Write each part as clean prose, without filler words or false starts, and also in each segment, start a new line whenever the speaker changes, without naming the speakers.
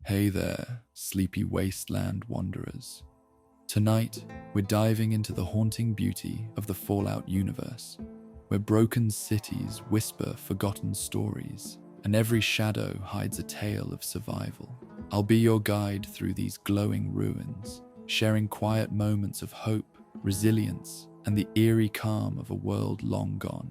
Hey there, sleepy wasteland wanderers. Tonight, we're diving into the haunting beauty of the Fallout universe, where broken cities whisper forgotten stories, and every shadow hides a tale of survival. I'll be your guide through these glowing ruins, sharing quiet moments of hope, resilience, and the eerie calm of a world long gone.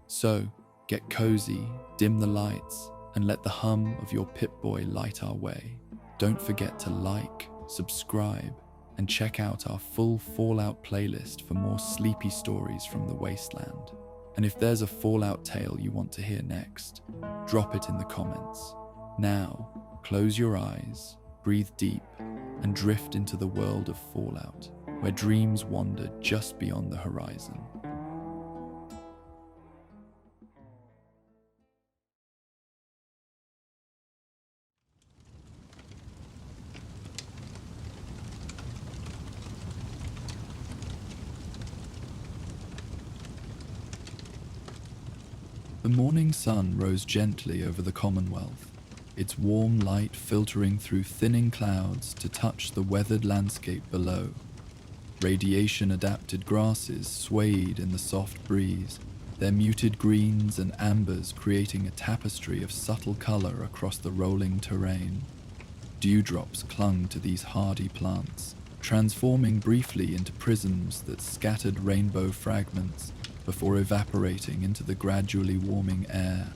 So, get cozy, dim the lights, and let the hum of your Pip-Boy light our way. Don't forget to like, subscribe, and check out our full Fallout playlist for more sleepy stories from the Wasteland. And if there's a Fallout tale you want to hear next, drop it in the comments. Now, close your eyes, breathe deep, and drift into the world of Fallout, where dreams wander just beyond the horizon. The morning sun rose gently over the Commonwealth, its warm light filtering through thinning clouds to touch the weathered landscape below. Radiation-adapted grasses swayed in the soft breeze, their muted greens and ambers creating a tapestry of subtle color across the rolling terrain. Dewdrops clung to these hardy plants, transforming briefly into prisms that scattered rainbow fragments before evaporating into the gradually warming air.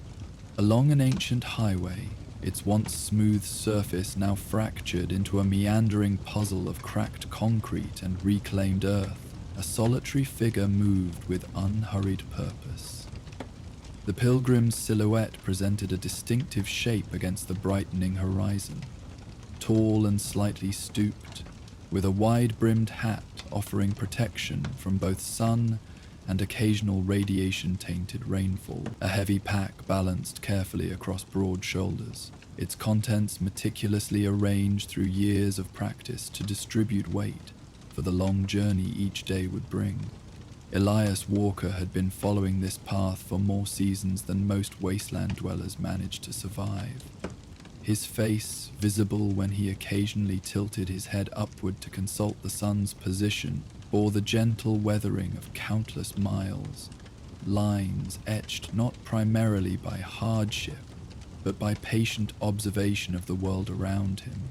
Along an ancient highway, its once smooth surface now fractured into a meandering puzzle of cracked concrete and reclaimed earth, a solitary figure moved with unhurried purpose. The pilgrim's silhouette presented a distinctive shape against the brightening horizon. Tall and slightly stooped, with a wide-brimmed hat offering protection from both sun and occasional radiation-tainted rainfall. A heavy pack balanced carefully across broad shoulders, its contents meticulously arranged through years of practice to distribute weight for the long journey each day would bring. Elias Walker had been following this path for more seasons than most wasteland dwellers managed to survive. His face, visible when he occasionally tilted his head upward to consult the sun's position, bore the gentle weathering of countless miles, lines etched not primarily by hardship, but by patient observation of the world around him.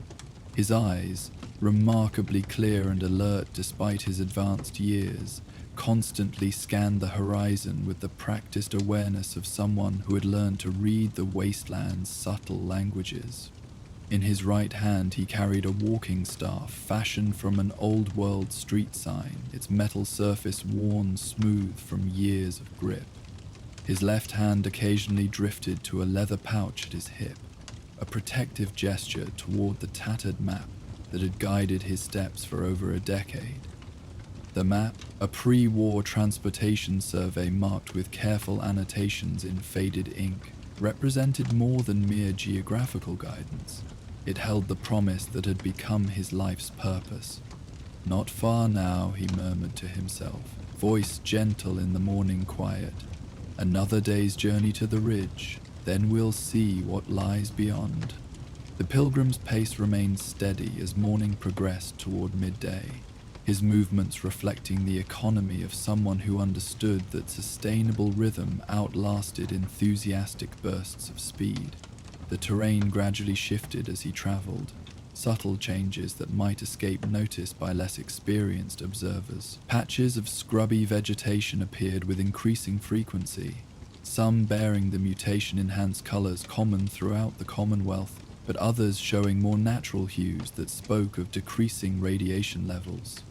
His eyes, remarkably clear and alert despite his advanced years, constantly scanned the horizon with the practiced awareness of someone who had learned to read the wasteland's subtle languages. In his right hand he carried a walking staff fashioned from an old-world street sign, its metal surface worn smooth from years of grip. His left hand occasionally drifted to a leather pouch at his hip, a protective gesture toward the tattered map that had guided his steps for over a decade. The map, a pre-war transportation survey marked with careful annotations in faded ink, represented more than mere geographical guidance. It held the promise that had become his life's purpose. "Not far now," he murmured to himself, voice gentle in the morning quiet. "Another day's journey to the ridge, then we'll see what lies beyond." The pilgrim's pace remained steady as morning progressed toward midday, his movements reflecting the economy of someone who understood that sustainable rhythm outlasted enthusiastic bursts of speed. The terrain gradually shifted as he traveled, subtle changes that might escape notice by less experienced observers. Patches of scrubby vegetation appeared with increasing frequency, some bearing the mutation-enhanced colors common throughout the Commonwealth, but others showing more natural hues that spoke of decreasing radiation levels.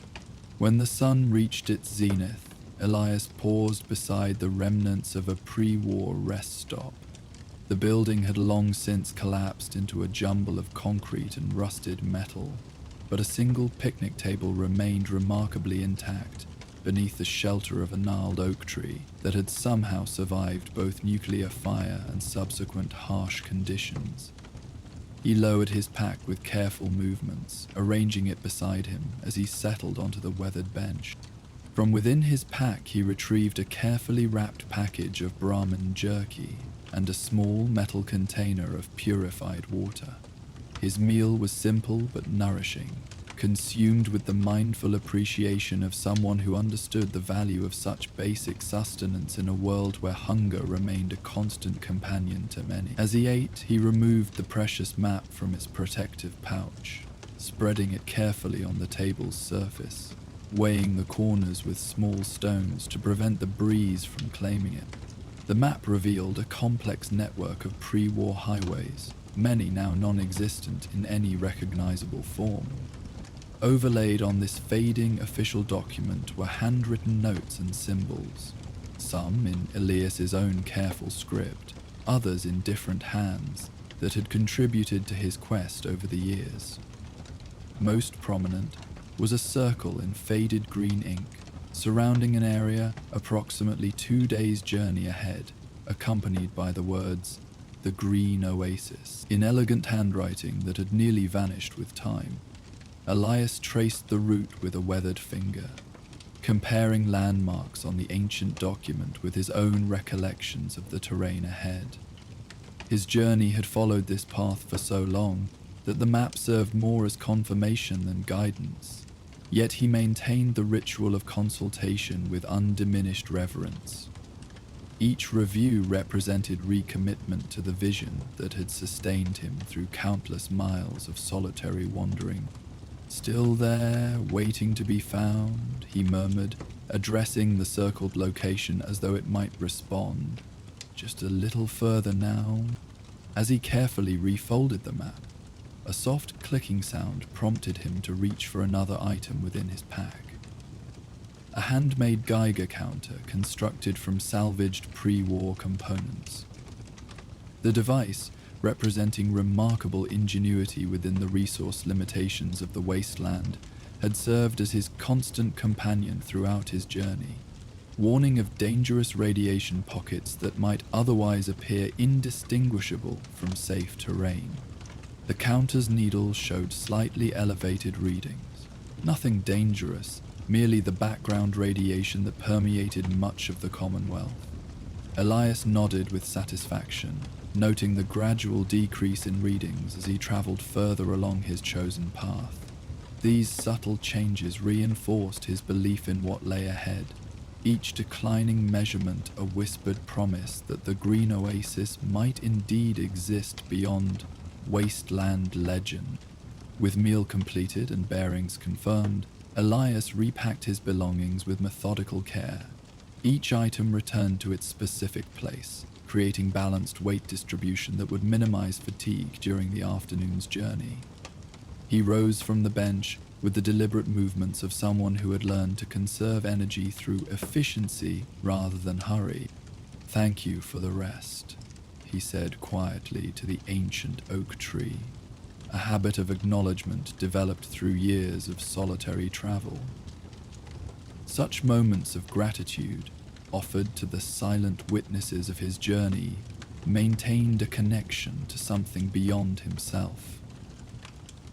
When the sun reached its zenith, Elias paused beside the remnants of a pre-war rest stop. The building had long since collapsed into a jumble of concrete and rusted metal, but a single picnic table remained remarkably intact beneath the shelter of a gnarled oak tree that had somehow survived both nuclear fire and subsequent harsh conditions. He lowered his pack with careful movements, arranging it beside him as he settled onto the weathered bench. From within his pack he retrieved a carefully wrapped package of Brahmin jerky and a small metal container of purified water. His meal was simple but nourishing, consumed with the mindful appreciation of someone who understood the value of such basic sustenance in a world where hunger remained a constant companion to many. As he ate, he removed the precious map from its protective pouch, spreading it carefully on the table's surface, weighing the corners with small stones to prevent the breeze from claiming it. The map revealed a complex network of pre-war highways, many now non-existent in any recognizable form. Overlaid on this fading official document were handwritten notes and symbols, some in Elias's own careful script, others in different hands that had contributed to his quest over the years. Most prominent was a circle in faded green ink, surrounding an area approximately 2 days' journey ahead, accompanied by the words, "The Green Oasis," in elegant handwriting that had nearly vanished with time. Elias traced the route with a weathered finger, comparing landmarks on the ancient document with his own recollections of the terrain ahead. His journey had followed this path for so long that the map served more as confirmation than guidance, yet he maintained the ritual of consultation with undiminished reverence. Each review represented recommitment to the vision that had sustained him through countless miles of solitary wandering. "Still there, waiting to be found," he murmured, addressing the circled location as though it might respond. "Just a little further now." As he carefully refolded the map, a soft clicking sound prompted him to reach for another item within his pack. A handmade Geiger counter constructed from salvaged pre-war components. The device, representing remarkable ingenuity within the resource limitations of the Wasteland, had served as his constant companion throughout his journey, warning of dangerous radiation pockets that might otherwise appear indistinguishable from safe terrain. The counter's needle showed slightly elevated readings. Nothing dangerous, merely the background radiation that permeated much of the Commonwealth. Elias nodded with satisfaction, noting the gradual decrease in readings as he traveled further along his chosen path. These subtle changes reinforced his belief in what lay ahead, each declining measurement a whispered promise that the green oasis might indeed exist beyond Wasteland legend. With meal completed and bearings confirmed, Elias repacked his belongings with methodical care. Each item returned to its specific place, creating balanced weight distribution that would minimize fatigue during the afternoon's journey. He rose from the bench with the deliberate movements of someone who had learned to conserve energy through efficiency rather than hurry. "Thank you for the rest," he said quietly to the ancient oak tree, a habit of acknowledgement developed through years of solitary travel. Such moments of gratitude, offered to the silent witnesses of his journey, maintained a connection to something beyond himself.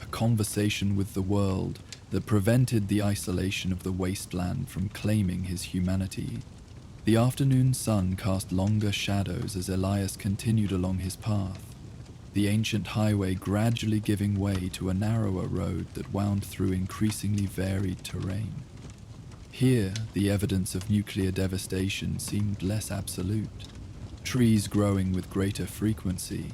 A conversation with the world that prevented the isolation of the wasteland from claiming his humanity. The afternoon sun cast longer shadows as Elias continued along his path, the ancient highway gradually giving way to a narrower road that wound through increasingly varied terrain. Here, the evidence of nuclear devastation seemed less absolute. Trees growing with greater frequency,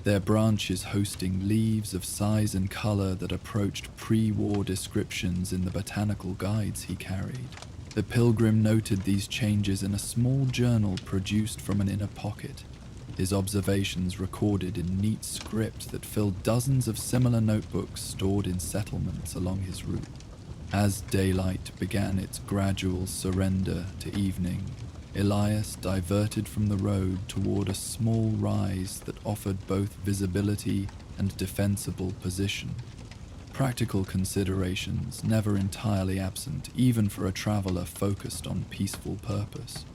their branches hosting leaves of size and color that approached pre-war descriptions in the botanical guides he carried. The pilgrim noted these changes in a small journal produced from an inner pocket, his observations recorded in neat script that filled dozens of similar notebooks stored in settlements along his route. As daylight began its gradual surrender to evening, Elias diverted from the road toward a small rise that offered both visibility and defensible position. Practical considerations never entirely absent, even for a traveler focused on peaceful purpose.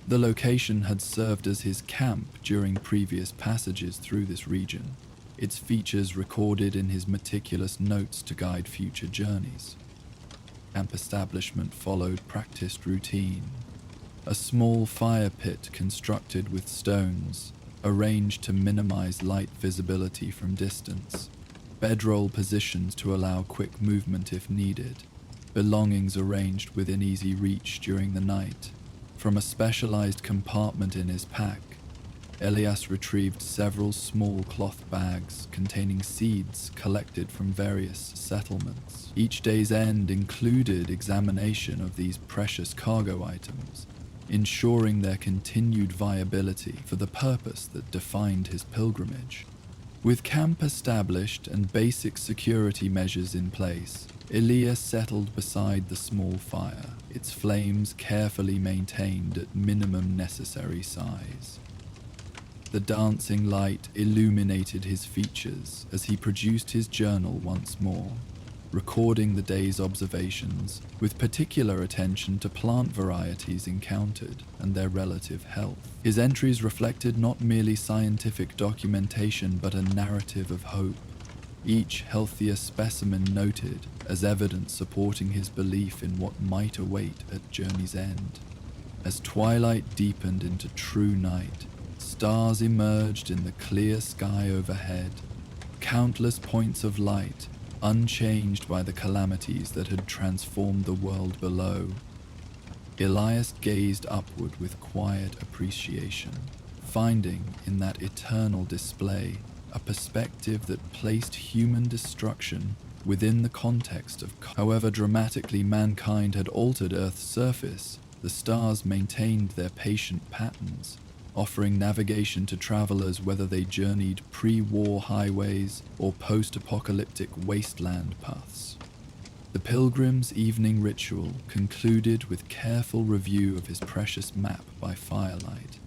The location had served as his camp during previous passages through this region, its features recorded in his meticulous notes to guide future journeys. Camp establishment followed practiced routine. A small fire pit constructed with stones, arranged to minimize light visibility from distance. bedroll positioned to allow quick movement if needed, belongings arranged within easy reach during the night. From a specialized compartment in his pack, Elias retrieved several small cloth bags containing seeds collected from various settlements. Each day's end included examination of these precious cargo items, ensuring their continued viability for the purpose that defined his pilgrimage. With camp established and basic security measures in place, Elias settled beside the small fire, its flames carefully maintained at minimum necessary size. The dancing light illuminated his features as he produced his journal once more, recording the day's observations with particular attention to plant varieties encountered and their relative health. His entries reflected not merely scientific documentation but a narrative of hope, each healthier specimen noted as evidence supporting his belief in what might await at journey's end. As twilight deepened into true night, stars emerged in the clear sky overhead, countless points of light, unchanged by the calamities that had transformed the world below. Elias gazed upward with quiet appreciation, finding in that eternal display a perspective that placed human destruction within the context of however dramatically mankind had altered Earth's surface. The stars maintained their patient patterns, offering navigation to travelers whether they journeyed pre-war highways or post-apocalyptic wasteland paths. The Pilgrim's evening ritual concluded with careful review of his precious map by firelight,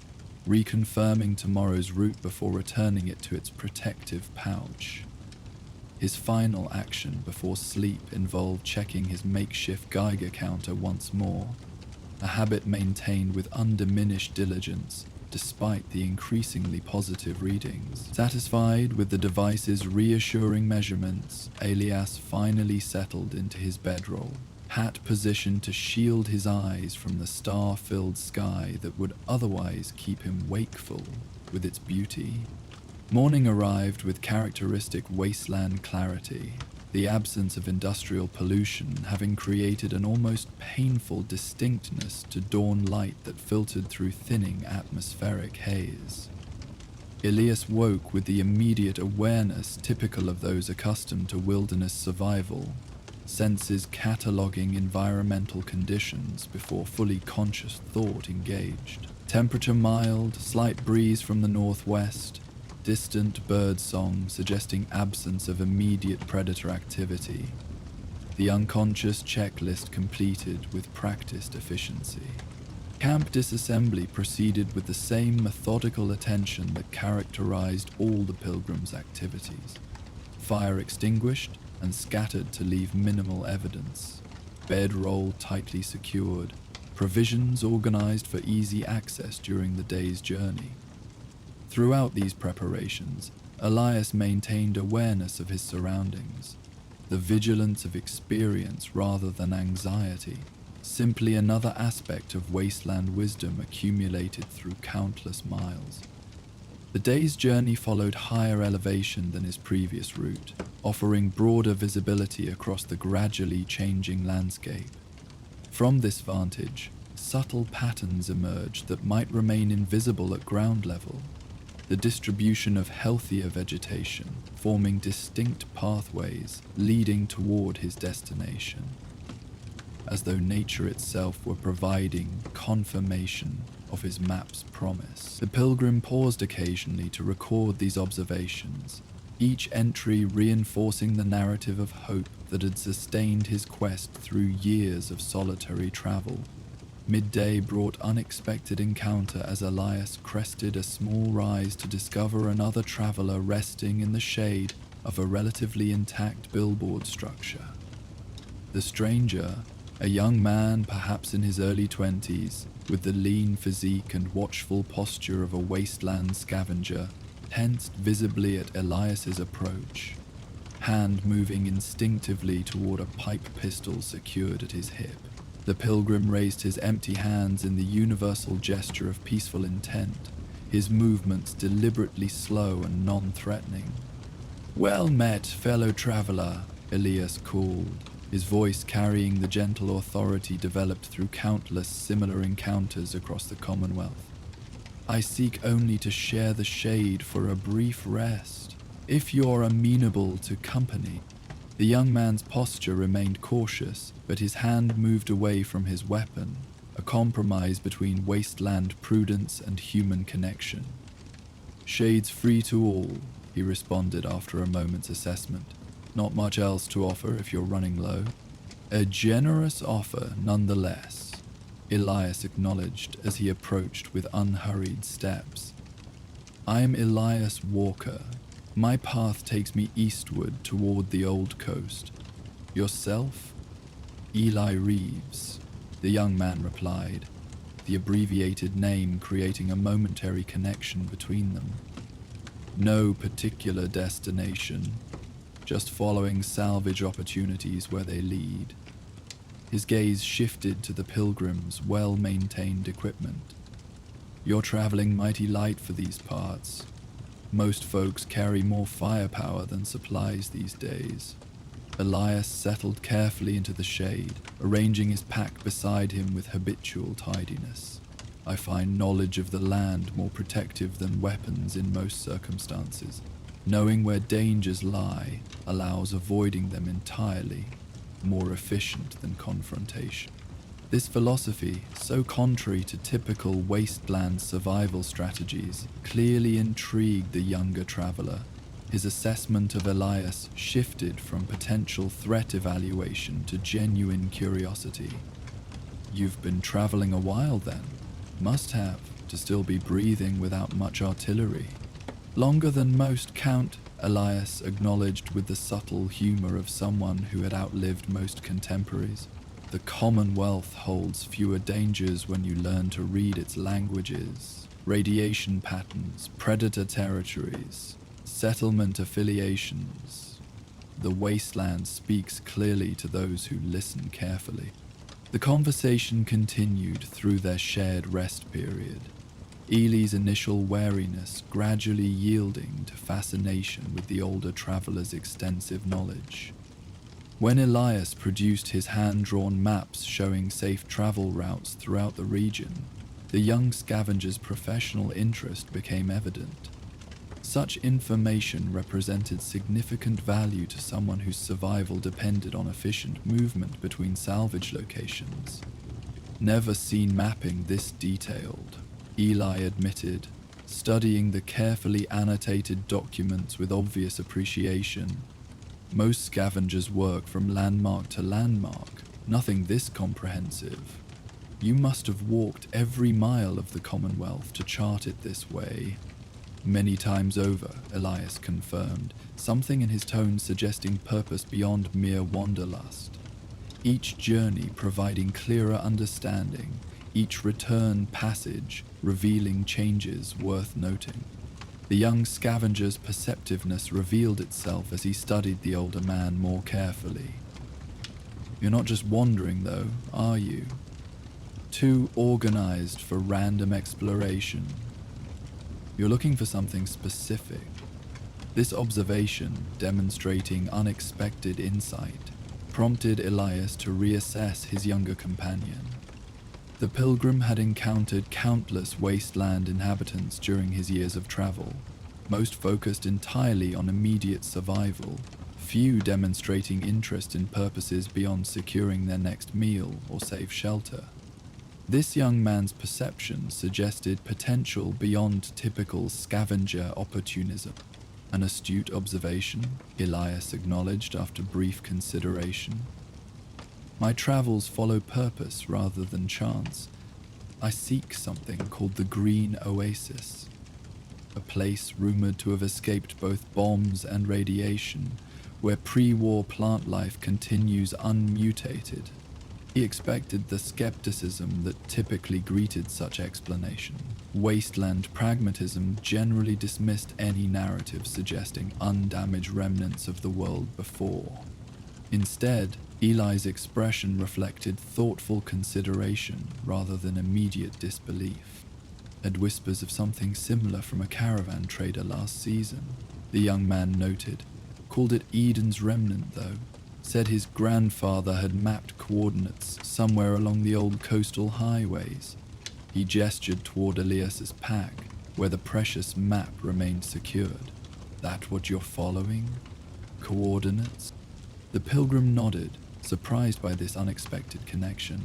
reconfirming tomorrow's route before returning it to its protective pouch. His final action before sleep involved checking his makeshift Geiger counter once more, a habit maintained with undiminished diligence despite the increasingly positive readings. Satisfied with the device's reassuring measurements, Elias finally settled into his bedroll, hat positioned to shield his eyes from the star-filled sky that would otherwise keep him wakeful with its beauty. Morning arrived with characteristic wasteland clarity, the absence of industrial pollution having created an almost painful distinctness to dawn light that filtered through thinning atmospheric haze. Elias woke with the immediate awareness typical of those accustomed to wilderness survival, senses cataloging environmental conditions before fully conscious thought engaged. Temperature mild, slight breeze from the northwest, distant bird song suggesting absence of immediate predator activity. The unconscious checklist completed with practiced efficiency. Camp disassembly proceeded with the same methodical attention that characterized all the Pilgrims' activities. Fire extinguished and scattered to leave minimal evidence. Bedroll tightly secured. Provisions organized for easy access during the day's journey. Throughout these preparations, Elias maintained awareness of his surroundings, the vigilance of experience rather than anxiety, simply another aspect of wasteland wisdom accumulated through countless miles. The day's journey followed higher elevation than his previous route, offering broader visibility across the gradually changing landscape. From this vantage, subtle patterns emerged that might remain invisible at ground level. The distribution of healthier vegetation, forming distinct pathways leading toward his destination, as though nature itself were providing confirmation of his map's promise. The pilgrim paused occasionally to record these observations, each entry reinforcing the narrative of hope that had sustained his quest through years of solitary travel. Midday brought unexpected encounter as Elias crested a small rise to discover another traveler resting in the shade of a relatively intact billboard structure. The stranger, a young man perhaps in his early 20s, with the lean physique and watchful posture of a wasteland scavenger, tensed visibly at Elias's approach, hand moving instinctively toward a pipe pistol secured at his hip. The pilgrim raised his empty hands in the universal gesture of peaceful intent, his movements deliberately slow and non-threatening. "Well met, fellow traveler," Elias called, his voice carrying the gentle authority developed through countless similar encounters across the Commonwealth. "I seek only to share the shade for a brief rest, if you're amenable to company." The young man's posture remained cautious, but his hand moved away from his weapon, a compromise between wasteland prudence and human connection. "Shade's free to all," he responded after a moment's assessment. "Not much else to offer if you're running low." "A generous offer, nonetheless," Elias acknowledged as he approached with unhurried steps. "I'm Elias Walker. My path takes me eastward toward the Old Coast. Yourself?" "Eli Reeves," the young man replied, the abbreviated name creating a momentary connection between them. "No particular destination, just following salvage opportunities where they lead." His gaze shifted to the Pilgrims' well-maintained equipment. "You're traveling mighty light for these parts. Most folks carry more firepower than supplies these days." Elias settled carefully into the shade, arranging his pack beside him with habitual tidiness. "I find knowledge of the land more protective than weapons in most circumstances. Knowing where dangers lie allows avoiding them entirely, more efficient than confrontation." This philosophy, so contrary to typical wasteland survival strategies, clearly intrigued the younger traveler. His assessment of Elias shifted from potential threat evaluation to genuine curiosity. "You've been traveling a while then. Must have, to still be breathing without much artillery." "Longer than most, Count," Elias acknowledged with the subtle humor of someone who had outlived most contemporaries. "The Commonwealth holds fewer dangers when you learn to read its languages, radiation patterns, predator territories, settlement affiliations. The Wasteland speaks clearly to those who listen carefully." The conversation continued through their shared rest period, Eli's initial wariness gradually yielding to fascination with the older traveler's extensive knowledge. When Elias produced his hand-drawn maps showing safe travel routes throughout the region, the young scavenger's professional interest became evident. Such information represented significant value to someone whose survival depended on efficient movement between salvage locations. "Never seen mapping this detailed," Eli admitted, studying the carefully annotated documents with obvious appreciation. "Most scavengers work from landmark to landmark, nothing this comprehensive. You must have walked every mile of the Commonwealth to chart it this way." "Many times over," Elias confirmed, something in his tone suggesting purpose beyond mere wanderlust. Each journey providing clearer understanding, each return passage revealing changes worth noting. The young scavenger's perceptiveness revealed itself as he studied the older man more carefully. "You're not just wandering, though, are you? Too organized for random exploration. You're looking for something specific." This observation, demonstrating unexpected insight, prompted Elias to reassess his younger companion. The pilgrim had encountered countless wasteland inhabitants during his years of travel, most focused entirely on immediate survival, few demonstrating interest in purposes beyond securing their next meal or safe shelter. This young man's perception suggested potential beyond typical scavenger opportunism. "An astute observation," Elias acknowledged after brief consideration. "My travels follow purpose rather than chance. I seek something called the Green Oasis, a place rumored to have escaped both bombs and radiation, where pre-war plant life continues unmutated." He expected the skepticism that typically greeted such explanation. Wasteland pragmatism generally dismissed any narrative suggesting undamaged remnants of the world before. Instead, Eli's expression reflected thoughtful consideration rather than immediate disbelief. "Had whispers of something similar from a caravan trader last season," the young man noted, Called it Eden's Remnant, though. Said his grandfather had mapped coordinates somewhere along the old coastal highways. He gestured toward Elias's pack, where the precious map remained secured. That what you're following? Coordinates? The pilgrim nodded, surprised by this unexpected connection.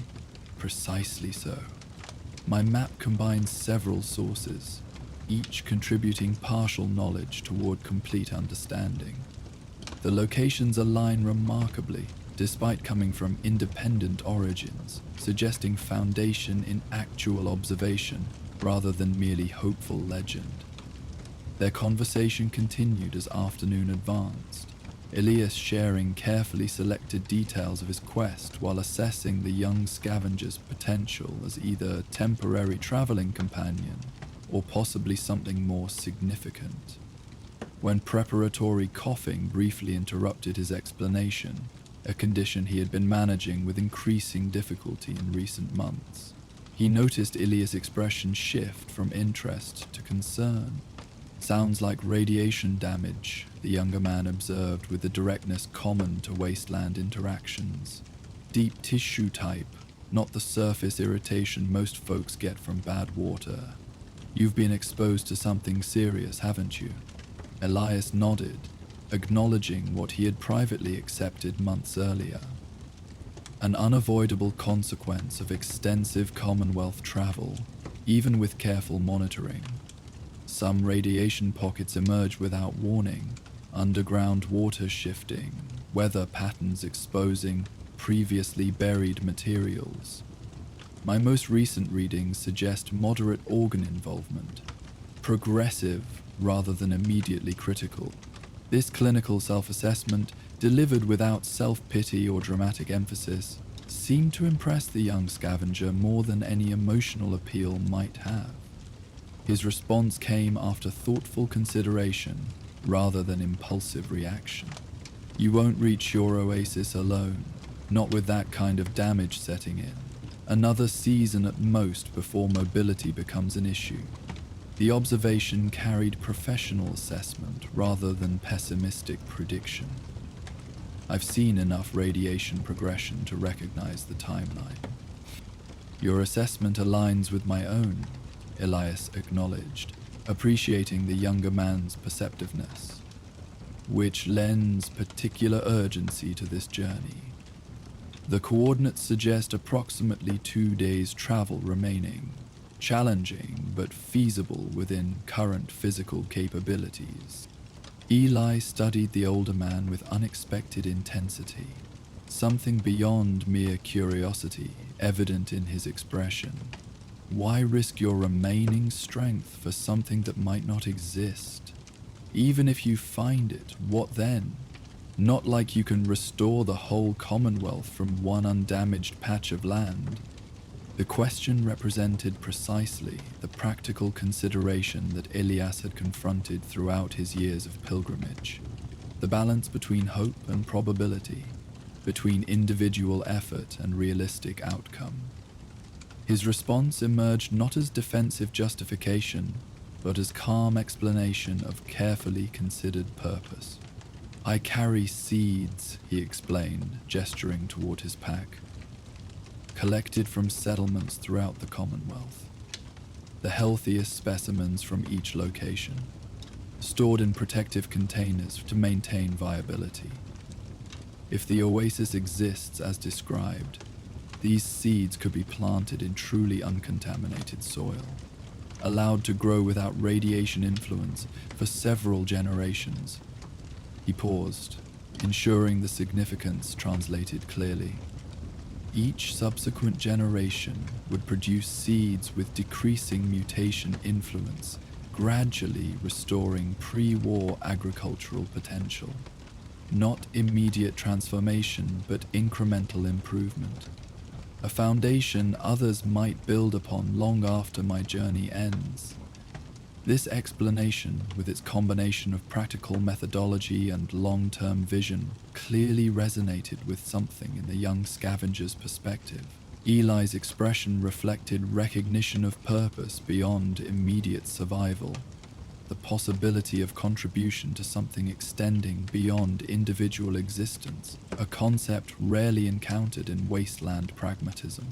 Precisely so. My map combines several sources, each contributing partial knowledge toward complete understanding. The locations align remarkably, despite coming from independent origins, suggesting foundation in actual observation rather than merely hopeful legend. Their conversation continued as afternoon advanced, Elias sharing carefully selected details of his quest while assessing the young scavenger's potential as either a temporary traveling companion or possibly something more significant. When preparatory coughing briefly interrupted his explanation, a condition he had been managing with increasing difficulty in recent months, he noticed Elias' expression shift from interest to concern. Sounds like radiation damage, the younger man observed with the directness common to wasteland interactions. Deep tissue type, not the surface irritation most folks get from bad water. You've been exposed to something serious, haven't you? Elias nodded, acknowledging what he had privately accepted months earlier. An unavoidable consequence of extensive Commonwealth travel, even with careful monitoring. Some radiation pockets emerge without warning, underground water shifting, weather patterns exposing previously buried materials. My most recent readings suggest moderate organ involvement, progressive rather than immediately critical. This clinical self-assessment, delivered without self-pity or dramatic emphasis, seemed to impress the young scavenger more than any emotional appeal might have. His response came after thoughtful consideration rather than impulsive reaction. You won't reach your oasis alone, not with that kind of damage setting in. Another season at most before mobility becomes an issue. The observation carried professional assessment rather than pessimistic prediction. I've seen enough radiation progression to recognize the timeline. Your assessment aligns with my own, Elias acknowledged, appreciating the younger man's perceptiveness, which lends particular urgency to this journey. The coordinates suggest approximately 2 days' travel remaining, challenging but feasible within current physical capabilities. Eli studied the older man with unexpected intensity, something beyond mere curiosity evident in his expression. Why risk your remaining strength for something that might not exist? Even if you find it, what then? Not like you can restore the whole Commonwealth from one undamaged patch of land. The question represented precisely the practical consideration that Elias had confronted throughout his years of pilgrimage. The balance between hope and probability, between individual effort and realistic outcome. His response emerged not as defensive justification, but as calm explanation of carefully considered purpose. I carry seeds, he explained, gesturing toward his pack, collected from settlements throughout the Commonwealth. The healthiest specimens from each location, stored in protective containers to maintain viability. If the oasis exists as described, these seeds could be planted in truly uncontaminated soil, allowed to grow without radiation influence for several generations. He paused, ensuring the significance translated clearly. Each subsequent generation would produce seeds with decreasing mutation influence, gradually restoring pre-war agricultural potential. Not immediate transformation, but incremental improvement. A foundation others might build upon long after my journey ends. This explanation, with its combination of practical methodology and long-term vision, clearly resonated with something in the young scavenger's perspective. Eli's expression reflected recognition of purpose beyond immediate survival. the possibility of contribution to something extending beyond individual existence, a concept rarely encountered in wasteland pragmatism.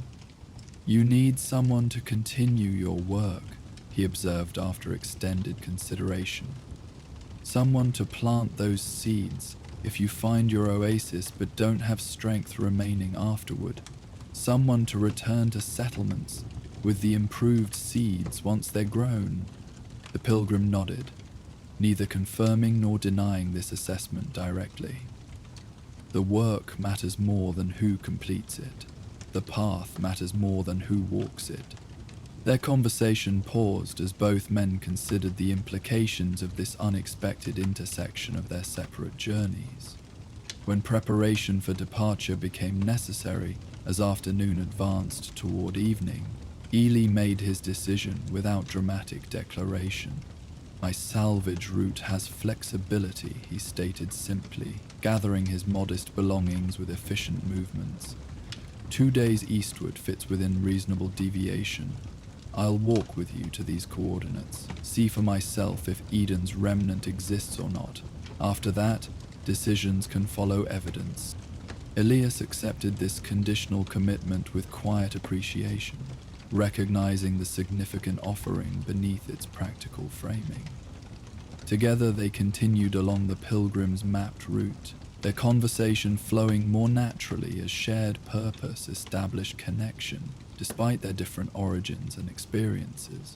"You need someone to continue your work," he observed after extended consideration. "Someone to plant those seeds if you find your oasis but don't have strength remaining afterward. Someone to return to settlements with the improved seeds once they're grown." The pilgrim nodded, neither confirming nor denying this assessment directly. "The work matters more than who completes it. The path matters more than who walks it." Their conversation paused as both men considered the implications of this unexpected intersection of their separate journeys. When preparation for departure became necessary as afternoon advanced toward evening, Eli made his decision without dramatic declaration. "My salvage route has flexibility," he stated simply, gathering his modest belongings with efficient movements. 2 days eastward fits within reasonable deviation. I'll walk with you to these coordinates, see for myself if Eden's remnant exists or not. After that, decisions can follow evidence." Elias accepted this conditional commitment with quiet appreciation, recognizing the significant offering beneath its practical framing. Together they continued along the Pilgrims' mapped route, their conversation flowing more naturally as shared purpose established connection, despite their different origins and experiences.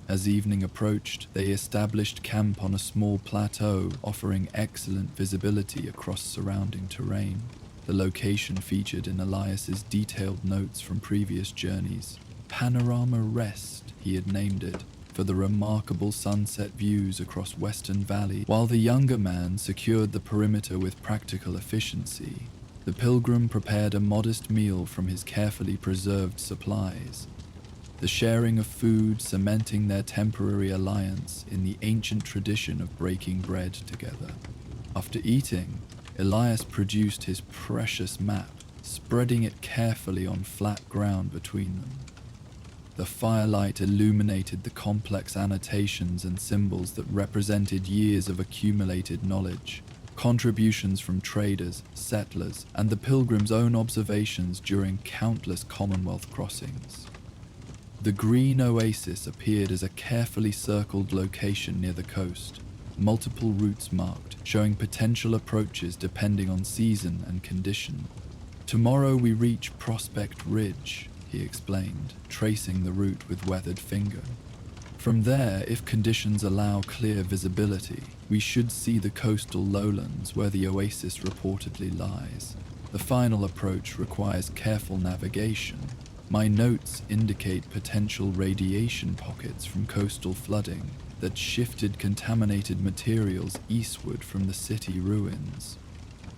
As evening approached, they established camp on a small plateau offering excellent visibility across surrounding terrain. The location featured in Elias's detailed notes from previous journeys. Panorama Rest, he had named it, for the remarkable sunset views across Western Valley. While the younger man secured the perimeter with practical efficiency, the pilgrim prepared a modest meal from his carefully preserved supplies, the sharing of food cementing their temporary alliance in the ancient tradition of breaking bread together. After eating, Elias produced his precious map, spreading it carefully on flat ground between them. The firelight illuminated the complex annotations and symbols that represented years of accumulated knowledge, contributions from traders, settlers, and the pilgrims' own observations during countless Commonwealth crossings. The green oasis appeared as a carefully circled location near the coast, multiple routes marked, showing potential approaches depending on season and condition. "Tomorrow we reach Prospect Ridge," he explained, tracing the route with weathered finger. "From there, if conditions allow clear visibility, we should see the coastal lowlands where the oasis reportedly lies. The final approach requires careful navigation. My notes indicate potential radiation pockets from coastal flooding that shifted contaminated materials eastward from the city ruins."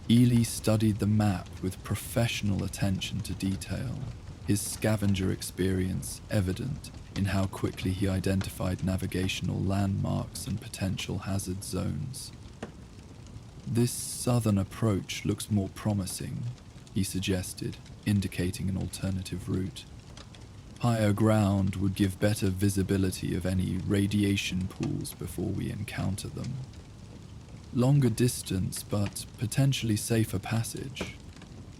Eli studied the map with professional attention to detail, his scavenger experience evident in how quickly he identified navigational landmarks and potential hazard zones. "This southern approach looks more promising," he suggested, indicating an alternative route. "Higher ground would give better visibility of any radiation pools before we encounter them. Longer distance, but potentially safer passage."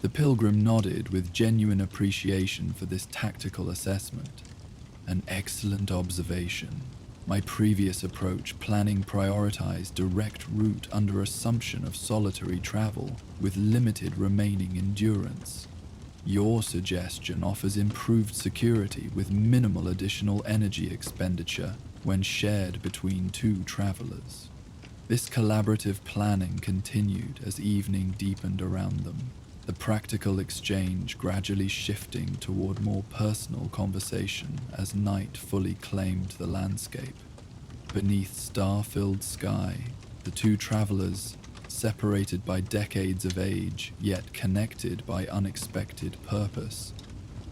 The pilgrim nodded with genuine appreciation for this tactical assessment. "An excellent observation. My previous approach planning prioritized direct route under assumption of solitary travel with limited remaining endurance. Your suggestion offers improved security with minimal additional energy expenditure when shared between two travelers." This collaborative planning continued as evening deepened around them, the practical exchange gradually shifting toward more personal conversation as night fully claimed the landscape. Beneath star-filled sky, the two travelers, separated by decades of age, yet connected by unexpected purpose,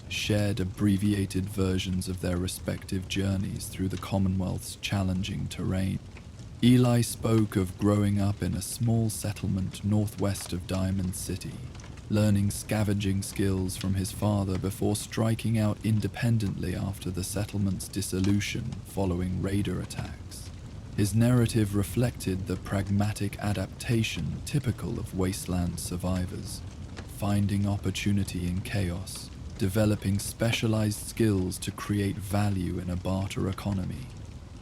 shared abbreviated versions of their respective journeys through the Commonwealth's challenging terrain. Eli spoke of growing up in a small settlement northwest of Diamond City, learning scavenging skills from his father before striking out independently after the settlement's dissolution following raider attacks. His narrative reflected the pragmatic adaptation typical of wasteland survivors, finding opportunity in chaos, developing specialized skills to create value in a barter economy,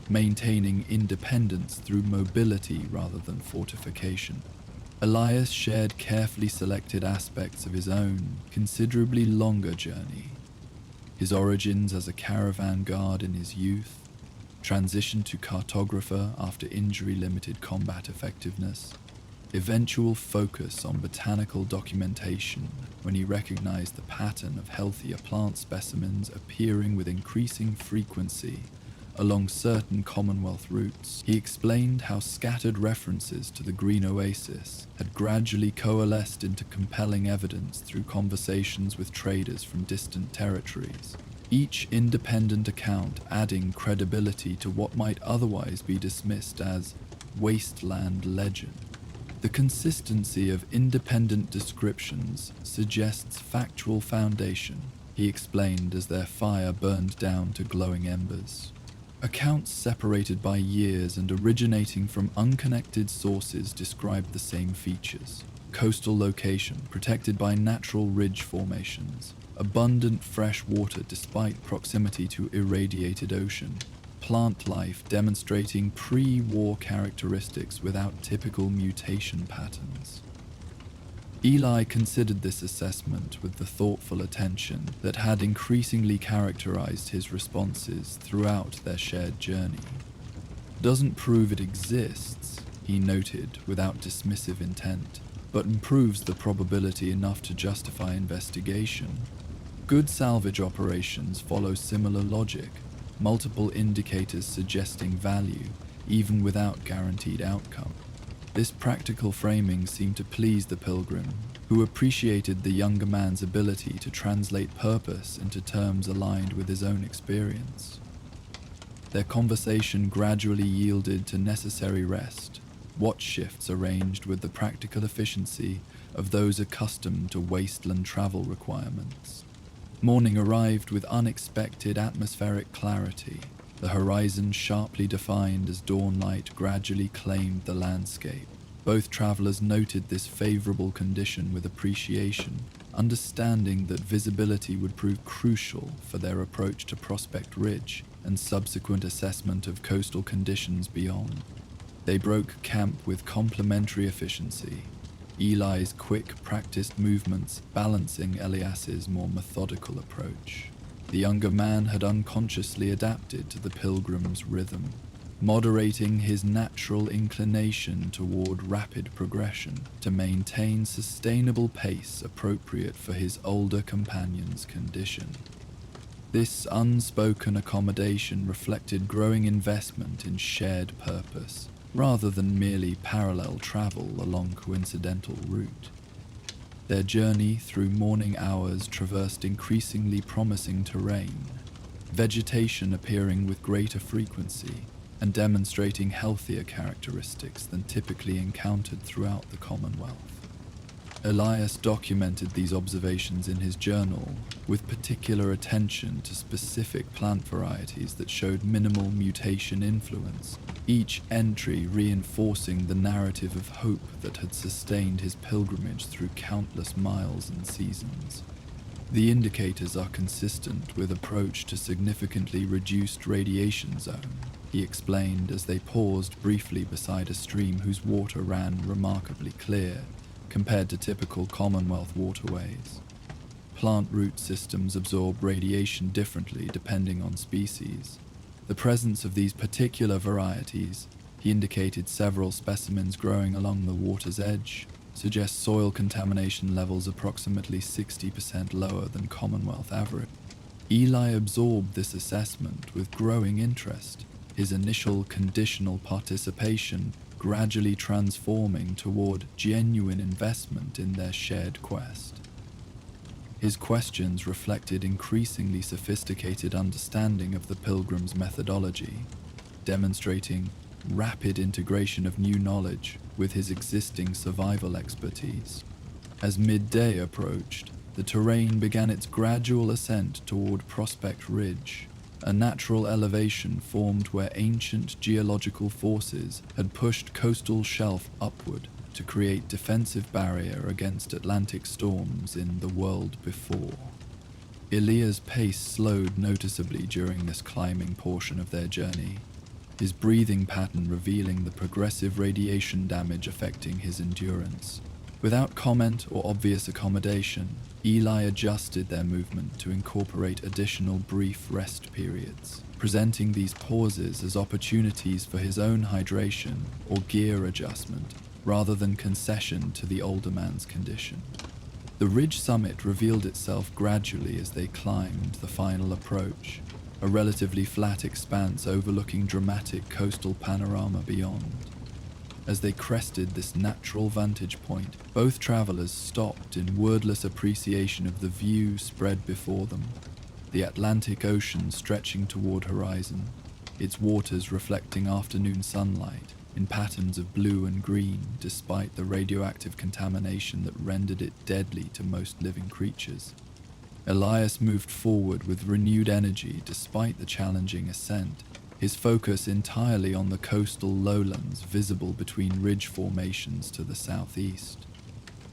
maintaining independence through mobility rather than fortification. Elias shared carefully selected aspects of his own, considerably longer journey. His origins as a caravan guard in his youth, transition to cartographer after injury-limited combat effectiveness, eventual focus on botanical documentation when he recognized the pattern of healthier plant specimens appearing with increasing frequency along certain Commonwealth routes. He explained how scattered references to the Green Oasis had gradually coalesced into compelling evidence through conversations with traders from distant territories, each independent account adding credibility to what might otherwise be dismissed as wasteland legend. The consistency of independent descriptions suggests factual foundation, he explained as their fire burned down to glowing embers. Accounts separated by years and originating from unconnected sources described the same features. Coastal location protected by natural ridge formations, abundant fresh water despite proximity to irradiated ocean, plant life demonstrating pre-war characteristics without typical mutation patterns. Eli considered this assessment with the thoughtful attention that had increasingly characterized his responses throughout their shared journey. Doesn't prove it exists, he noted without dismissive intent, but improves the probability enough to justify investigation. Good salvage operations follow similar logic, multiple indicators suggesting value, even without guaranteed outcome. This practical framing seemed to please the pilgrim, who appreciated the younger man's ability to translate purpose into terms aligned with his own experience. Their conversation gradually yielded to necessary rest, watch shifts arranged with the practical efficiency of those accustomed to wasteland travel requirements. Morning arrived with unexpected atmospheric clarity, the horizon sharply defined as dawn light gradually claimed the landscape. Both travelers noted this favorable condition with appreciation, understanding that visibility would prove crucial for their approach to Prospect Ridge and subsequent assessment of coastal conditions beyond. They broke camp with complementary efficiency, Eli's quick, practiced movements balancing Elias's more methodical approach. The younger man had unconsciously adapted to the pilgrim's rhythm, moderating his natural inclination toward rapid progression to maintain sustainable pace appropriate for his older companion's condition. This unspoken accommodation reflected growing investment in shared purpose, rather than merely parallel travel along coincidental route. Their journey through morning hours traversed increasingly promising terrain, vegetation appearing with greater frequency and demonstrating healthier characteristics than typically encountered throughout the Commonwealth. Elias documented these observations in his journal, with particular attention to specific plant varieties that showed minimal mutation influence, each entry reinforcing the narrative of hope that had sustained his pilgrimage through countless miles and seasons. The indicators are consistent with approach to significantly reduced radiation zone, he explained as they paused briefly beside a stream whose water ran remarkably clear compared to typical Commonwealth waterways. Plant root systems absorb radiation differently depending on species. The presence of these particular varieties, he indicated several specimens growing along the water's edge, suggests soil contamination levels approximately 60% lower than Commonwealth average. Eli absorbed this assessment with growing interest, his initial conditional participation gradually transforming toward genuine investment in their shared quest. His questions reflected increasingly sophisticated understanding of the pilgrim's methodology, demonstrating rapid integration of new knowledge with his existing survival expertise. As midday approached, the terrain began its gradual ascent toward Prospect Ridge, a natural elevation formed where ancient geological forces had pushed coastal shelf upward to create defensive barrier against Atlantic storms in the world before. Elias' pace slowed noticeably during this climbing portion of their journey, his breathing pattern revealing the progressive radiation damage affecting his endurance. Without comment or obvious accommodation, Eli adjusted their movement to incorporate additional brief rest periods, presenting these pauses as opportunities for his own hydration or gear adjustment, rather than concession to the older man's condition. The ridge summit revealed itself gradually as they climbed the final approach, a relatively flat expanse overlooking dramatic coastal panorama beyond. As they crested this natural vantage point, both travelers stopped in wordless appreciation of the view spread before them. The Atlantic Ocean stretching toward horizon, its waters reflecting afternoon sunlight in patterns of blue and green despite the radioactive contamination that rendered it deadly to most living creatures. Elias moved forward with renewed energy despite the challenging ascent, his focus entirely on the coastal lowlands visible between ridge formations to the southeast.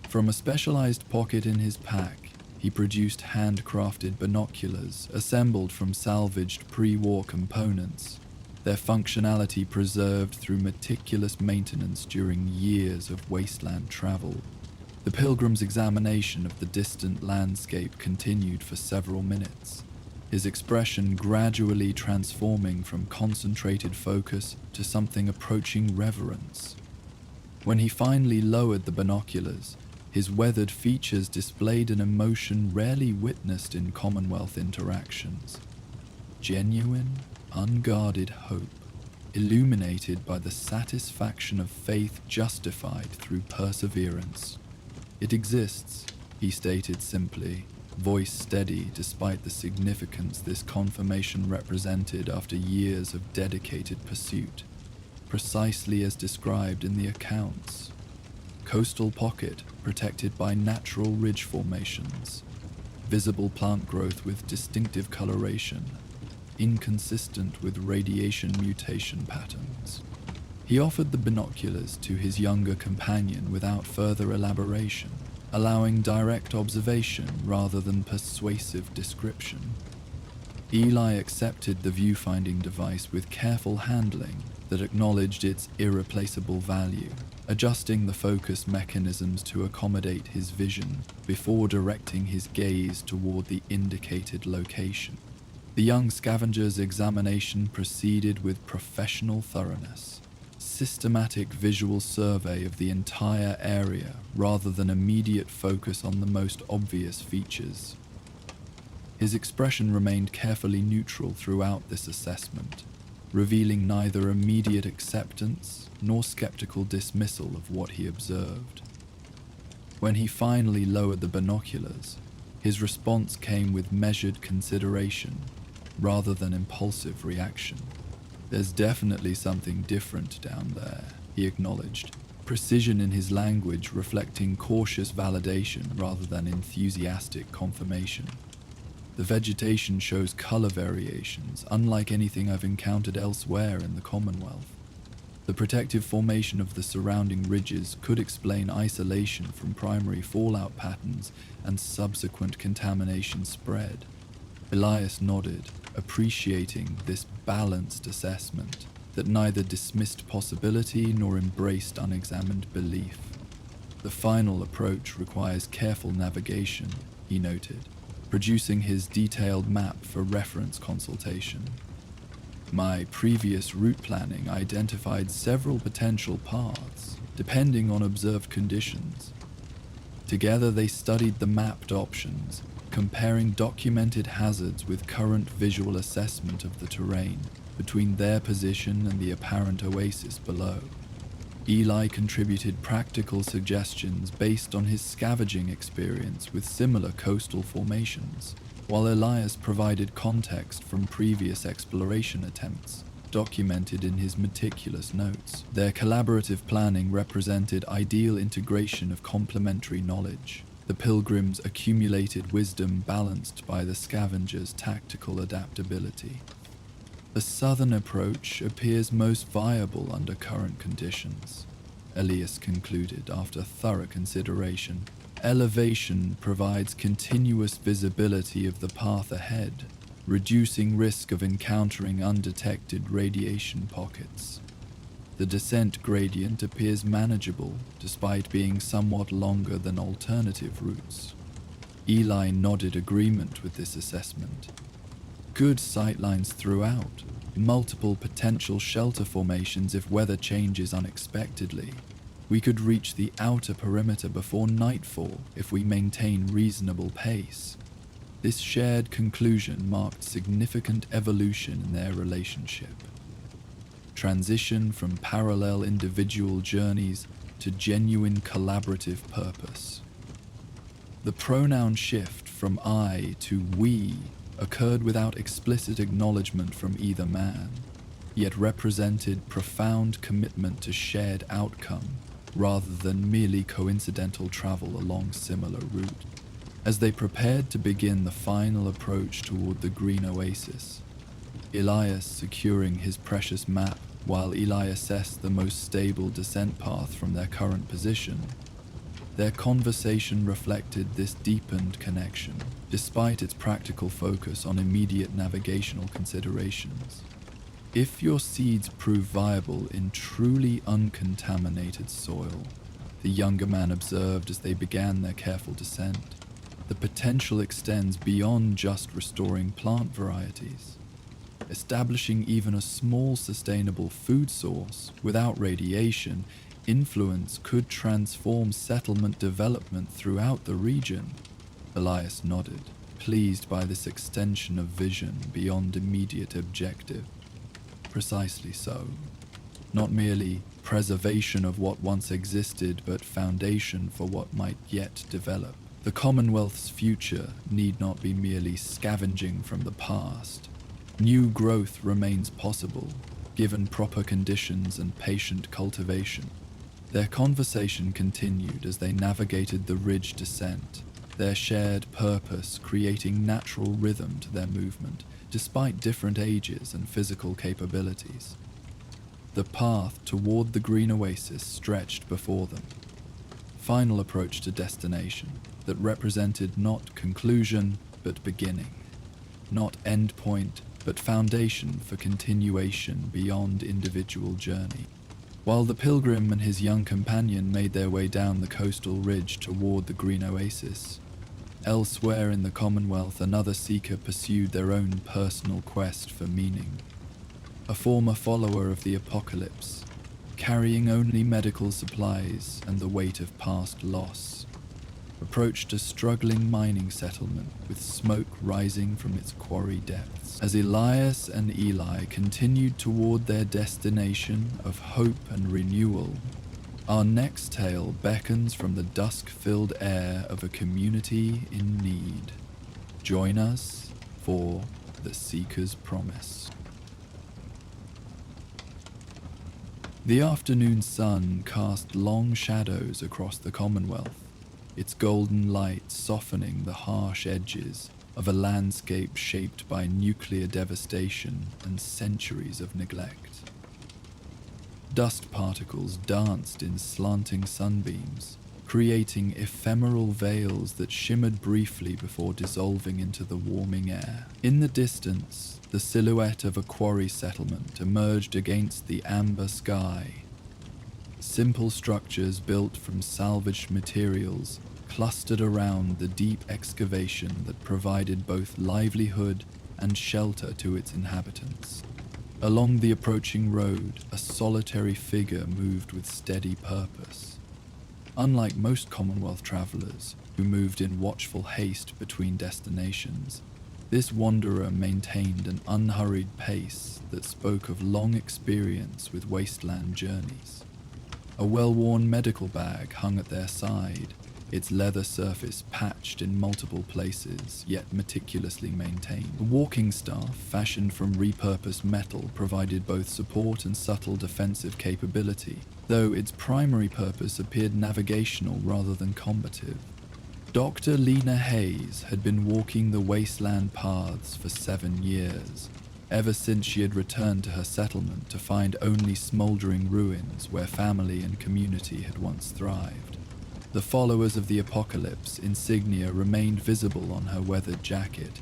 From a specialized pocket in his pack, he produced handcrafted binoculars assembled from salvaged pre-war components, their functionality preserved through meticulous maintenance during years of wasteland travel. The Pilgrim's examination of the distant landscape continued for several minutes, his expression gradually transforming from concentrated focus to something approaching reverence. When he finally lowered the binoculars, his weathered features displayed an emotion rarely witnessed in Commonwealth interactions. Genuine, unguarded hope, illuminated by the satisfaction of faith justified through perseverance. "It exists," he stated simply, voice steady despite the significance this confirmation represented after years of dedicated pursuit, precisely as described in the accounts. Coastal pocket protected by natural ridge formations, visible plant growth with distinctive coloration, inconsistent with radiation mutation patterns. He offered the binoculars to his younger companion without further elaboration, allowing direct observation rather than persuasive description. Eli accepted the viewfinding device with careful handling that acknowledged its irreplaceable value, adjusting the focus mechanisms to accommodate his vision before directing his gaze toward the indicated location. The young scavenger's examination proceeded with professional thoroughness, systematic visual survey of the entire area rather than immediate focus on the most obvious features. His expression remained carefully neutral throughout this assessment, revealing neither immediate acceptance nor skeptical dismissal of what he observed. When he finally lowered the binoculars, his response came with measured consideration rather than impulsive reaction. "There's definitely something different down there," he acknowledged, precision in his language reflecting cautious validation rather than enthusiastic confirmation. "The vegetation shows color variations unlike anything I've encountered elsewhere in the Commonwealth. The protective formation of the surrounding ridges could explain isolation from primary fallout patterns and subsequent contamination spread." Elias nodded, appreciating this balanced assessment that neither dismissed possibility nor embraced unexamined belief. "The final approach requires careful navigation," he noted, producing his detailed map for reference consultation. "My previous route planning identified several potential paths, depending on observed conditions." Together they studied the mapped options, comparing documented hazards with current visual assessment of the terrain between their position and the apparent oasis below. Eli contributed practical suggestions based on his scavenging experience with similar coastal formations, while Elias provided context from previous exploration attempts, documented in his meticulous notes. Their collaborative planning represented ideal integration of complementary knowledge, the pilgrims' accumulated wisdom balanced by the scavengers' tactical adaptability. The southern approach appears most viable under current conditions, Elias concluded after thorough consideration. Elevation provides continuous visibility of the path ahead, reducing risk of encountering undetected radiation pockets. The descent gradient appears manageable, despite being somewhat longer than alternative routes. Eli nodded agreement with this assessment. Good sightlines throughout, multiple potential shelter formations if weather changes unexpectedly. We could reach the outer perimeter before nightfall if we maintain reasonable pace. This shared conclusion marked significant evolution in their relationship. Transition from parallel individual journeys to genuine collaborative purpose. The pronoun shift from I to we occurred without explicit acknowledgement from either man, yet represented profound commitment to shared outcome rather than merely coincidental travel along similar route. As they prepared to begin the final approach toward the green oasis, Elias securing his precious map while Eli assessed the most stable descent path from their current position, their conversation reflected this deepened connection, despite its practical focus on immediate navigational considerations. If your seeds prove viable in truly uncontaminated soil, the younger man observed as they began their careful descent, the potential extends beyond just restoring plant varieties. Establishing even a small sustainable food source without radiation influence could transform settlement development throughout the region. Elias nodded, pleased by this extension of vision beyond immediate objective. Precisely so. Not merely preservation of what once existed, but foundation for what might yet develop. The Commonwealth's future need not be merely scavenging from the past. New growth remains possible, given proper conditions and patient cultivation. Their conversation continued as they navigated the ridge descent, their shared purpose creating natural rhythm to their movement, despite different ages and physical capabilities. The path toward the green oasis stretched before them. Final approach to destination that represented not conclusion, but beginning. Not endpoint, but foundation for continuation beyond individual journey. While the pilgrim and his young companion made their way down the coastal ridge toward the green oasis, elsewhere in the Commonwealth another seeker pursued their own personal quest for meaning. A former follower of the apocalypse, carrying only medical supplies and the weight of past loss, approached a struggling mining settlement with smoke rising from its quarry depths. As Elias and Eli continued toward their destination of hope and renewal, our next tale beckons from the dusk-filled air of a community in need. Join us for The Seeker's Promise. The afternoon sun cast long shadows across the Commonwealth, its golden light softening the harsh edges of a landscape shaped by nuclear devastation and centuries of neglect. Dust particles danced in slanting sunbeams, creating ephemeral veils that shimmered briefly before dissolving into the warming air. In the distance, the silhouette of a quarry settlement emerged against the amber sky. Simple structures built from salvaged materials clustered around the deep excavation that provided both livelihood and shelter to its inhabitants. Along the approaching road, a solitary figure moved with steady purpose. Unlike most Commonwealth travelers who moved in watchful haste between destinations, this wanderer maintained an unhurried pace that spoke of long experience with wasteland journeys. A well-worn medical bag hung at their side, its leather surface patched in multiple places, yet meticulously maintained. The walking staff, fashioned from repurposed metal, provided both support and subtle defensive capability, though its primary purpose appeared navigational rather than combative. Dr. Lena Hayes had been walking the wasteland paths for 7 years, ever since she had returned to her settlement to find only smoldering ruins where family and community had once thrived. The followers of the apocalypse insignia remained visible on her weathered jacket,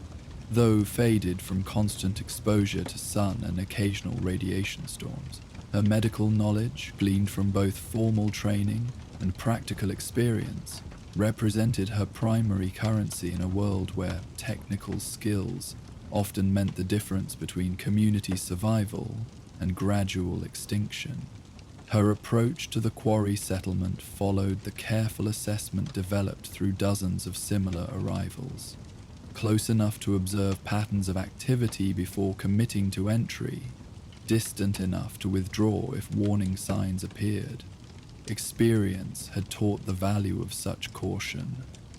though faded from constant exposure to sun and occasional radiation storms. Her medical knowledge, gleaned from both formal training and practical experience, represented her primary currency in a world where technical skills often meant the difference between community survival and gradual extinction. Her approach to the quarry settlement followed the careful assessment developed through dozens of similar arrivals, close enough to observe patterns of activity before committing to entry, distant enough to withdraw if warning signs appeared. Experience had taught the value of such caution,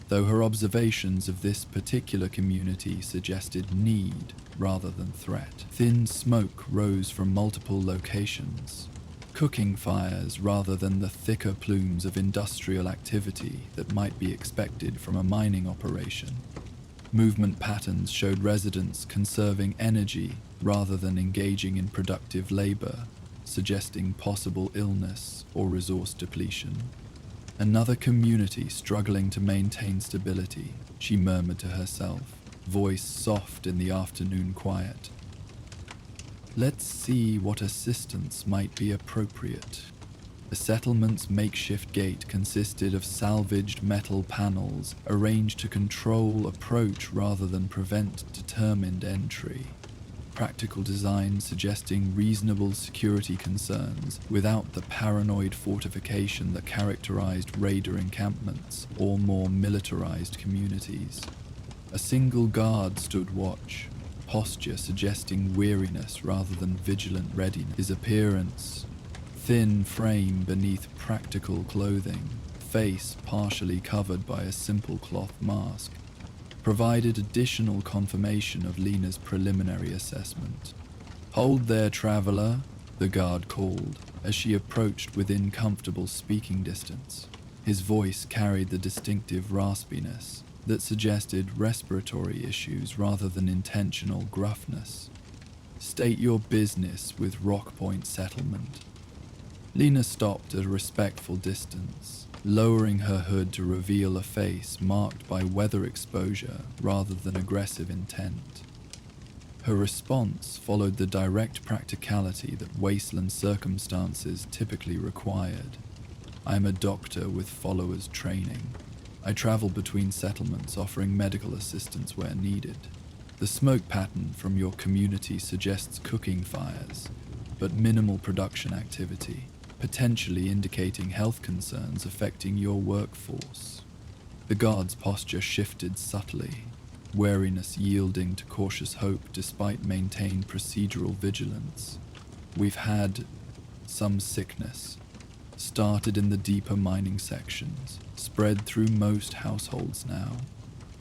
though her observations of this particular community suggested need rather than threat. Thin smoke rose from multiple locations, cooking fires rather than the thicker plumes of industrial activity that might be expected from a mining operation. Movement patterns showed residents conserving energy rather than engaging in productive labor, suggesting possible illness or resource depletion. Another community struggling to maintain stability, she murmured to herself, voice soft in the afternoon quiet. Let's see what assistance might be appropriate. The settlement's makeshift gate consisted of salvaged metal panels arranged to control approach rather than prevent determined entry. Practical design suggesting reasonable security concerns without the paranoid fortification that characterized raider encampments or more militarized communities. A single guard stood watch, posture suggesting weariness rather than vigilant readiness. His appearance, thin frame beneath practical clothing, face partially covered by a simple cloth mask, provided additional confirmation of Lena's preliminary assessment. "Hold there, traveler," the guard called as she approached within comfortable speaking distance. His voice carried the distinctive raspiness that suggested respiratory issues rather than intentional gruffness. "State your business with Rock Point Settlement." Lena stopped at a respectful distance, lowering her hood to reveal a face marked by weather exposure rather than aggressive intent. Her response followed the direct practicality that wasteland circumstances typically required. "I'm a doctor with followers training. I travel between settlements offering medical assistance where needed. The smoke pattern from your community suggests cooking fires, but minimal production activity, potentially indicating health concerns affecting your workforce." The guard's posture shifted subtly, wariness yielding to cautious hope despite maintained procedural vigilance. "We've had some sickness. Started in the deeper mining sections, spread through most households now.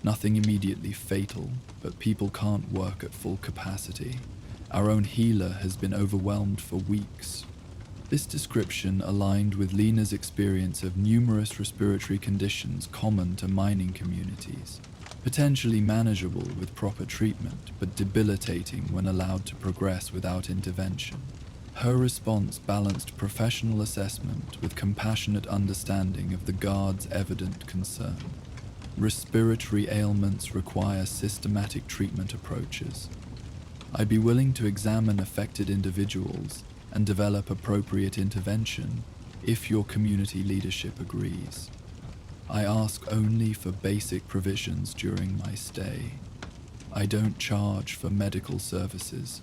Nothing immediately fatal, but people can't work at full capacity. Our own healer has been overwhelmed for weeks." This description aligned with Lena's experience of numerous respiratory conditions common to mining communities, potentially manageable with proper treatment, but debilitating when allowed to progress without intervention. Her response balanced professional assessment with compassionate understanding of the guard's evident concern. Respiratory ailments require systematic treatment approaches. "I'd be willing to examine affected individuals and develop appropriate intervention if your community leadership agrees. I ask only for basic provisions during my stay. I don't charge for medical services."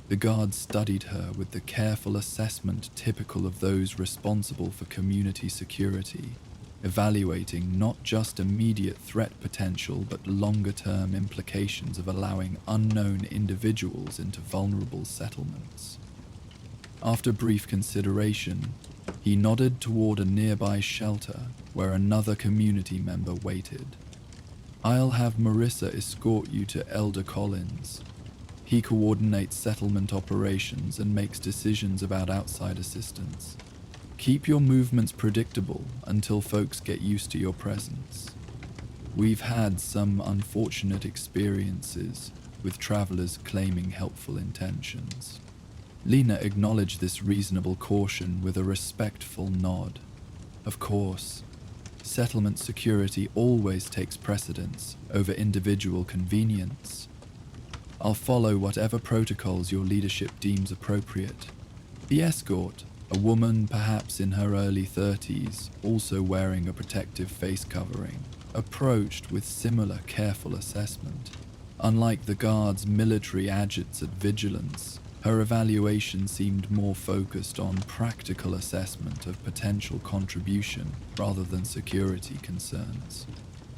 The guard studied her with the careful assessment typical of those responsible for community security, evaluating not just immediate threat potential but longer-term implications of allowing unknown individuals into vulnerable settlements. After brief consideration, he nodded toward a nearby shelter where another community member waited. "I'll have Marissa escort you to Elder Collins. He coordinates settlement operations and makes decisions about outside assistance. Keep your movements predictable until folks get used to your presence." We've had some unfortunate experiences with travelers claiming helpful intentions. Lena acknowledged this reasonable caution with a respectful nod. Of course, settlement security always takes precedence over individual convenience. I'll follow whatever protocols your leadership deems appropriate. The escort, a woman perhaps in her early 30s, also wearing a protective face covering, approached with similar careful assessment. Unlike the guard's military adjuts at vigilance, her evaluation seemed more focused on practical assessment of potential contribution rather than security concerns.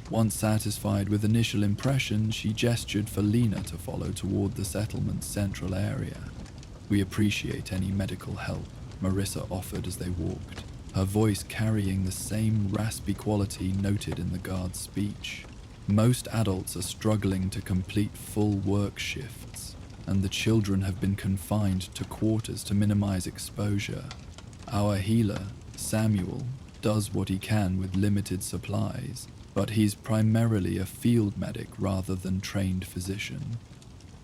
Once satisfied with initial impressions, she gestured for Lena to follow toward the settlement's central area. "We appreciate any medical help," Marissa offered as they walked, her voice carrying the same raspy quality noted in the guard's speech. "Most adults are struggling to complete full work shifts, and the children have been confined to quarters to minimize exposure. Our healer, Samuel, does what he can with limited supplies, but he's primarily a field medic rather than trained physician."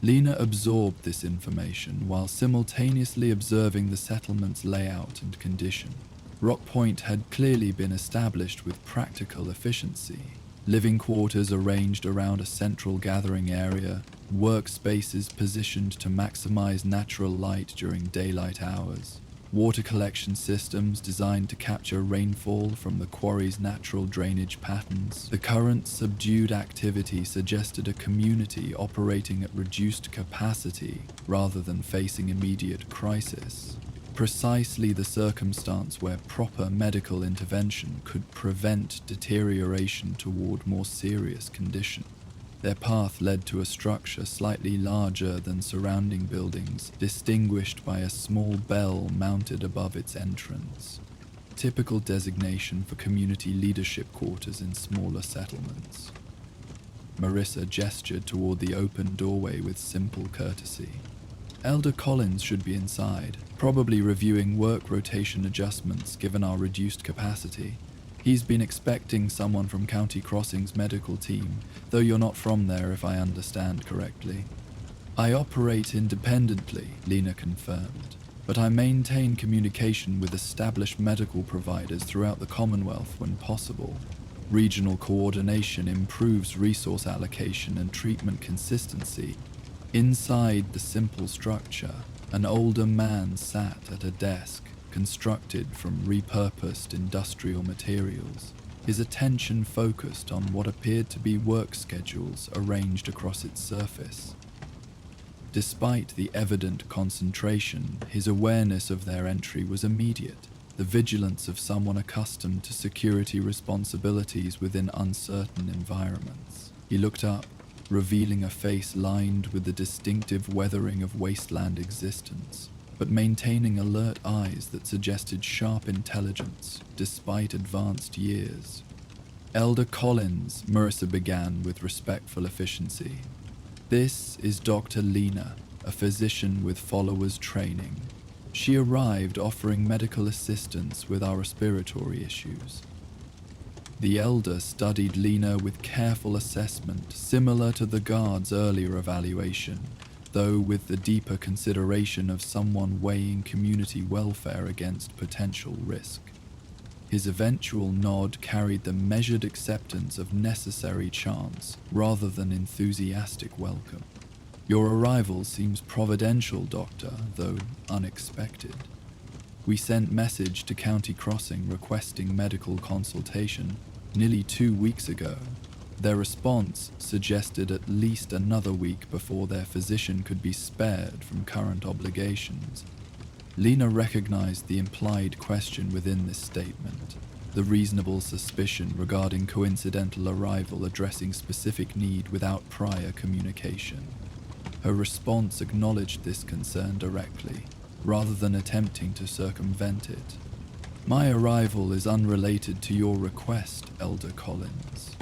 Lena absorbed this information while simultaneously observing the settlement's layout and condition. Rock Point had clearly been established with practical efficiency. Living quarters arranged around a central gathering area, workspaces positioned to maximize natural light during daylight hours, water collection systems designed to capture rainfall from the quarry's natural drainage patterns. The current subdued activity suggested a community operating at reduced capacity rather than facing immediate crisis. Precisely the circumstance where proper medical intervention could prevent deterioration toward more serious condition. Their path led to a structure slightly larger than surrounding buildings, distinguished by a small bell mounted above its entrance. Typical designation for community leadership quarters in smaller settlements. Marissa gestured toward the open doorway with simple courtesy. Elder Collins should be inside, probably reviewing work rotation adjustments given our reduced capacity. He's been expecting someone from County Crossing's medical team, though you're not from there if I understand correctly. "I operate independently," Lena confirmed, "but I maintain communication with established medical providers throughout the Commonwealth when possible. Regional coordination improves resource allocation and treatment consistency." Inside the simple structure, an older man sat at a desk constructed from repurposed industrial materials, his attention focused on what appeared to be work schedules arranged across its surface. Despite the evident concentration, his awareness of their entry was immediate, the vigilance of someone accustomed to security responsibilities within uncertain environments. He looked up, revealing a face lined with the distinctive weathering of wasteland existence, but maintaining alert eyes that suggested sharp intelligence despite advanced years. "Elder Collins," Marissa began with respectful efficiency. "This is Dr. Lena, a physician with followers training. She arrived offering medical assistance with our respiratory issues." The elder studied Lena with careful assessment, similar to the guard's earlier evaluation, though with the deeper consideration of someone weighing community welfare against potential risk. His eventual nod carried the measured acceptance of necessary chance rather than enthusiastic welcome. "Your arrival seems providential, Doctor, though unexpected. We sent message to County Crossing requesting medical consultation nearly 2 weeks ago. Their response suggested at least another week before their physician could be spared from current obligations." Lena recognized the implied question within this statement, the reasonable suspicion regarding coincidental arrival addressing specific need without prior communication. Her response acknowledged this concern directly, rather than attempting to circumvent it. "My arrival is unrelated to your request, Elder Collins.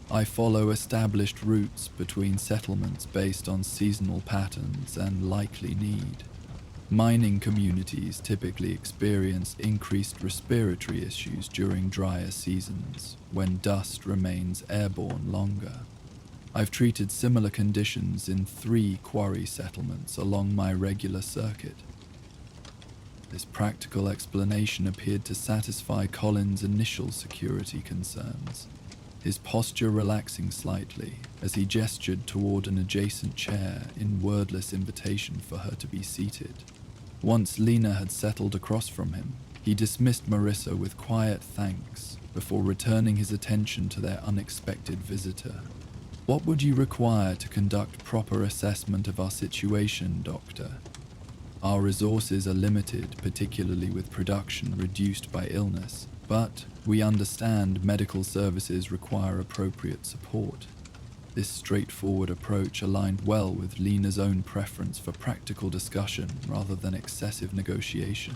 I follow established routes between settlements based on seasonal patterns and likely need." Mining communities typically experience increased respiratory issues during drier seasons, when dust remains airborne longer. I've treated similar conditions in 3 quarry settlements along my regular circuit. This practical explanation appeared to satisfy Colin's initial security concerns, his posture relaxing slightly as he gestured toward an adjacent chair in wordless invitation for her to be seated. Once Lena had settled across from him, he dismissed Marissa with quiet thanks before returning his attention to their unexpected visitor. "What would you require to conduct proper assessment of our situation, Doctor? Our resources are limited, particularly with production reduced by illness, but we understand medical services require appropriate support." This straightforward approach aligned well with Lena's own preference for practical discussion rather than excessive negotiation.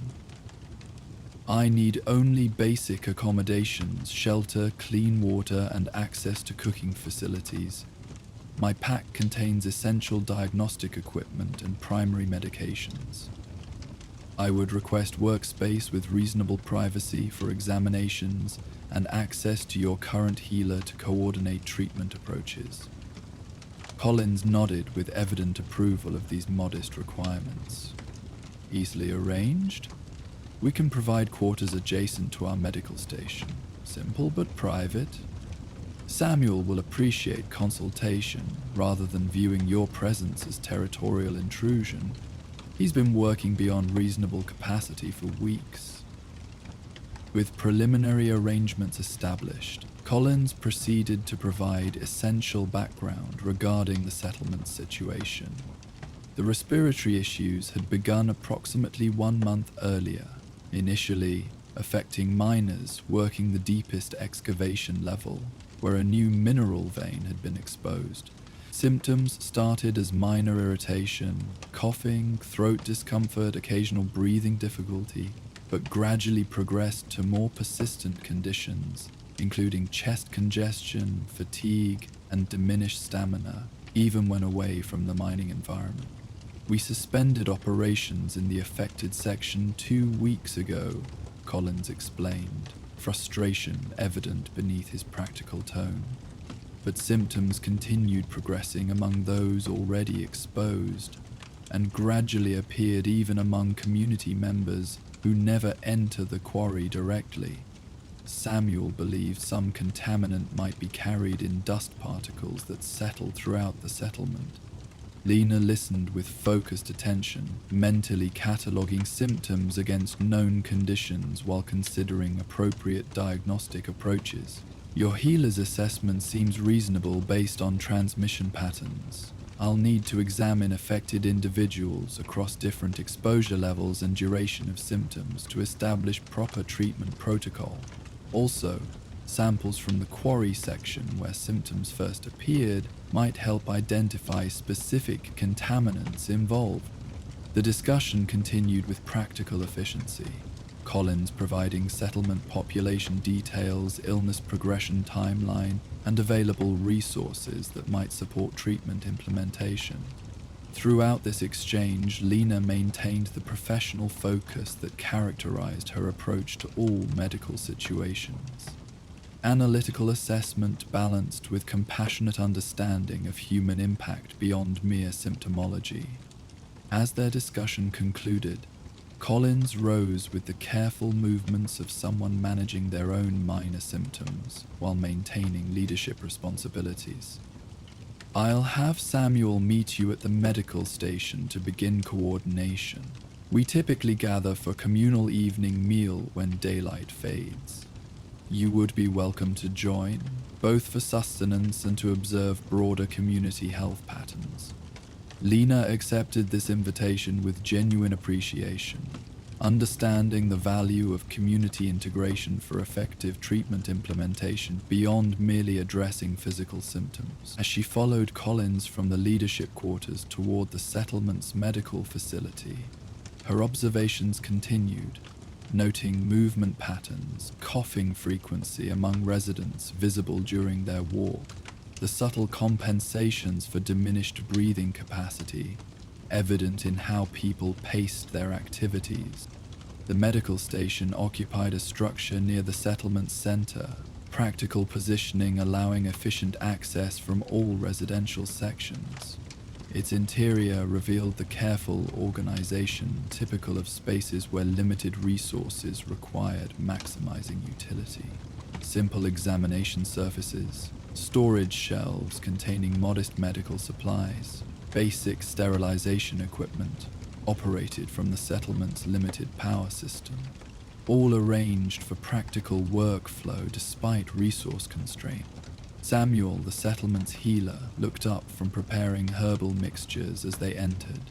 "I need only basic accommodations, shelter, clean water, and access to cooking facilities. My pack contains essential diagnostic equipment and primary medications. I would request workspace with reasonable privacy for examinations and access to your current healer to coordinate treatment approaches." Collins nodded with evident approval of these modest requirements. "Easily arranged. We can provide quarters adjacent to our medical station. Simple but private. Samuel will appreciate consultation rather than viewing your presence as territorial intrusion. He's been working beyond reasonable capacity for weeks." With preliminary arrangements established, Collins proceeded to provide essential background regarding the settlement's situation. The respiratory issues had begun approximately 1 month earlier, initially affecting miners working the deepest excavation level, where a new mineral vein had been exposed. Symptoms started as minor irritation, coughing, throat discomfort, occasional breathing difficulty, but gradually progressed to more persistent conditions, including chest congestion, fatigue, and diminished stamina, even when away from the mining environment. "We suspended operations in the affected section 2 weeks ago," Collins explained, frustration evident beneath his practical tone. "But symptoms continued progressing among those already exposed, and gradually appeared even among community members who never enter the quarry directly. Samuel believed some contaminant might be carried in dust particles that settled throughout the settlement." Lena listened with focused attention, mentally cataloging symptoms against known conditions while considering appropriate diagnostic approaches. "Your healer's assessment seems reasonable based on transmission patterns. I'll need to examine affected individuals across different exposure levels and duration of symptoms to establish proper treatment protocol. Also, samples from the quarry section where symptoms first appeared might help identify specific contaminants involved." The discussion continued with practical efficiency, Collins providing settlement population details, illness progression timeline, and available resources that might support treatment implementation. Throughout this exchange, Lena maintained the professional focus that characterized her approach to all medical situations. Analytical assessment balanced with compassionate understanding of human impact beyond mere symptomology. As their discussion concluded, Collins rose with the careful movements of someone managing their own minor symptoms while maintaining leadership responsibilities. "I'll have Samuel meet you at the medical station to begin coordination. We typically gather for communal evening meal when daylight fades. You would be welcome to join, both for sustenance and to observe broader community health patterns." Lena accepted this invitation with genuine appreciation, understanding the value of community integration for effective treatment implementation beyond merely addressing physical symptoms. As she followed Collins from the leadership quarters toward the settlement's medical facility, her observations continued, noting movement patterns, coughing frequency among residents visible during their walk, the subtle compensations for diminished breathing capacity, evident in how people paced their activities. The medical station occupied a structure near the settlement's center, practical positioning allowing efficient access from all residential sections. Its interior revealed the careful organization typical of spaces where limited resources required maximizing utility. Simple examination surfaces, storage shelves containing modest medical supplies, basic sterilization equipment, operated from the settlement's limited power system, all arranged for practical workflow despite resource constraint. Samuel, the settlement's healer, looked up from preparing herbal mixtures as they entered.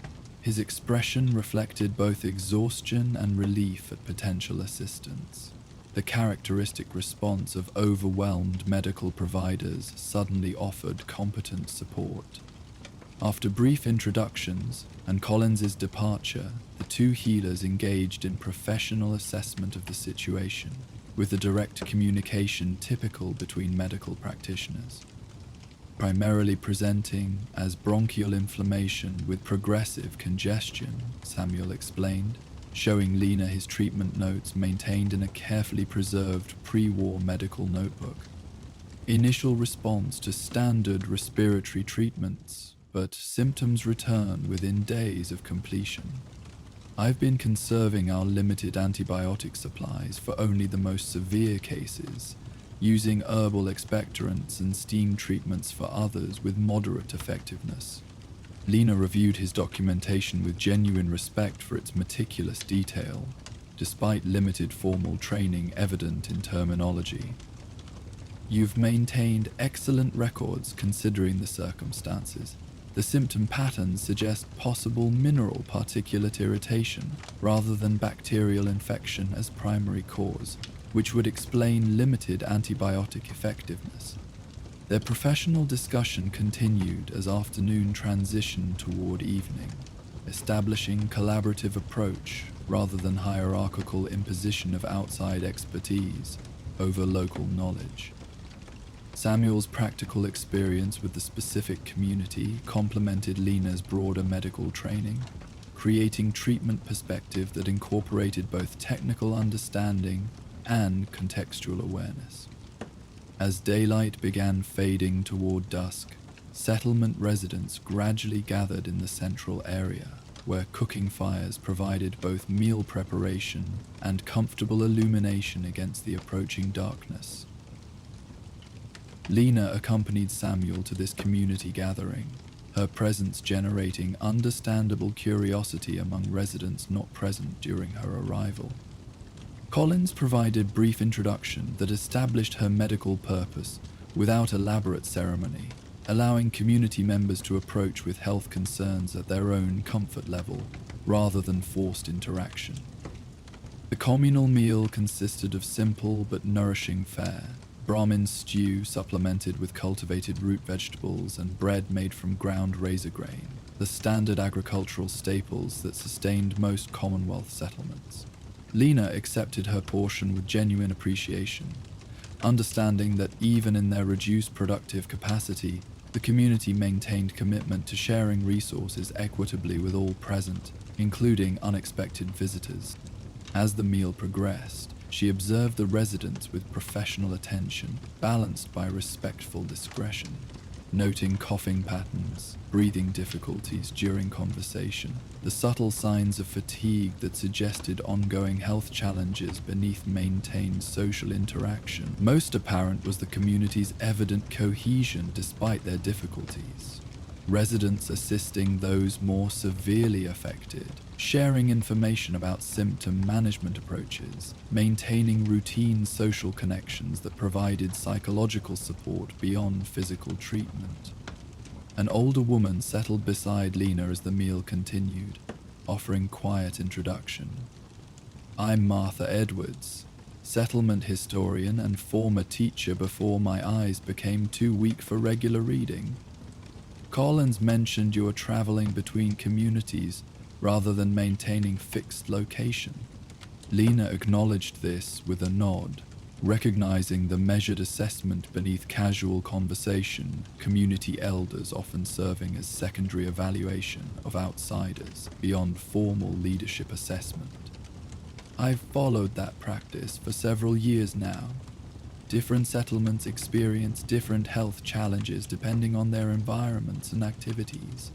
His expression reflected both exhaustion and relief at potential assistance, the characteristic response of overwhelmed medical providers suddenly offered competent support. After brief introductions and Collins's departure, the two healers engaged in professional assessment of the situation, with the direct communication typical between medical practitioners. Primarily presenting as bronchial inflammation with progressive congestion, Samuel explained, showing Lena his treatment notes maintained in a carefully preserved pre-war medical notebook. Initial response to standard respiratory treatments, but symptoms return within days of completion. I've been conserving our limited antibiotic supplies for only the most severe cases, using herbal expectorants and steam treatments for others with moderate effectiveness. Lena reviewed his documentation with genuine respect for its meticulous detail, despite limited formal training evident in terminology. You've maintained excellent records considering the circumstances. The symptom patterns suggest possible mineral particulate irritation rather than bacterial infection as primary cause, which would explain limited antibiotic effectiveness. Their professional discussion continued as afternoon transitioned toward evening, establishing collaborative approach rather than hierarchical imposition of outside expertise over local knowledge. Samuel's practical experience with the specific community complemented Lena's broader medical training, creating treatment perspective that incorporated both technical understanding and contextual awareness. As daylight began fading toward dusk, settlement residents gradually gathered in the central area, where cooking fires provided both meal preparation and comfortable illumination against the approaching darkness. Lena accompanied Samuel to this community gathering, her presence generating understandable curiosity among residents not present during her arrival. Collins provided brief introduction that established her medical purpose without elaborate ceremony, allowing community members to approach with health concerns at their own comfort level, rather than forced interaction. The communal meal consisted of simple but nourishing fare, Brahmin stew supplemented with cultivated root vegetables and bread made from ground razor grain, the standard agricultural staples that sustained most Commonwealth settlements. Lena accepted her portion with genuine appreciation, understanding that even in their reduced productive capacity, the community maintained commitment to sharing resources equitably with all present, including unexpected visitors. As the meal progressed, she observed the residents with professional attention, balanced by respectful discretion, noting coughing patterns, breathing difficulties during conversation, the subtle signs of fatigue that suggested ongoing health challenges beneath maintained social interaction. Most apparent was the community's evident cohesion despite their difficulties. Residents assisting those more severely affected, sharing information about symptom management approaches, maintaining routine social connections that provided psychological support beyond physical treatment. An older woman settled beside Lena as the meal continued, offering quiet introduction. I'm Martha Edwards, settlement historian and former teacher before my eyes became too weak for regular reading. Collins mentioned you are traveling between communities rather than maintaining fixed location. Lena acknowledged this with a nod, Recognizing the measured assessment beneath casual conversation, community elders often serving as secondary evaluation of outsiders beyond formal leadership assessment. I've followed that practice for several years now. Different settlements experience different health challenges depending on their environments and activities.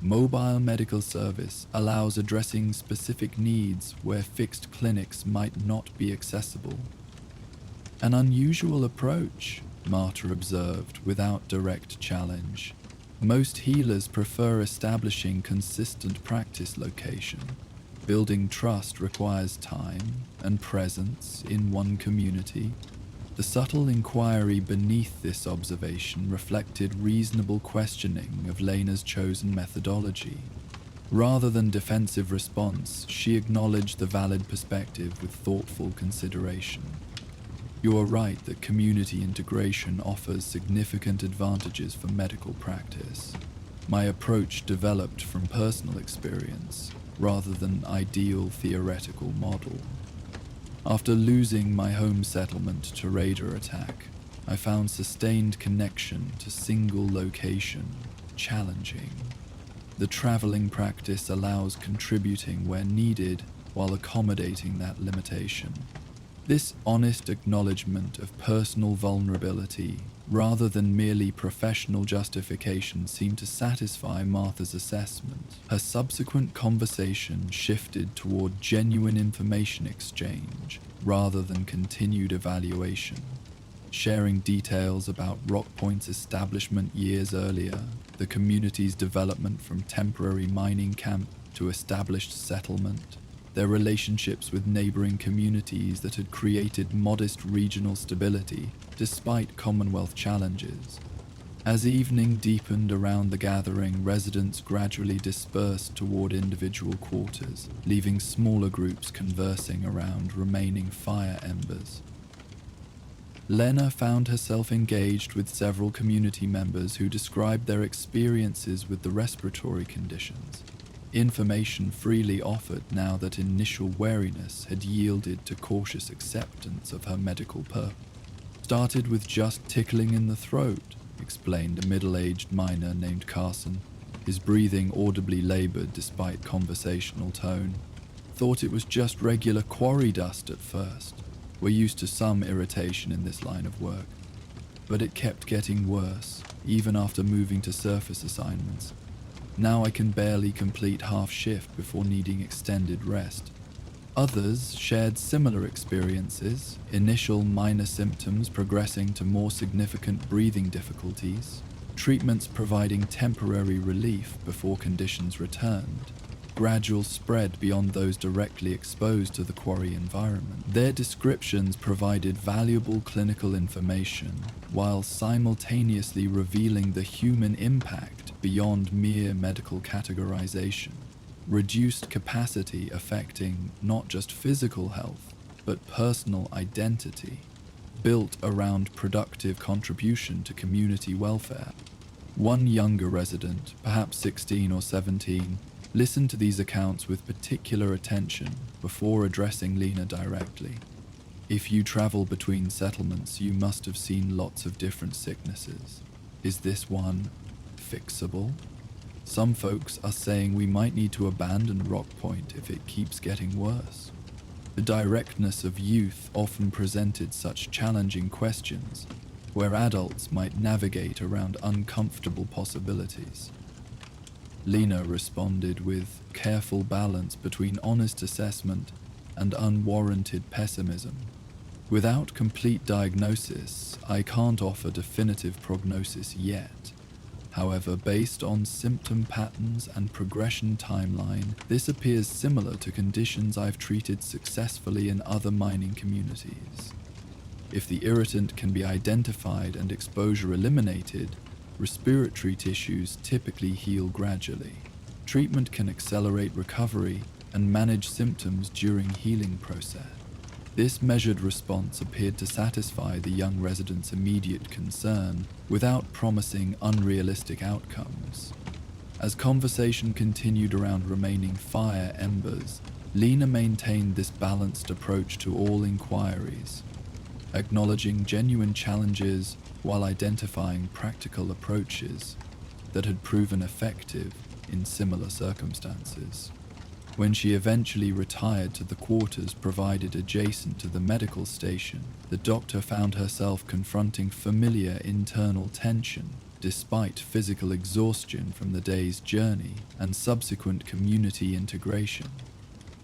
Mobile medical service allows addressing specific needs where fixed clinics might not be accessible. An unusual approach, Marta observed without direct challenge. Most healers prefer establishing consistent practice location. Building trust requires time and presence in one community. The subtle inquiry beneath this observation reflected reasonable questioning of Lena's chosen methodology. Rather than defensive response, she acknowledged the valid perspective with thoughtful consideration. You are right that community integration offers significant advantages for medical practice. My approach developed from personal experience rather than ideal theoretical model. After losing my home settlement to raider attack, I found sustained connection to single location challenging. The traveling practice allows contributing where needed while accommodating that limitation. This honest acknowledgement of personal vulnerability, rather than merely professional justification, seemed to satisfy Martha's assessment. Her subsequent conversation shifted toward genuine information exchange, rather than continued evaluation. Sharing details about Rockpoint's establishment years earlier, the community's development from temporary mining camp to established settlement, their relationships with neighboring communities that had created modest regional stability despite Commonwealth challenges. As evening deepened around the gathering, residents gradually dispersed toward individual quarters, leaving smaller groups conversing around remaining fire embers. Lena found herself engaged with several community members who described their experiences with the respiratory conditions. Information freely offered now that initial wariness had yielded to cautious acceptance of her medical purpose. Started with just tickling in the throat, explained a middle-aged miner named Carson, his breathing audibly labored despite conversational tone. Thought it was just regular quarry dust at first. We're used to some irritation in this line of work. But it kept getting worse, even after moving to surface assignments. Now I can barely complete half shift before needing extended rest. Others shared similar experiences, initial minor symptoms progressing to more significant breathing difficulties, treatments providing temporary relief before conditions returned, gradual spread beyond those directly exposed to the quarry environment. Their descriptions provided valuable clinical information while simultaneously revealing the human impact beyond mere medical categorization. Reduced capacity affecting not just physical health, but personal identity, built around productive contribution to community welfare. One younger resident, perhaps 16 or 17, listened to these accounts with particular attention before addressing Lena directly. If you travel between settlements, you must have seen lots of different sicknesses. Is this one fixable? Some folks are saying we might need to abandon Rockpoint if it keeps getting worse. The directness of youth often presented such challenging questions, where adults might navigate around uncomfortable possibilities. Lena responded with careful balance between honest assessment and unwarranted pessimism. Without complete diagnosis, I can't offer definitive prognosis yet. However, based on symptom patterns and progression timeline, this appears similar to conditions I've treated successfully in other mining communities. If the irritant can be identified and exposure eliminated, respiratory tissues typically heal gradually. Treatment can accelerate recovery and manage symptoms during healing process. This measured response appeared to satisfy the young resident's immediate concern without promising unrealistic outcomes. As conversation continued around remaining fire embers, Lena maintained this balanced approach to all inquiries. acknowledging genuine challenges while identifying practical approaches that had proven effective in similar circumstances. When she eventually retired to the quarters provided adjacent to the medical station, the doctor found herself confronting familiar internal tension despite physical exhaustion from the day's journey and subsequent community integration.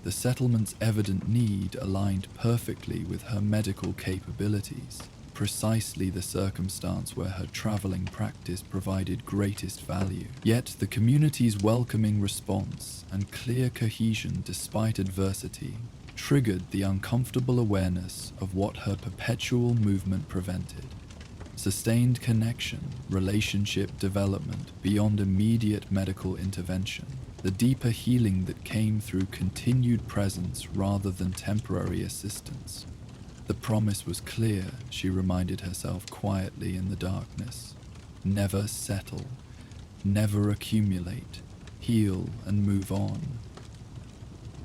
The settlement's evident need aligned perfectly with her medical capabilities, precisely the circumstance where her traveling practice provided greatest value. Yet the community's welcoming response and clear cohesion despite adversity triggered the uncomfortable awareness of what her perpetual movement prevented. Sustained connection, relationship development beyond immediate medical intervention, the deeper healing that came through continued presence rather than temporary assistance. The promise was clear, she reminded herself quietly in the darkness. Never settle, never accumulate, heal and move on.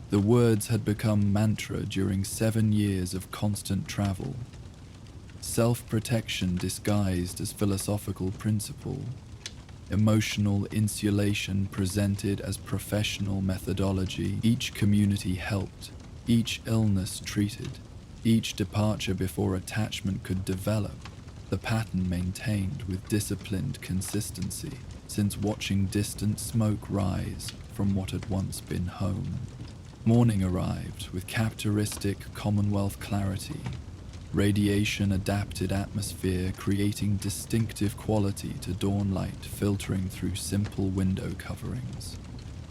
The words had become mantra during 7 years of constant travel. Self-protection disguised as philosophical principle, emotional insulation presented as professional methodology. Each community helped, each illness treated, each departure before attachment could develop, the pattern maintained with disciplined consistency, since watching distant smoke rise from what had once been home. Morning arrived with characteristic Commonwealth clarity. Radiation-adapted atmosphere creating distinctive quality to dawn light filtering through simple window coverings.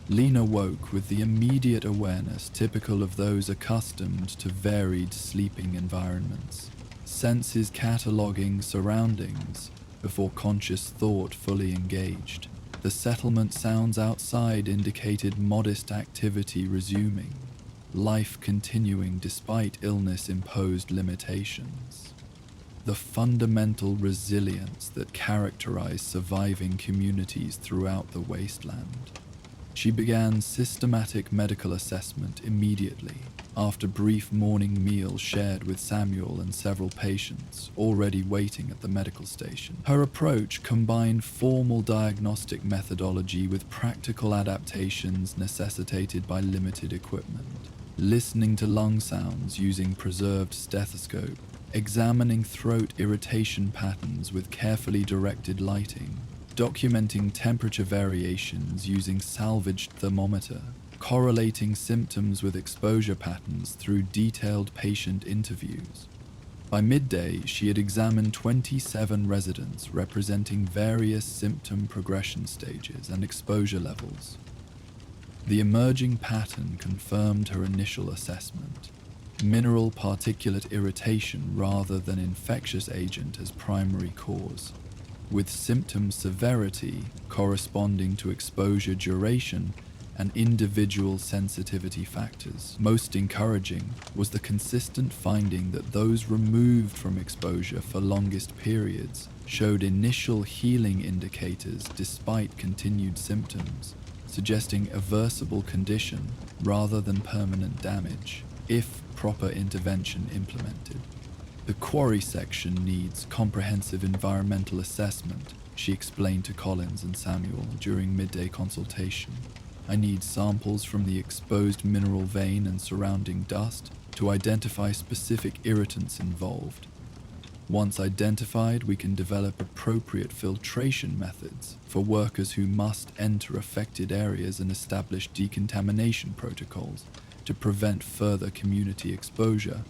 Lena woke with the immediate awareness typical of those accustomed to varied sleeping environments, senses cataloging surroundings before conscious thought fully engaged. The settlement sounds outside indicated modest activity resuming, life continuing despite illness-imposed limitations. The fundamental resilience that characterized surviving communities throughout the Wasteland. She began systematic medical assessment immediately, after brief morning meal shared with Samuel and several patients already waiting at the medical station. Her approach combined formal diagnostic methodology with practical adaptations necessitated by limited equipment. Listening to lung sounds using preserved stethoscope, examining throat irritation patterns with carefully directed lighting, documenting temperature variations using salvaged thermometer, correlating symptoms with exposure patterns through detailed patient interviews. By midday, she had examined 27 residents representing various symptom progression stages and exposure levels. The emerging pattern confirmed her initial assessment. Mineral particulate irritation rather than infectious agent as primary cause, with symptom severity corresponding to exposure duration and individual sensitivity factors. Most encouraging was the consistent finding that those removed from exposure for longest periods showed initial healing indicators despite continued symptoms, suggesting a reversible condition rather than permanent damage, if proper intervention implemented. The quarry section needs comprehensive environmental assessment, she explained to Collins and Samuel during midday consultation. I need samples from the exposed mineral vein and surrounding dust to identify specific irritants involved. Once identified, we can develop appropriate filtration methods for workers who must enter affected areas and establish decontamination protocols to prevent further community exposure.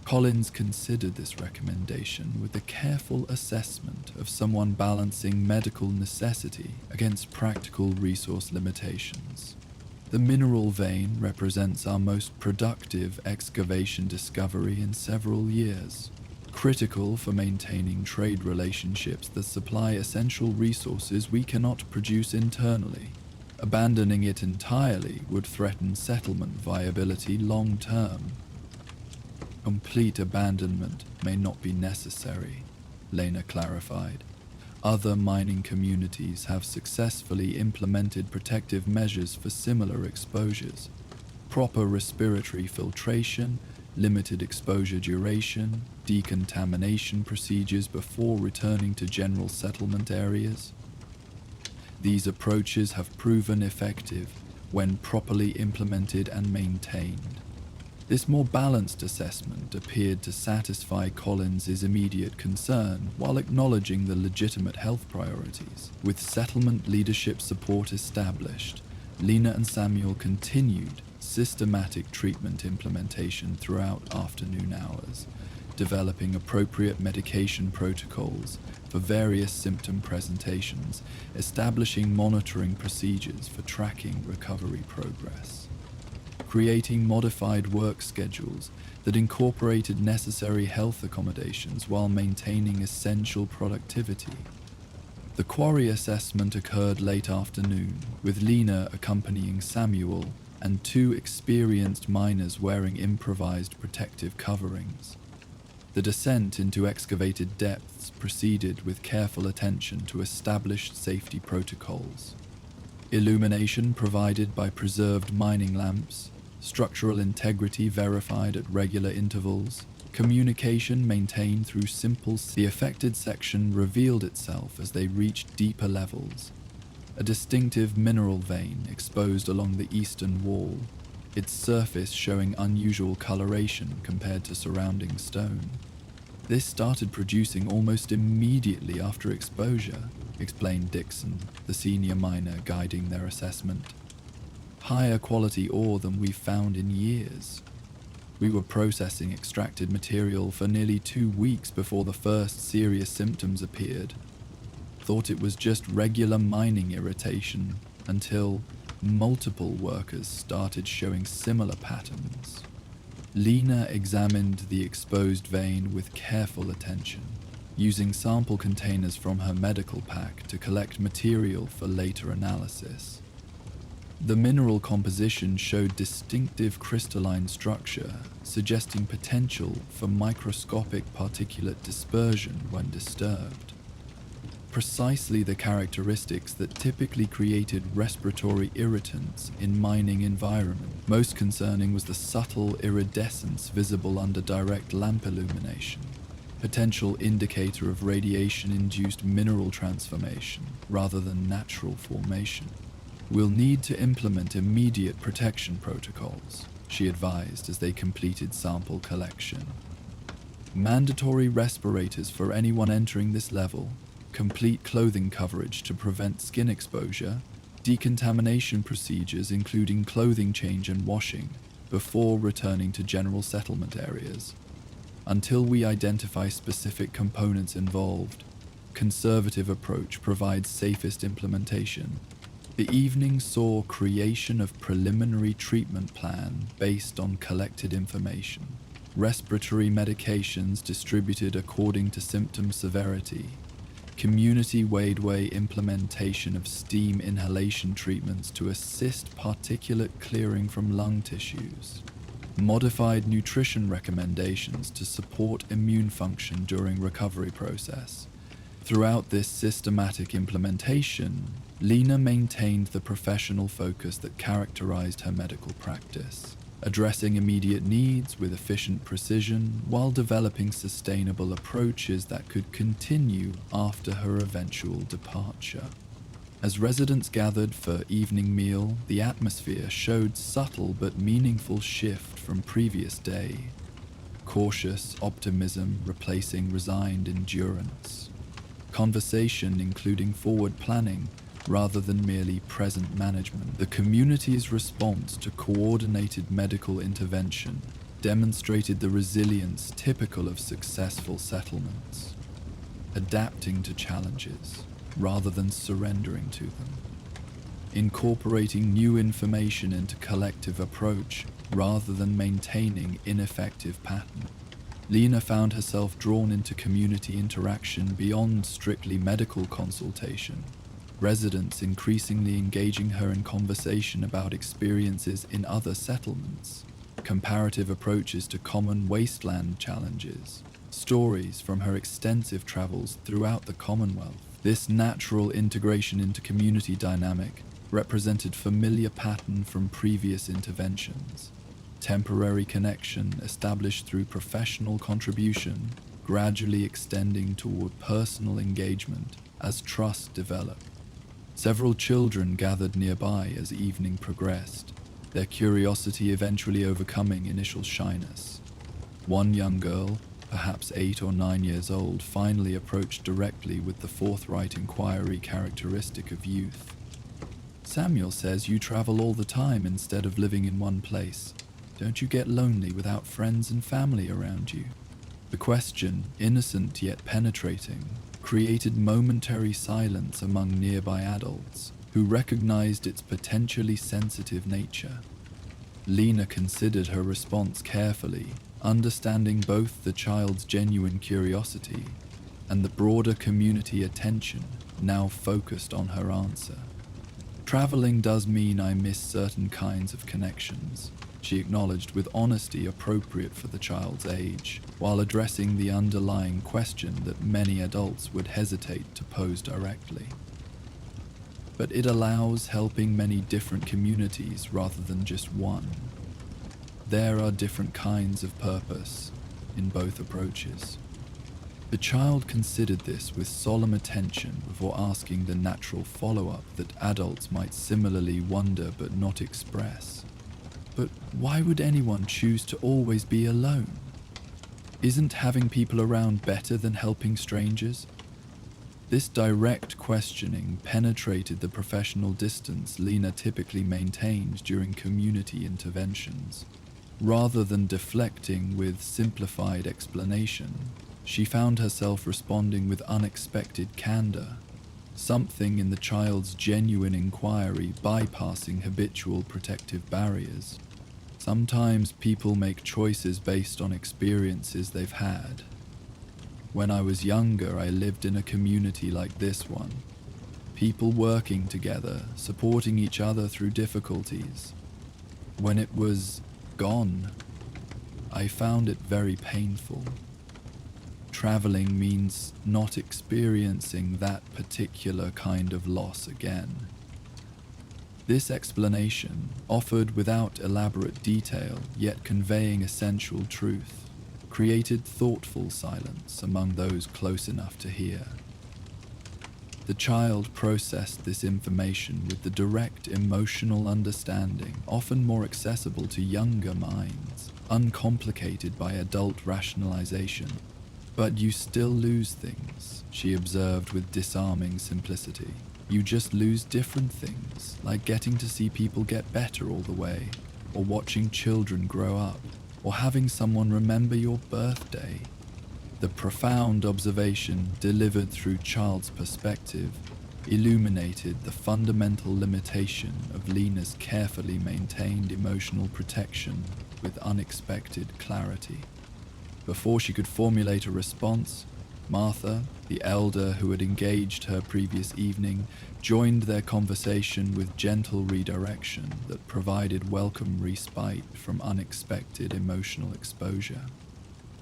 Collins considered this recommendation with a careful assessment of someone balancing medical necessity against practical resource limitations. The mineral vein represents our most productive excavation discovery in several years, critical for maintaining trade relationships that supply essential resources we cannot produce internally. Abandoning it entirely would threaten settlement viability long term. Complete abandonment may not be necessary, Lena clarified. Other mining communities have successfully implemented protective measures for similar exposures. Proper respiratory filtration, limited exposure duration, decontamination procedures before returning to general settlement areas. These approaches have proven effective when properly implemented and maintained. This more balanced assessment appeared to satisfy Collins's immediate concern while acknowledging the legitimate health priorities. With settlement leadership support established, Lena and Samuel continued systematic treatment implementation throughout afternoon hours, developing appropriate medication protocols for various symptom presentations, establishing monitoring procedures for tracking recovery progress, creating modified work schedules that incorporated necessary health accommodations while maintaining essential productivity. The quarry assessment occurred late afternoon, with Lena accompanying Samuel and 2 experienced miners wearing improvised protective coverings. The descent into excavated depths proceeded with careful attention to established safety protocols. Illumination provided by preserved mining lamps, structural integrity verified at regular intervals, communication maintained through the affected section revealed itself as they reached deeper levels. A distinctive mineral vein exposed along the eastern wall, its surface showing unusual coloration compared to surrounding stone. This started producing almost immediately after exposure, explained Dixon, the senior miner guiding their assessment. Higher quality ore than we've found in years. We were processing extracted material for nearly 2 weeks before the first serious symptoms appeared. Thought it was just regular mining irritation until multiple workers started showing similar patterns. Lena examined the exposed vein with careful attention, using sample containers from her medical pack to collect material for later analysis. The mineral composition showed distinctive crystalline structure, suggesting potential for microscopic particulate dispersion when disturbed. Precisely the characteristics that typically created respiratory irritants in mining environments. Most concerning was the subtle iridescence visible under direct lamp illumination, potential indicator of radiation-induced mineral transformation rather than natural formation. We'll need to implement immediate protection protocols, she advised as they completed sample collection. Mandatory respirators for anyone entering this level, complete clothing coverage to prevent skin exposure, decontamination procedures including clothing change and washing before returning to general settlement areas. Until we identify specific components involved, conservative approach provides safest implementation. The evening saw creation of preliminary treatment plan based on collected information, respiratory medications distributed according to symptom severity, community wadeway implementation of steam inhalation treatments to assist particulate clearing from lung tissues, modified nutrition recommendations to support immune function during recovery process. Throughout this systematic implementation, Lena maintained the professional focus that characterized her medical practice, addressing immediate needs with efficient precision while developing sustainable approaches that could continue after her eventual departure. As residents gathered for evening meal, the atmosphere showed subtle but meaningful shift from previous day. Cautious optimism replacing resigned endurance. Conversation including forward planning rather than merely present management. The community's response to coordinated medical intervention demonstrated the resilience typical of successful settlements, adapting to challenges rather than surrendering to them, incorporating new information into collective approach rather than maintaining ineffective pattern. Lena found herself drawn into community interaction beyond strictly medical consultation, residents increasingly engaging her in conversation about experiences in other settlements, comparative approaches to common wasteland challenges, stories from her extensive travels throughout the Commonwealth. This natural integration into community dynamic represented familiar pattern from previous interventions. temporary connection established through professional contribution, gradually extending toward personal engagement as trust developed. Several children gathered nearby as evening progressed, their curiosity eventually overcoming initial shyness. One young girl, perhaps 8 or 9 years old, finally approached directly with the forthright inquiry characteristic of youth. "Samuel says you travel all the time instead of living in one place. Don't you get lonely without friends and family around you?" The question, innocent yet penetrating, created momentary silence among nearby adults who recognized its potentially sensitive nature. Lena considered her response carefully, understanding both the child's genuine curiosity and the broader community attention now focused on her answer. "Traveling does mean I miss certain kinds of connections," she acknowledged with honesty appropriate for the child's age, while addressing the underlying question that many adults would hesitate to pose directly. But it allows helping many different communities rather than just one. There are different kinds of purpose in both approaches. The child considered this with solemn attention before asking the natural follow-up that adults might similarly wonder but not express. "But why would anyone choose to always be alone? Isn't having people around better than helping strangers?" This direct questioning penetrated the professional distance Lena typically maintained during community interventions. Rather than deflecting with simplified explanation, she found herself responding with unexpected candor, something in the child's genuine inquiry bypassing habitual protective barriers. "Sometimes people make choices based on experiences they've had. When I was younger, I lived in a community like this one. People working together, supporting each other through difficulties. When it was gone, I found it very painful. Traveling means not experiencing that particular kind of loss again." This explanation, offered without elaborate detail yet conveying essential truth, created thoughtful silence among those close enough to hear. The child processed this information with the direct emotional understanding often more accessible to younger minds, uncomplicated by adult rationalization. "But you still lose things," she observed with disarming simplicity. "You just lose different things, like getting to see people get better all the way, or watching children grow up, or having someone remember your birthday." The profound observation, delivered through child's perspective, illuminated the fundamental limitation of Lena's carefully maintained emotional protection with unexpected clarity. Before she could formulate a response, Martha, the elder who had engaged her previous evening, joined their conversation with gentle redirection that provided welcome respite from unexpected emotional exposure.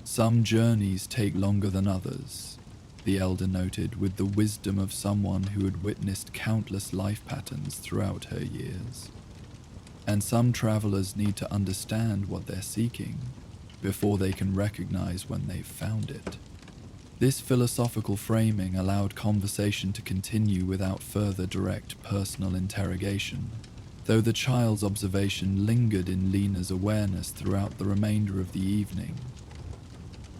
"Some journeys take longer than others," the elder noted with the wisdom of someone who had witnessed countless life patterns throughout her years. "And some travelers need to understand what they're seeking before they can recognize when they've found it." This philosophical framing allowed conversation to continue without further direct personal interrogation, though the child's observation lingered in Lena's awareness throughout the remainder of the evening.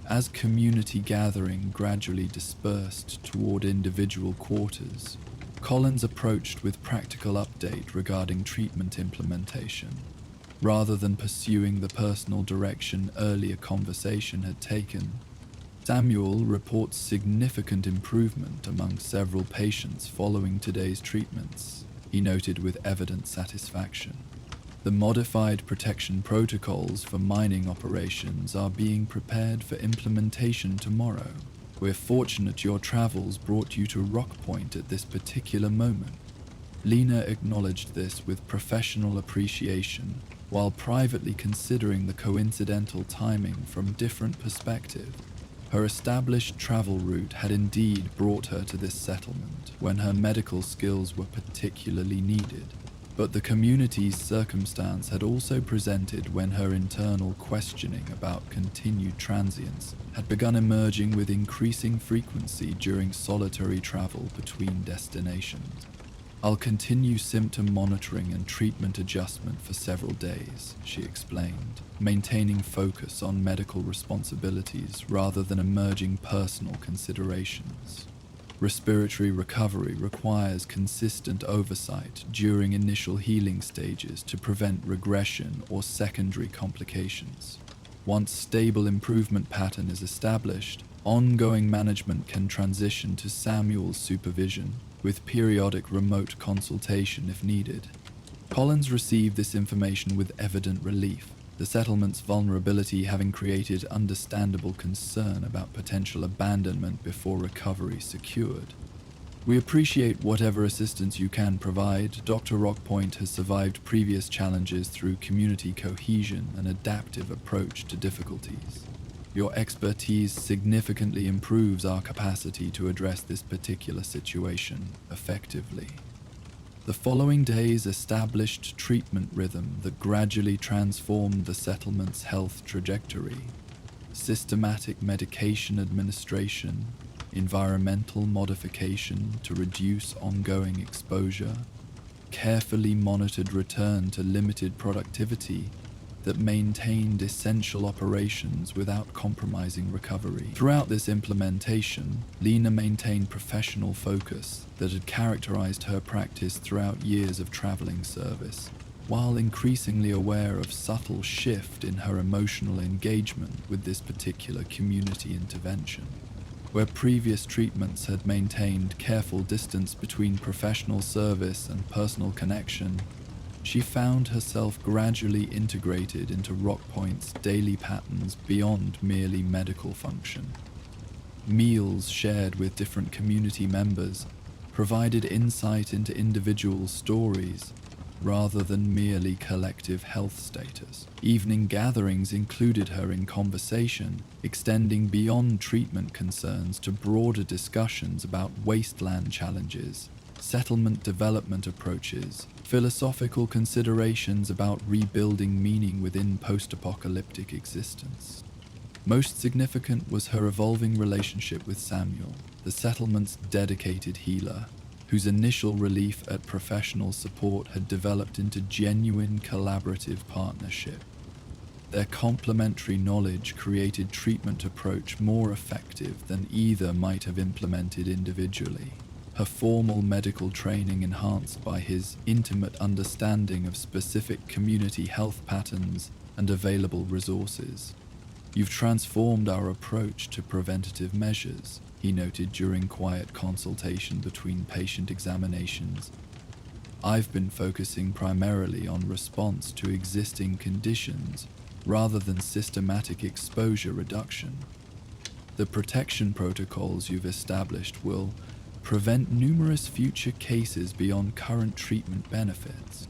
As community gathering gradually dispersed toward individual quarters, Collins approached with practical update regarding treatment implementation, rather than pursuing the personal direction earlier conversation had taken. Samuel reports significant improvement among several patients following today's treatments, he noted with evident satisfaction. The modified protection protocols for mining operations are being prepared for implementation tomorrow. We're fortunate your travels brought you to Rock Point at this particular moment. Lena acknowledged this with professional appreciation, while privately considering the coincidental timing from different perspectives. Her established travel route had indeed brought her to this settlement when her medical skills were particularly needed, But the community's circumstance had also presented when her internal questioning about continued transience had begun emerging with increasing frequency during solitary travel between destinations. "I'll continue symptom monitoring and treatment adjustment for several days," she explained, maintaining focus on medical responsibilities rather than emerging personal considerations. Respiratory recovery requires consistent oversight during initial healing stages to prevent regression or secondary complications. Once stable improvement pattern is established, ongoing management can transition to Samuel's supervision, with periodic remote consultation if needed. Collins received this information with evident relief, the settlement's vulnerability having created understandable concern about potential abandonment before recovery secured. "We appreciate whatever assistance you can provide. Dr. Rockpoint has survived previous challenges through community cohesion and adaptive approach to difficulties. Your expertise significantly improves our capacity to address this particular situation effectively." The following days established treatment rhythm that gradually transformed the settlement's health trajectory. Systematic medication administration, environmental modification to reduce ongoing exposure, carefully monitored return to limited productivity that maintained essential operations without compromising recovery. Throughout this implementation, Lena maintained professional focus that had characterized her practice throughout years of traveling service, while increasingly aware of subtle shift in her emotional engagement with this particular community intervention. Where previous treatments had maintained careful distance between professional service and personal connection, she found herself gradually integrated into Rockpoint's daily patterns beyond merely medical function. Meals shared with different community members provided insight into individual stories rather than merely collective health status. Evening gatherings included her in conversation, extending beyond treatment concerns to broader discussions about wasteland challenges, settlement development approaches, philosophical considerations about rebuilding meaning within post-apocalyptic existence. Most significant was her evolving relationship with Samuel, the settlement's dedicated healer, whose initial relief at professional support had developed into genuine collaborative partnership. Their complementary knowledge created treatment approach more effective than either might have implemented individually. Her formal medical training enhanced by his intimate understanding of specific community health patterns and available resources. "You've transformed our approach to preventative measures," he noted during quiet consultation between patient examinations. "I've been focusing primarily on response to existing conditions rather than systematic exposure reduction. The protection protocols you've established will prevent numerous future cases beyond current treatment benefits."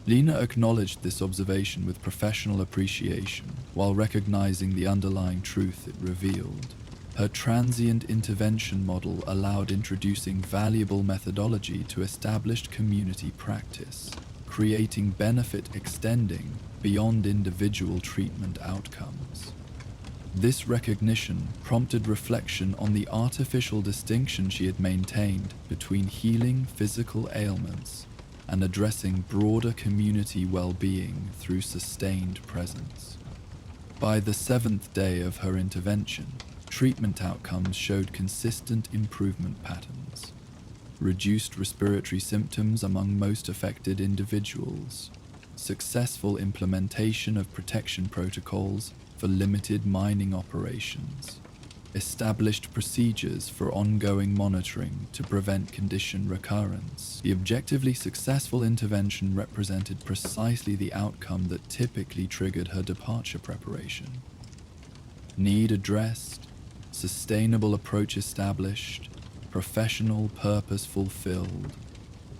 Lena acknowledged this observation with professional appreciation, while recognizing the underlying truth it revealed. Her transient intervention model allowed introducing valuable methodology to established community practice, creating benefit extending beyond individual treatment outcomes. This recognition prompted reflection on the artificial distinction she had maintained between healing physical ailments and addressing broader community well-being through sustained presence. By the 7th day of her intervention, treatment outcomes showed consistent improvement patterns. Reduced respiratory symptoms among most affected individuals, successful implementation of protection protocols for limited mining operations, established procedures for ongoing monitoring to prevent condition recurrence. The objectively successful intervention represented precisely the outcome that typically triggered her departure preparation. Need addressed, sustainable approach established, professional purpose fulfilled,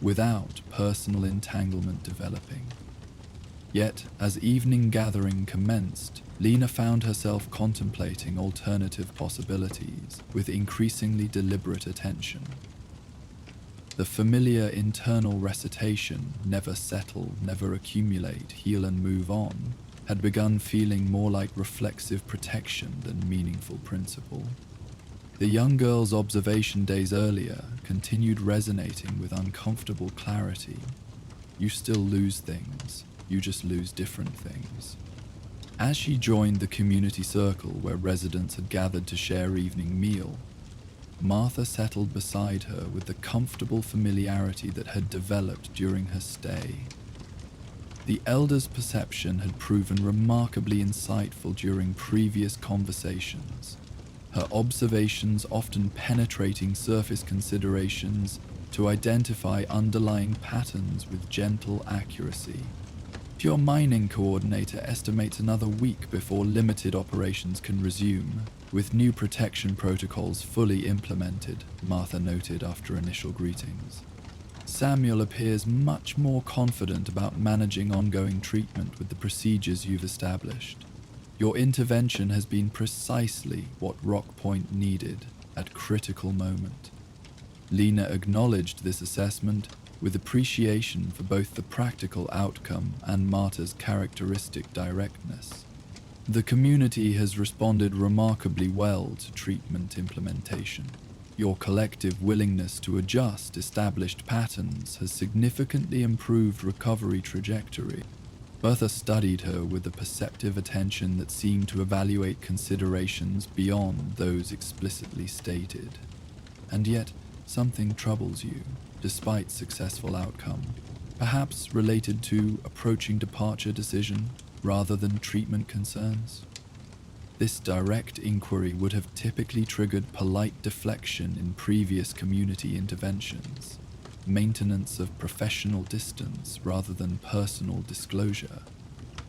without personal entanglement developing. Yet, as evening gathering commenced, Lena found herself contemplating alternative possibilities with increasingly deliberate attention. The familiar internal recitation, never settle, never accumulate, heal and move on, had begun feeling more like reflexive protection than meaningful principle. The young girl's observation days earlier continued resonating with uncomfortable clarity. You still lose things, you just lose different things. As she joined the community circle where residents had gathered to share evening meal, Martha settled beside her with the comfortable familiarity that had developed during her stay. The elder's perception had proven remarkably insightful during previous conversations, her observations often penetrating surface considerations to identify underlying patterns with gentle accuracy. Your mining coordinator estimates another week before limited operations can resume, with new protection protocols fully implemented, Martha noted after initial greetings. Samuel appears much more confident about managing ongoing treatment with the procedures you've established. Your intervention has been precisely what Rock Point needed at critical moment. Lena acknowledged this assessment with appreciation for both the practical outcome and Marta's characteristic directness. The community has responded remarkably well to treatment implementation. Your collective willingness to adjust established patterns has significantly improved recovery trajectory. Bertha studied her with a perceptive attention that seemed to evaluate considerations beyond those explicitly stated. And yet, something troubles you, despite successful outcome, perhaps related to approaching departure decision rather than treatment concerns. This direct inquiry would have typically triggered polite deflection in previous community interventions, maintenance of professional distance rather than personal disclosure.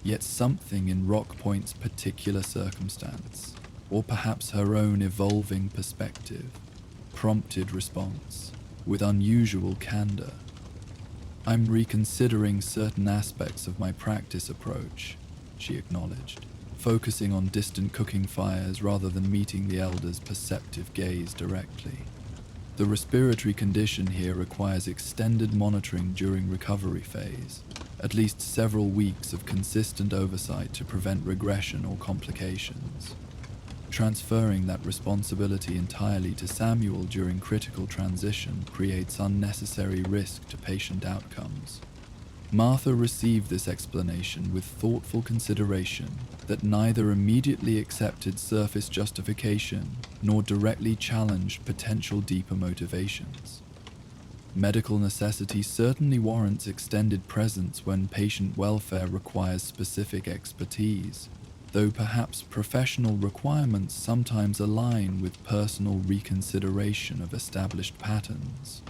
Yet something in Rock Point's particular circumstance, or perhaps her own evolving perspective, prompted response with unusual candor. "I'm reconsidering certain aspects of my practice approach," she acknowledged, focusing on distant cooking fires rather than meeting the elder's perceptive gaze directly. The respiratory condition here requires extended monitoring during recovery phase, at least several weeks of consistent oversight to prevent regression or complications. Transferring that responsibility entirely to Samuel during critical transition creates unnecessary risk to patient outcomes. Martha received this explanation with thoughtful consideration that neither immediately accepted surface justification nor directly challenged potential deeper motivations. Medical necessity certainly warrants extended presence when patient welfare requires specific expertise, though perhaps professional requirements sometimes align with personal reconsideration of established patterns.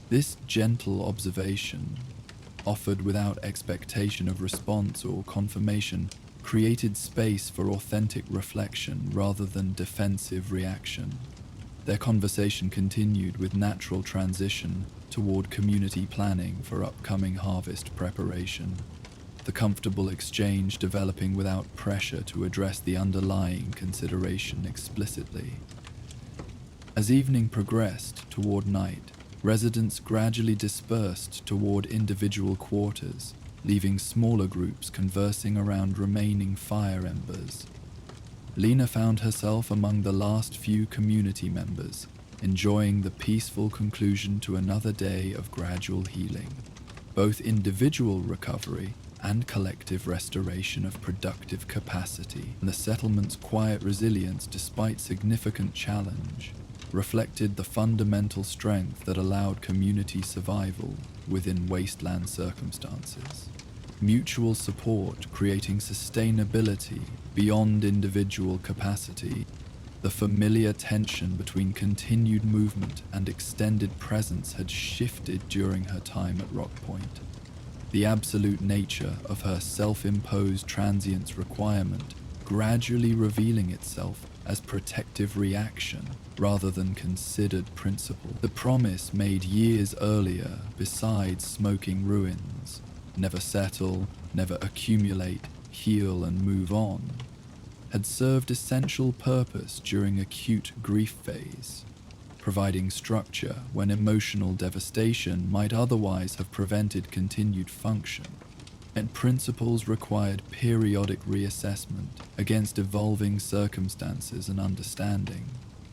This gentle observation, offered without expectation of response or confirmation, created space for authentic reflection rather than defensive reaction. Their conversation continued with natural transition toward community planning for upcoming harvest preparation, the comfortable exchange developing without pressure to address the underlying consideration explicitly. As evening progressed toward night, residents gradually dispersed toward individual quarters, leaving smaller groups conversing around remaining fire embers. Lena found herself among the last few community members, enjoying the peaceful conclusion to another day of gradual healing, both individual recovery and collective restoration of productive capacity. And the settlement's quiet resilience despite significant challenge reflected the fundamental strength that allowed community survival within wasteland circumstances. Mutual support creating sustainability beyond individual capacity. The familiar tension between continued movement and extended presence had shifted during her time at Rock Point. The absolute nature of her self-imposed transience requirement gradually revealing itself as protective reaction rather than considered principle. The promise made years earlier beside smoking ruins, never settle, never accumulate, heal and move on, had served essential purpose during acute grief phase. providing structure when emotional devastation might otherwise have prevented continued function. And principles required periodic reassessment against evolving circumstances and understanding.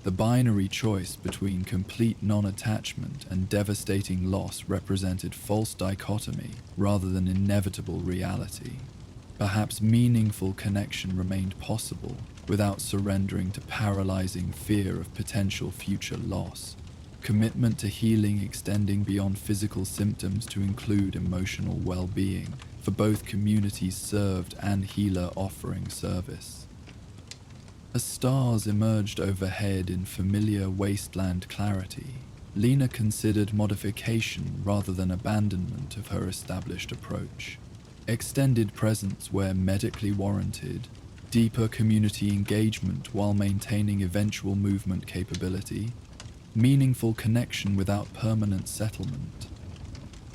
The binary choice between complete non-attachment and devastating loss represented false dichotomy rather than inevitable reality. Perhaps meaningful connection remained possible without surrendering to paralyzing fear of potential future loss. Commitment to healing extending beyond physical symptoms to include emotional well-being for both communities served and healer offering service. As stars emerged overhead in familiar wasteland clarity, Lena considered modification rather than abandonment of her established approach. Extended presence where medically warranted, deeper community engagement while maintaining eventual movement capability, meaningful connection without permanent settlement,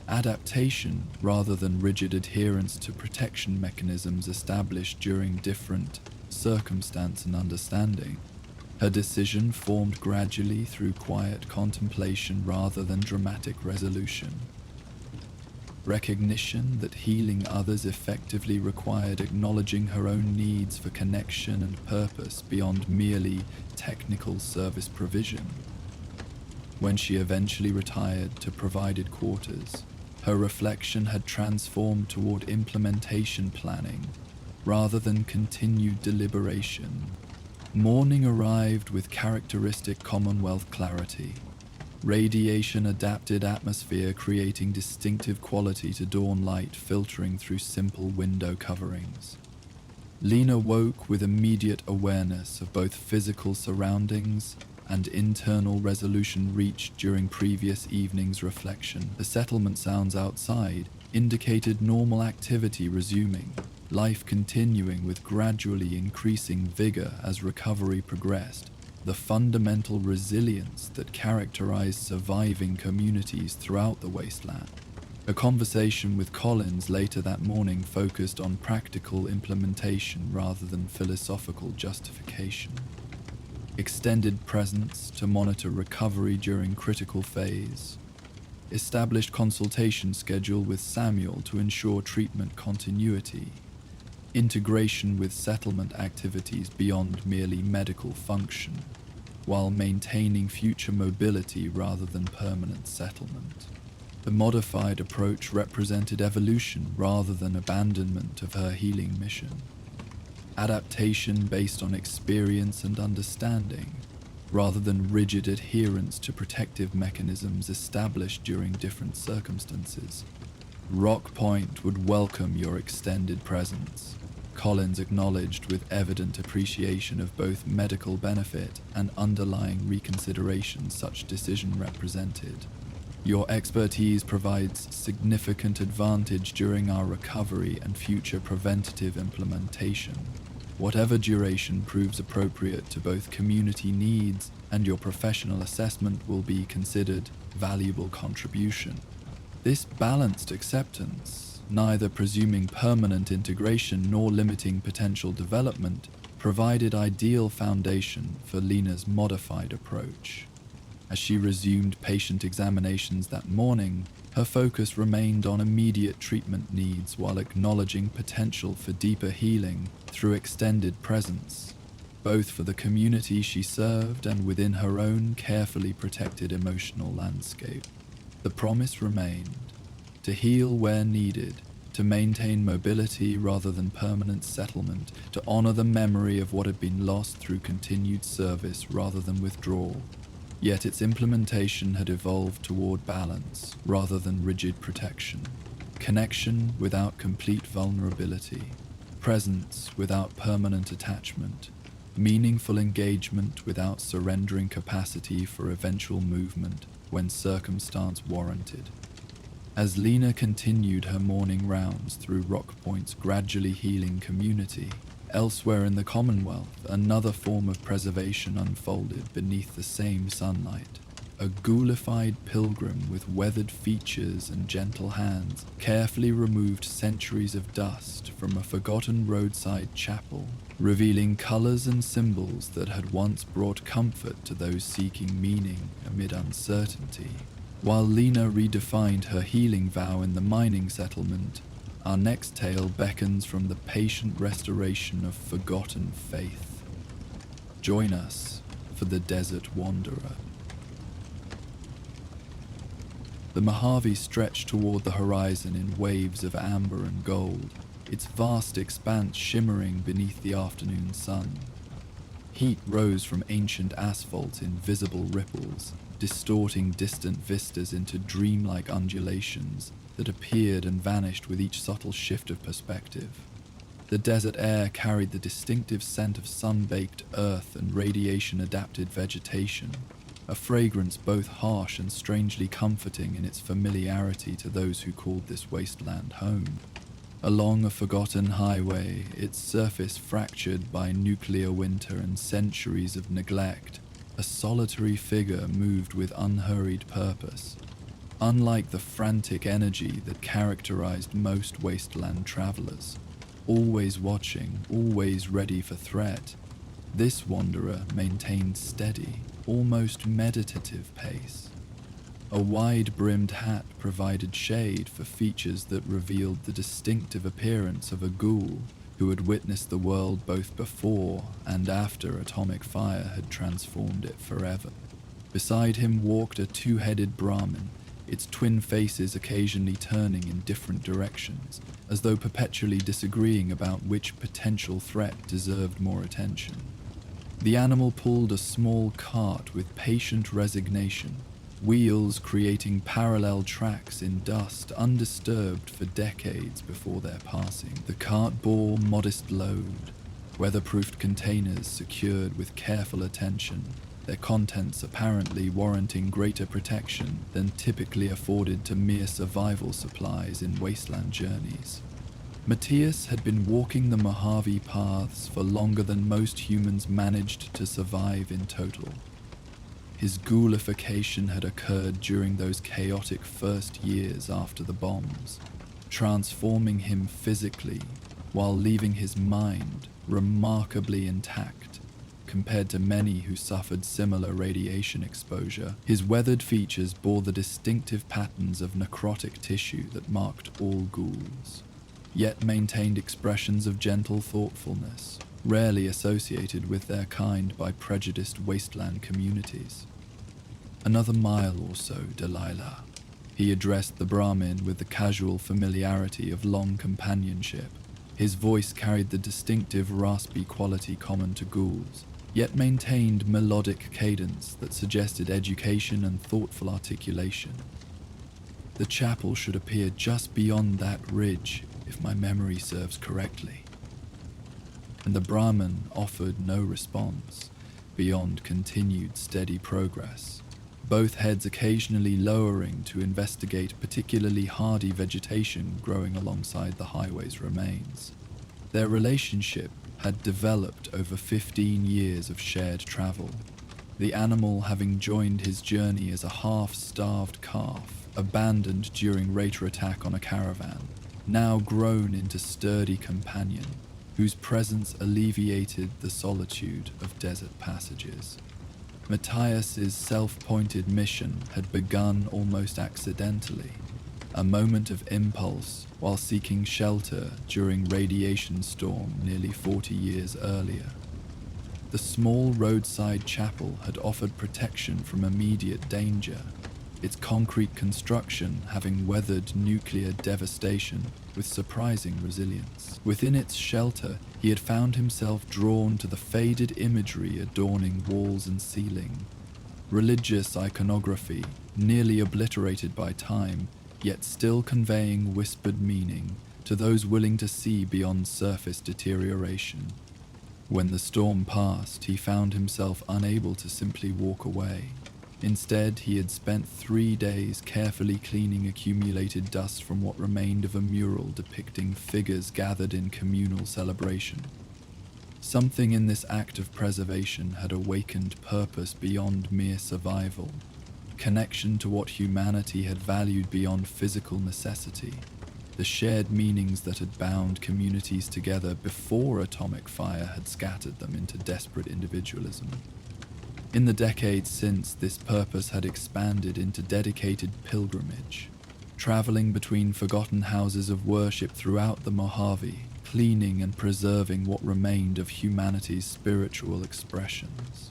adaptation rather than rigid adherence to protection mechanisms established during different circumstance and understanding. Her decision formed gradually through quiet contemplation rather than dramatic resolution. Recognition that healing others effectively required acknowledging her own needs for connection and purpose beyond merely technical service provision. When she eventually retired to provided quarters, her reflection had transformed toward implementation planning rather than continued deliberation. Morning arrived with characteristic Commonwealth clarity. Radiation-adapted atmosphere creating distinctive quality to dawn light filtering through simple window coverings. Lena woke with immediate awareness of both physical surroundings and internal resolution reached during previous evening's reflection. The settlement sounds outside indicated normal activity resuming, life continuing with gradually increasing vigor as recovery progressed, the fundamental resilience that characterized surviving communities throughout the wasteland. A conversation with Collins later that morning focused on practical implementation rather than philosophical justification. Extended presence to monitor recovery during critical phase. Established consultation schedule with Samuel to ensure treatment continuity. Integration with settlement activities beyond merely medical function, while maintaining future mobility rather than permanent settlement. The modified approach represented evolution rather than abandonment of her healing mission. Adaptation based on experience and understanding, rather than rigid adherence to protective mechanisms established during different circumstances. Rock Point would welcome your extended presence, Collins acknowledged with evident appreciation of both medical benefit and underlying reconsideration such decision represented. Your expertise provides significant advantage during our recovery and future preventative implementation. Whatever duration proves appropriate to both community needs and your professional assessment will be considered valuable contribution. This balanced acceptance, neither presuming permanent integration nor limiting potential development, provided ideal foundation for Lena's modified approach. As she resumed patient examinations that morning, her focus remained on immediate treatment needs while acknowledging potential for deeper healing through extended presence, both for the community she served and within her own carefully protected emotional landscape. The promise remained, to heal where needed, to maintain mobility rather than permanent settlement, to honor the memory of what had been lost through continued service rather than withdrawal. Yet its implementation had evolved toward balance rather than rigid protection, connection without complete vulnerability, presence without permanent attachment, meaningful engagement without surrendering capacity for eventual movement when circumstance warranted. As Lena continued her morning rounds through Rock Point's gradually healing community, elsewhere in the Commonwealth, another form of preservation unfolded beneath the same sunlight. a ghoulified pilgrim with weathered features and gentle hands carefully removed centuries of dust from a forgotten roadside chapel, revealing colors and symbols that had once brought comfort to those seeking meaning amid uncertainty. While Lena redefined her healing vow in the mining settlement, our next tale beckons from the patient restoration of forgotten faith. Join us for the Desert Wanderer. The Mojave stretched toward the horizon in waves of amber and gold, its vast expanse shimmering beneath the afternoon sun. Heat rose from ancient asphalt in visible ripples, distorting distant vistas into dreamlike undulations that appeared and vanished with each subtle shift of perspective. The desert air carried the distinctive scent of sun-baked earth and radiation-adapted vegetation, a fragrance both harsh and strangely comforting in its familiarity to those who called this wasteland home. Along a forgotten highway, its surface fractured by nuclear winter and centuries of neglect, a solitary figure moved with unhurried purpose. Unlike the frantic energy that characterized most wasteland travelers, always watching, always ready for threat, this wanderer maintained steady, almost meditative pace. A wide-brimmed hat provided shade for features that revealed the distinctive appearance of a ghoul who had witnessed the world both before and after atomic fire had transformed it forever. Beside him walked a two-headed Brahmin, its twin faces occasionally turning in different directions, as though perpetually disagreeing about which potential threat deserved more attention. The animal pulled a small cart with patient resignation, wheels creating parallel tracks in dust undisturbed for decades before their passing. The cart bore modest load, weatherproofed containers secured with careful attention, their contents apparently warranting greater protection than typically afforded to mere survival supplies in wasteland journeys. Matias had been walking the Mojave paths for longer than most humans managed to survive in total. His ghoulification had occurred during those chaotic first years after the bombs, transforming him physically while leaving his mind remarkably intact. Compared to many who suffered similar radiation exposure, his weathered features bore the distinctive patterns of necrotic tissue that marked all ghouls, yet maintained expressions of gentle thoughtfulness, rarely associated with their kind by prejudiced wasteland communities. "Another mile or so, Delilah," he addressed the Brahmin with the casual familiarity of long companionship. His voice carried the distinctive raspy quality common to ghouls, yet maintained melodic cadence that suggested education and thoughtful articulation. "The chapel should appear just beyond that ridge, if my memory serves correctly." And the Brahmin offered no response beyond continued steady progress, both heads occasionally lowering to investigate particularly hardy vegetation growing alongside the highway's remains. Their relationship had developed over 15 years of shared travel, the animal having joined his journey as a half-starved calf, abandoned during Raider attack on a caravan, now grown into sturdy companion, whose presence alleviated the solitude of desert passages. Matias's self-pointed mission had begun almost accidentally, a moment of impulse while seeking shelter during radiation storm nearly 40 years earlier. The small roadside chapel had offered protection from immediate danger, its concrete construction having weathered nuclear devastation with surprising resilience. Within its shelter, he had found himself drawn to the faded imagery adorning walls and ceiling, religious iconography nearly obliterated by time, yet still conveying whispered meaning to those willing to see beyond surface deterioration. When the storm passed, he found himself unable to simply walk away. Instead, he had spent 3 days carefully cleaning accumulated dust from what remained of a mural depicting figures gathered in communal celebration. Something in this act of preservation had awakened purpose beyond mere survival, connection to what humanity had valued beyond physical necessity, the shared meanings that had bound communities together before atomic fire had scattered them into desperate individualism. In the decades since, this purpose had expanded into dedicated pilgrimage, traveling between forgotten houses of worship throughout the Mojave, cleaning and preserving what remained of humanity's spiritual expressions.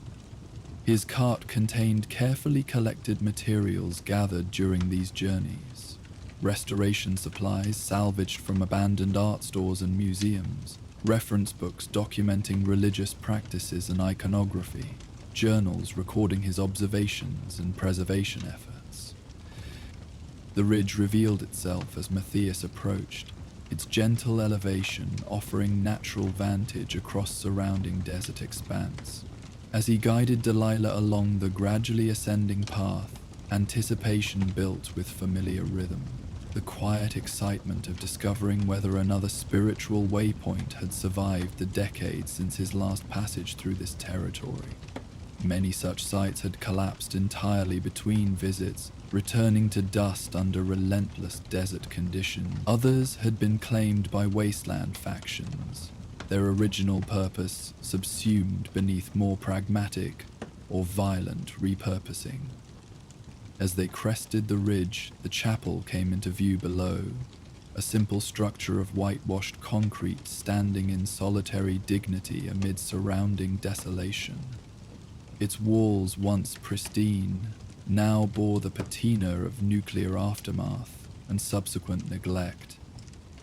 His cart contained carefully collected materials gathered during these journeys, restoration supplies salvaged from abandoned art stores and museums, reference books documenting religious practices and iconography, journals recording his observations and preservation efforts. The ridge revealed itself as Matias approached, its gentle elevation offering natural vantage across surrounding desert expanse. As he guided Delilah along the gradually ascending path, anticipation built with familiar rhythm, the quiet excitement of discovering whether another spiritual waypoint had survived the decades since his last passage through this territory. Many such sites had collapsed entirely between visits, returning to dust under relentless desert conditions. Others had been claimed by Wasteland factions, their original purpose subsumed beneath more pragmatic or violent repurposing. As they crested the ridge, the chapel came into view below, a simple structure of whitewashed concrete standing in solitary dignity amid surrounding desolation. Its walls, once pristine, now bore the patina of nuclear aftermath and subsequent neglect,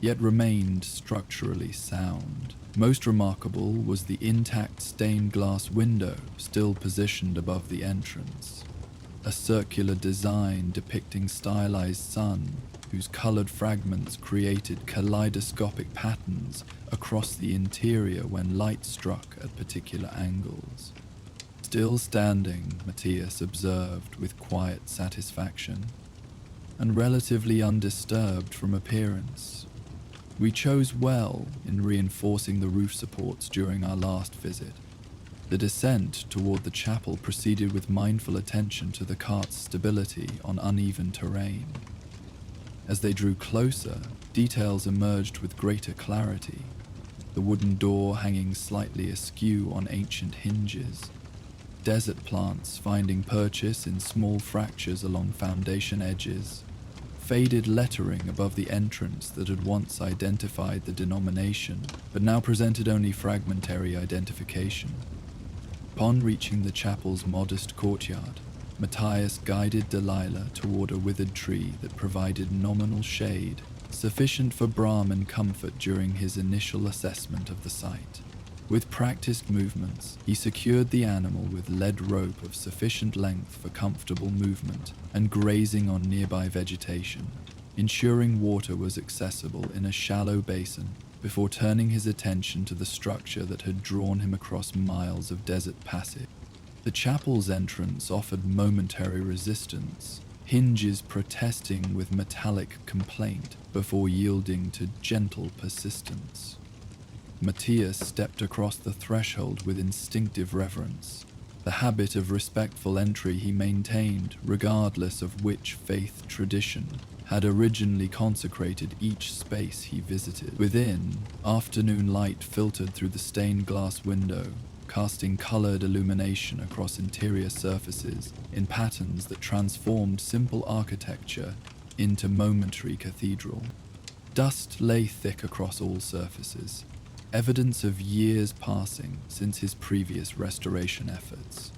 yet remained structurally sound. Most remarkable was the intact stained glass window still positioned above the entrance, a circular design depicting stylized sun whose colored fragments created kaleidoscopic patterns across the interior when light struck at particular angles. Still standing, Matias observed with quiet satisfaction, and relatively undisturbed from appearance. We chose well in reinforcing the roof supports during our last visit. The descent toward the chapel proceeded with mindful attention to the cart's stability on uneven terrain. As they drew closer, details emerged with greater clarity, the wooden door hanging slightly askew on ancient hinges, desert plants finding purchase in small fractures along foundation edges, faded lettering above the entrance that had once identified the denomination, but now presented only fragmentary identification. Upon reaching the chapel's modest courtyard, Matias guided Delilah toward a withered tree that provided nominal shade, sufficient for Brahman comfort during his initial assessment of the site. With practiced movements, he secured the animal with lead rope of sufficient length for comfortable movement and grazing on nearby vegetation, ensuring water was accessible in a shallow basin before turning his attention to the structure that had drawn him across miles of desert passage. The chapel's entrance offered momentary resistance, hinges protesting with metallic complaint before yielding to gentle persistence. Matias stepped across the threshold with instinctive reverence, the habit of respectful entry he maintained regardless of which faith tradition had originally consecrated each space he visited. Within, afternoon light filtered through the stained glass window, casting colored illumination across interior surfaces in patterns that transformed simple architecture into momentary cathedral. Dust lay thick across all surfaces, evidence of years passing since his previous restoration efforts.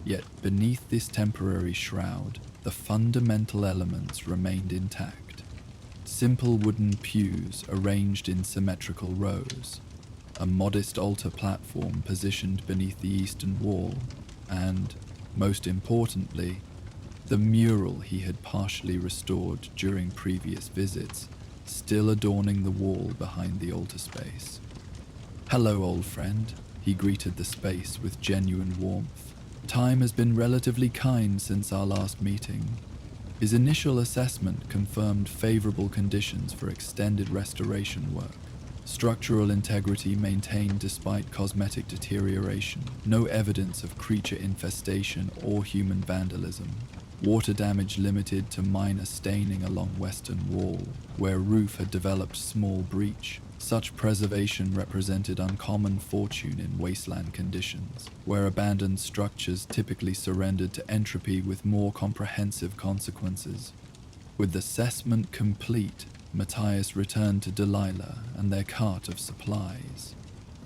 Yet beneath this temporary shroud, the fundamental elements remained intact. Simple wooden pews arranged in symmetrical rows, a modest altar platform positioned beneath the eastern wall, and, most importantly, the mural he had partially restored during previous visits, still adorning the wall behind the altar space. "Hello, old friend," he greeted the space with genuine warmth. "Time has been relatively kind since our last meeting." His initial assessment confirmed favorable conditions for extended restoration work, Structural integrity maintained despite cosmetic deterioration. No evidence of creature infestation or human vandalism. Water damage limited to minor staining along western wall, where roof had developed small breach. Such preservation represented uncommon fortune in wasteland conditions, where abandoned structures typically surrendered to entropy with more comprehensive consequences. With assessment complete, Matias returned to Delilah and their cart of supplies.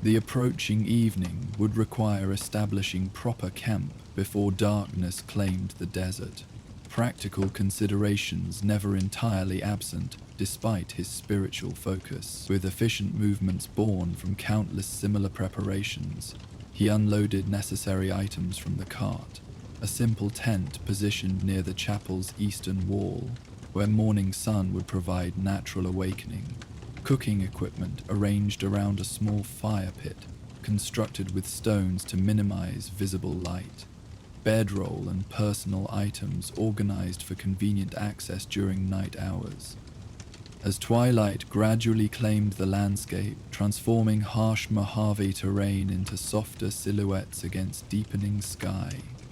The approaching evening would require establishing proper camp before darkness claimed the desert. Practical considerations never entirely absent, despite his spiritual focus. With efficient movements born from countless similar preparations, he unloaded necessary items from the cart. A simple tent positioned near the chapel's eastern wall, where morning sun would provide natural awakening. Cooking equipment arranged around a small fire pit, constructed with stones to minimize visible light. Bedroll and personal items organized for convenient access during night hours. As twilight gradually claimed the landscape, transforming harsh Mojave terrain into softer silhouettes against deepening sky,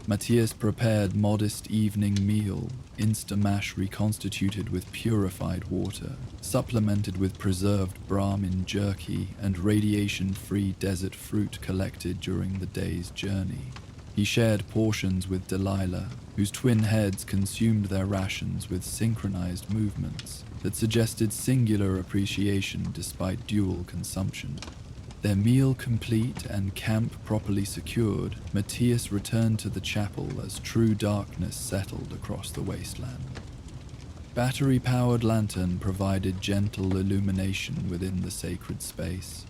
Matias prepared modest evening meal, Instamash reconstituted with purified water, supplemented with preserved Brahmin jerky and radiation-free desert fruit collected during the day's journey. He shared portions with Delilah, whose twin heads consumed their rations with synchronized movements that suggested singular appreciation despite dual consumption. Their meal complete and camp properly secured, Matias returned to the chapel as true darkness settled across the wasteland. Battery-powered lantern provided gentle illumination within the sacred space,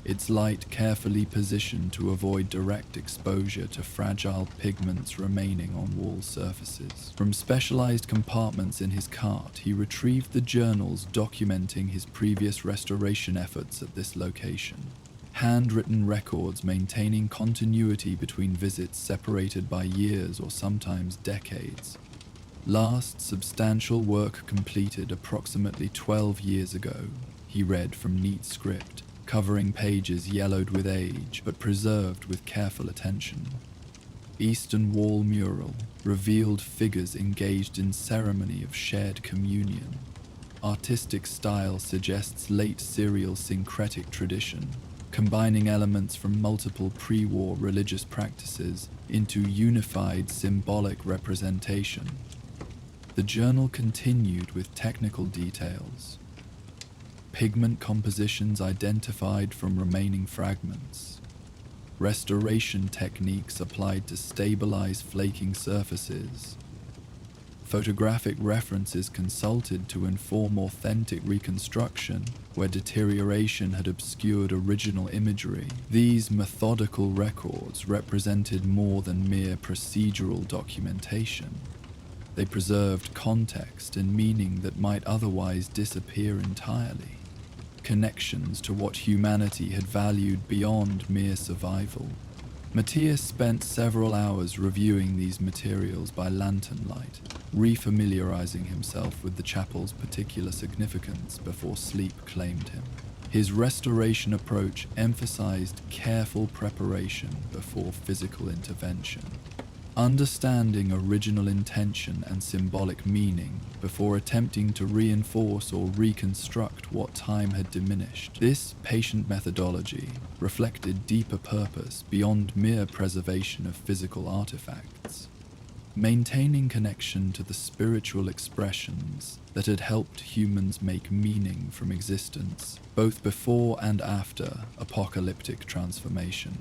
its light carefully positioned to avoid direct exposure to fragile pigments remaining on wall surfaces. From specialized compartments in his cart, he retrieved the journals documenting his previous restoration efforts at this location. Handwritten records maintaining continuity between visits separated by years or sometimes decades. Last substantial work completed approximately 12 years ago, he read from neat script, covering pages yellowed with age but preserved with careful attention. Eastern wall mural revealed figures engaged in ceremony of shared communion. Artistic style suggests late serial syncretic tradition, combining elements from multiple pre-war religious practices into unified symbolic representation. The journal continued with technical details. Pigment compositions identified from remaining fragments. Restoration techniques applied to stabilize flaking surfaces. Photographic references consulted to inform authentic reconstruction where deterioration had obscured original imagery. These methodical records represented more than mere procedural documentation. They preserved context and meaning that might otherwise disappear entirely. Connections to what humanity had valued beyond mere survival. Matias spent several hours reviewing these materials by lantern light, refamiliarizing himself with the chapel's particular significance before sleep claimed him. His restoration approach emphasized careful preparation before physical intervention. Understanding original intention and symbolic meaning before attempting to reinforce or reconstruct what time had diminished. This patient methodology reflected deeper purpose beyond mere preservation of physical artifacts, maintaining connection to the spiritual expressions that had helped humans make meaning from existence, both before and after apocalyptic transformation.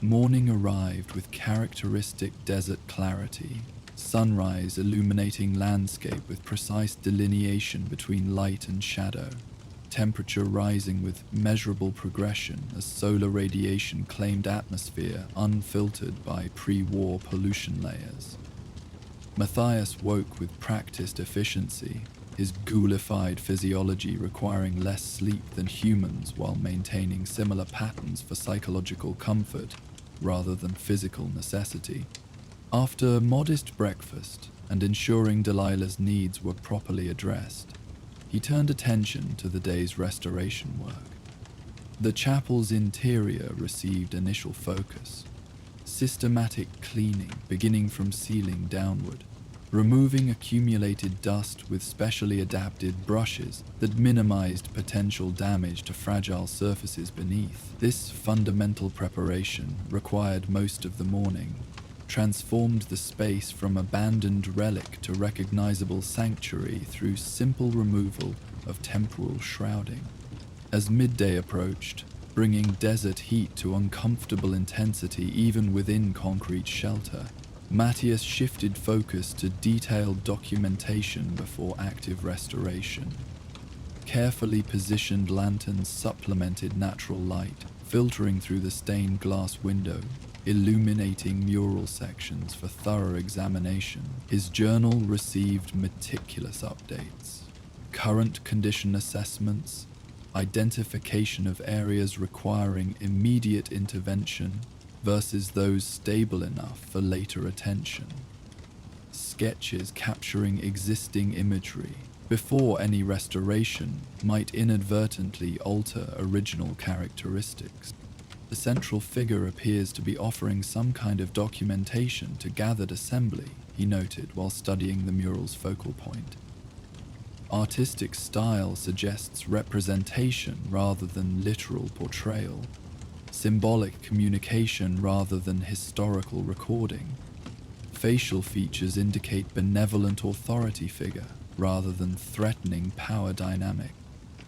Morning arrived with characteristic desert clarity, sunrise illuminating landscape with precise delineation between light and shadow, temperature rising with measurable progression as solar radiation claimed atmosphere unfiltered by pre-war pollution layers. Matias woke with practiced efficiency, his ghoulified physiology requiring less sleep than humans while maintaining similar patterns for psychological comfort rather than physical necessity. After modest breakfast and ensuring Delilah's needs were properly addressed, he turned attention to the day's restoration work. The chapel's interior received initial focus. Systematic cleaning beginning from ceiling downward, removing accumulated dust with specially adapted brushes that minimized potential damage to fragile surfaces beneath. This fundamental preparation required most of the morning, transformed the space from abandoned relic to recognizable sanctuary through simple removal of temporal shrouding. As midday approached, bringing desert heat to uncomfortable intensity even within concrete shelter, Matias shifted focus to detailed documentation before active restoration. Carefully positioned lanterns supplemented natural light, filtering through the stained glass window, illuminating mural sections for thorough examination. His journal received meticulous updates, current condition assessments, identification of areas requiring immediate intervention versus those stable enough for later attention. Sketches capturing existing imagery before any restoration might inadvertently alter original characteristics. The central figure appears to be offering some kind of documentation to gathered assembly, he noted while studying the mural's focal point. Artistic style suggests representation rather than literal portrayal, symbolic communication rather than historical recording. Facial features indicate benevolent authority figure rather than threatening power dynamic.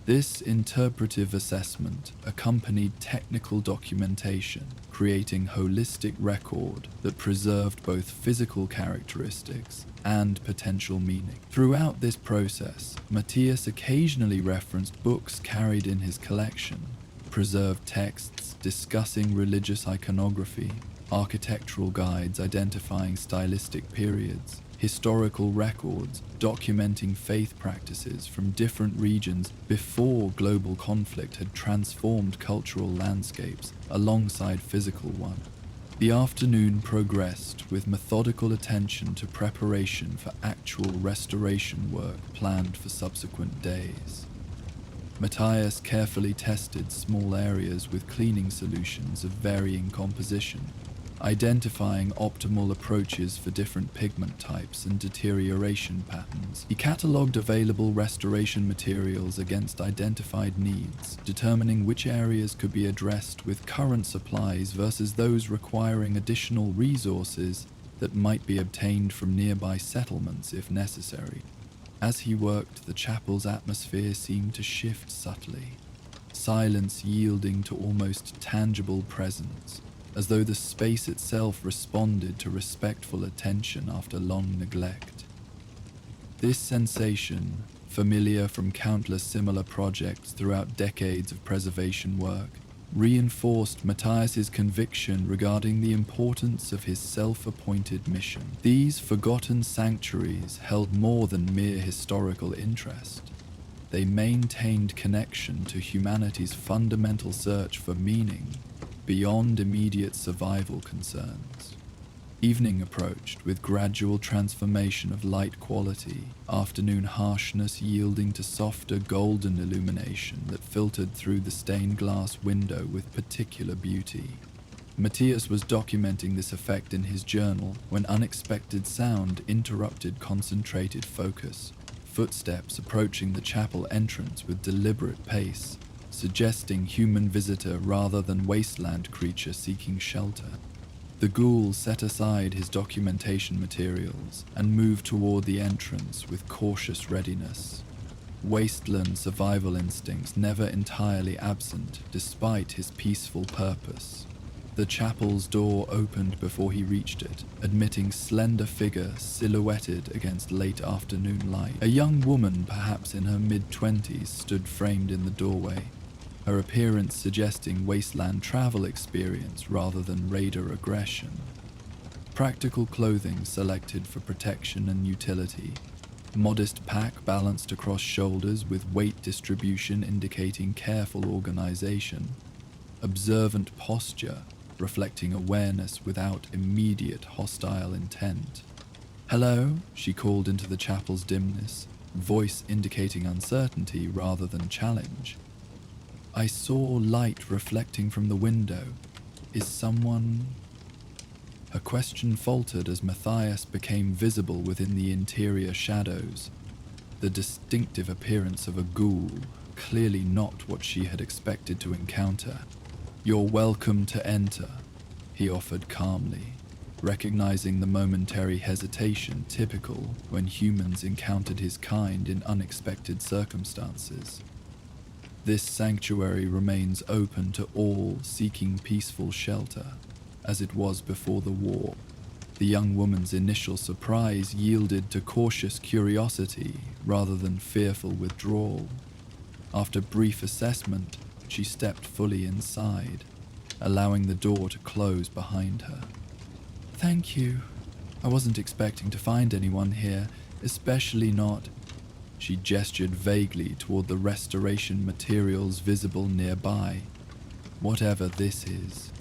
This interpretive assessment accompanied technical documentation, creating holistic record that preserved both physical characteristics and potential meaning. Throughout this process, Matias occasionally referenced books carried in his collection, preserved texts discussing religious iconography, architectural guides identifying stylistic periods, historical records documenting faith practices from different regions before global conflict had transformed cultural landscapes alongside physical ones. The afternoon progressed with methodical attention to preparation for actual restoration work planned for subsequent days. Matias carefully tested small areas with cleaning solutions of varying composition, identifying optimal approaches for different pigment types and deterioration patterns. He catalogued available restoration materials against identified needs, determining which areas could be addressed with current supplies versus those requiring additional resources that might be obtained from nearby settlements if necessary. As he worked, the chapel's atmosphere seemed to shift subtly, silence yielding to almost tangible presence, as though the space itself responded to respectful attention after long neglect. This sensation, familiar from countless similar projects throughout decades of preservation work, reinforced Matias's conviction regarding the importance of his self-appointed mission. These forgotten sanctuaries held more than mere historical interest. They maintained connection to humanity's fundamental search for meaning beyond immediate survival concerns. Evening approached with gradual transformation of light quality, afternoon harshness yielding to softer golden illumination that filtered through the stained glass window with particular beauty. Matias was documenting this effect in his journal when unexpected sound interrupted concentrated focus, footsteps approaching the chapel entrance with deliberate pace, suggesting human visitor rather than wasteland creature seeking shelter. The ghoul set aside his documentation materials and moved toward the entrance with cautious readiness. Wasteland survival instincts never entirely absent despite his peaceful purpose. The chapel's door opened before he reached it, admitting slender figure silhouetted against late afternoon light. A young woman, perhaps in her mid-20s, stood framed in the doorway, her appearance suggesting wasteland travel experience rather than raider aggression. Practical clothing selected for protection and utility. Modest pack balanced across shoulders with weight distribution indicating careful organization. Observant posture reflecting awareness without immediate hostile intent. "Hello," she called into the chapel's dimness, voice indicating uncertainty rather than challenge. I saw light reflecting from the window. Is someone... Her question faltered as Matias became visible within the interior shadows. The distinctive appearance of a ghoul, clearly not what she had expected to encounter. "You're welcome to enter," he offered calmly, recognizing the momentary hesitation typical when humans encountered his kind in unexpected circumstances. "This sanctuary remains open to all seeking peaceful shelter, as it was before the war." The young woman's initial surprise yielded to cautious curiosity rather than fearful withdrawal. After brief assessment, she stepped fully inside, allowing the door to close behind her. "Thank you. I wasn't expecting to find anyone here, especially not..." She gestured vaguely toward the restoration materials visible nearby. "Whatever this is."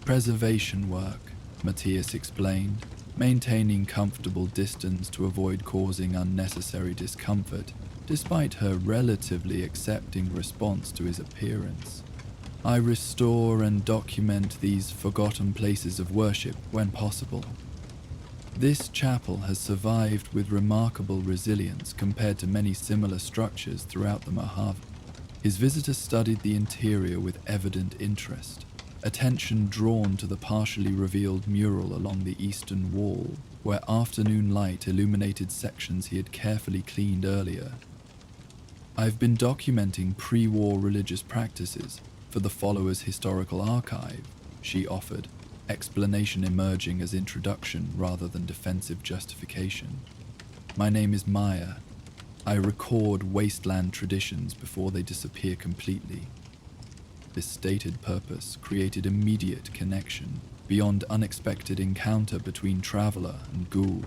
"Preservation work," Matias explained, maintaining comfortable distance to avoid causing unnecessary discomfort, despite her relatively accepting response to his appearance. "I restore and document these forgotten places of worship when possible." This chapel has survived with remarkable resilience compared to many similar structures throughout the Mojave. His visitor studied the interior with evident interest, attention drawn to the partially revealed mural along the eastern wall, where afternoon light illuminated sections he had carefully cleaned earlier. "I've been documenting pre-war religious practices for the followers' historical archive," she offered, explanation emerging as introduction rather than defensive justification. "My name is Maya. I record wasteland traditions before they disappear completely." This stated purpose created immediate connection, beyond unexpected encounter between traveler and ghoul.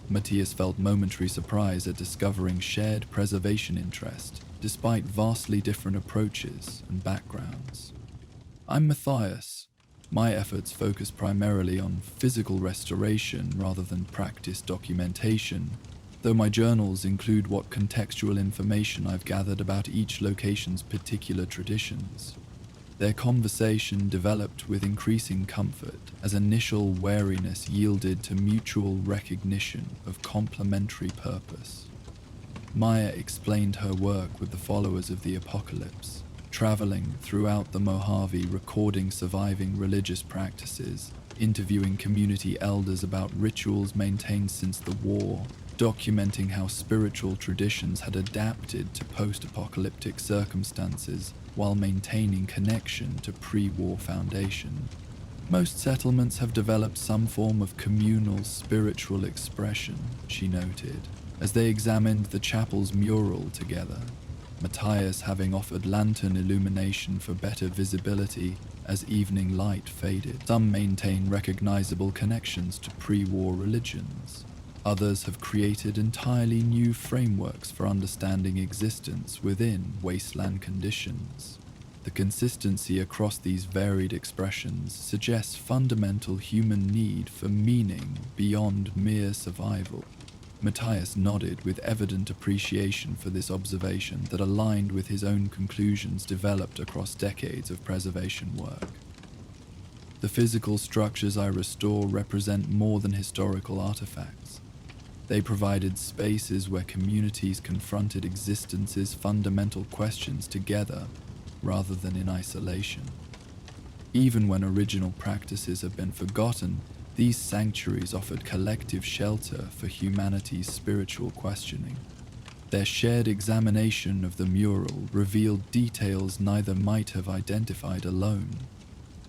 Matias felt momentary surprise at discovering shared preservation interest, despite vastly different approaches and backgrounds. "I'm Matias. My efforts focus primarily on physical restoration rather than practice documentation, though my journals include what contextual information I've gathered about each location's particular traditions." Their conversation developed with increasing comfort as initial wariness yielded to mutual recognition of complementary purpose. Maya explained her work with the followers of the apocalypse, traveling throughout the Mojave recording surviving religious practices, interviewing community elders about rituals maintained since the war, documenting how spiritual traditions had adapted to post-apocalyptic circumstances while maintaining connection to pre-war foundation. "Most settlements have developed some form of communal spiritual expression," she noted, as they examined the chapel's mural together, Matias having offered lantern illumination for better visibility as evening light faded. "Some maintain recognizable connections to pre-war religions. Others have created entirely new frameworks for understanding existence within wasteland conditions. The consistency across these varied expressions suggests fundamental human need for meaning beyond mere survival." Matias nodded with evident appreciation for this observation that aligned with his own conclusions developed across decades of preservation work. "The physical structures I restore represent more than historical artifacts. They provided spaces where communities confronted existence's fundamental questions together, rather than in isolation. Even when original practices have been forgotten, these sanctuaries offered collective shelter for humanity's spiritual questioning. Their shared examination of the mural revealed details neither might have identified alone.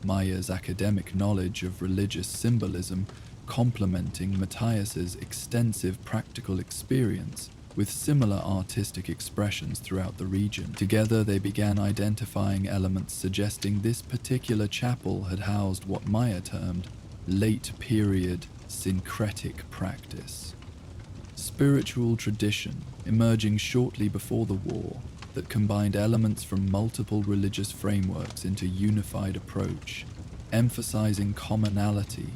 Maya's academic knowledge of religious symbolism complementing Matias's extensive practical experience with similar artistic expressions throughout the region. Together they began identifying elements suggesting this particular chapel had housed what Maya termed late-period syncretic practice. Spiritual tradition emerging shortly before the war that combined elements from multiple religious frameworks into unified approach, emphasizing commonality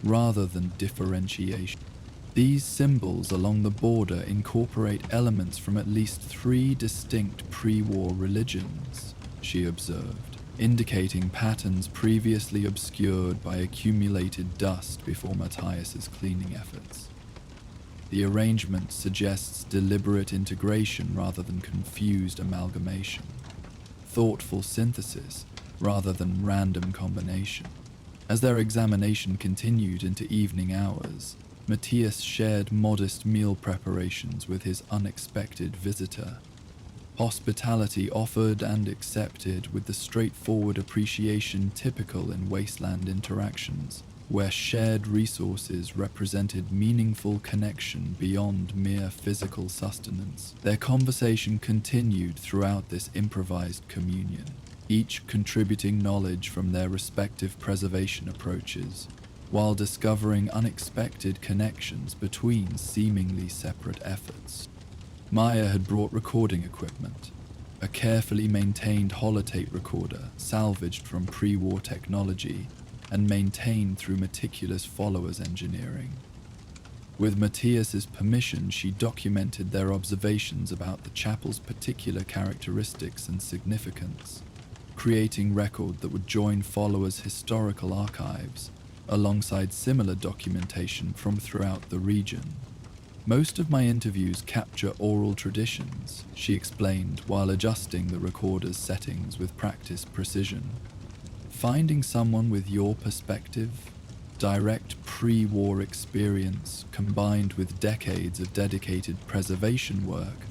rather than differentiation. These symbols along the border incorporate elements from at least 3 distinct pre-war religions, she observed, indicating patterns previously obscured by accumulated dust before Matias's cleaning efforts. The arrangement suggests deliberate integration rather than confused amalgamation, thoughtful synthesis rather than random combination. As their examination continued into evening hours, Matias shared modest meal preparations with his unexpected visitor. Hospitality offered and accepted with the straightforward appreciation typical in wasteland interactions, where shared resources represented meaningful connection beyond mere physical sustenance. Their conversation continued throughout this improvised communion, each contributing knowledge from their respective preservation approaches, while discovering unexpected connections between seemingly separate efforts. Maya had brought recording equipment, a carefully maintained holotape recorder salvaged from pre-war technology and maintained through meticulous followers engineering. With Matias's permission, she documented their observations about the chapel's particular characteristics and significance, creating record that would join followers' historical archives alongside similar documentation from throughout the region. Most of my interviews capture oral traditions, she explained while adjusting the recorder's settings with practiced precision. Finding someone with your perspective, direct pre-war experience combined with decades of dedicated preservation work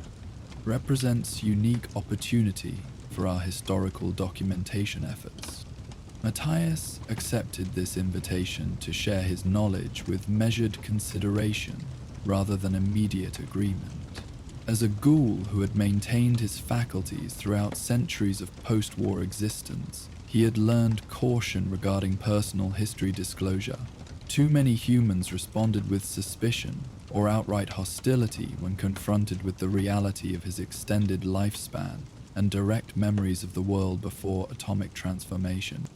represents unique opportunity for our historical documentation efforts. Matias accepted this invitation to share his knowledge with measured consideration rather than immediate agreement. As a ghoul who had maintained his faculties throughout centuries of post-war existence, he had learned caution regarding personal history disclosure. Too many humans responded with suspicion or outright hostility when confronted with the reality of his extended lifespan and direct memories of the world before atomic transformation.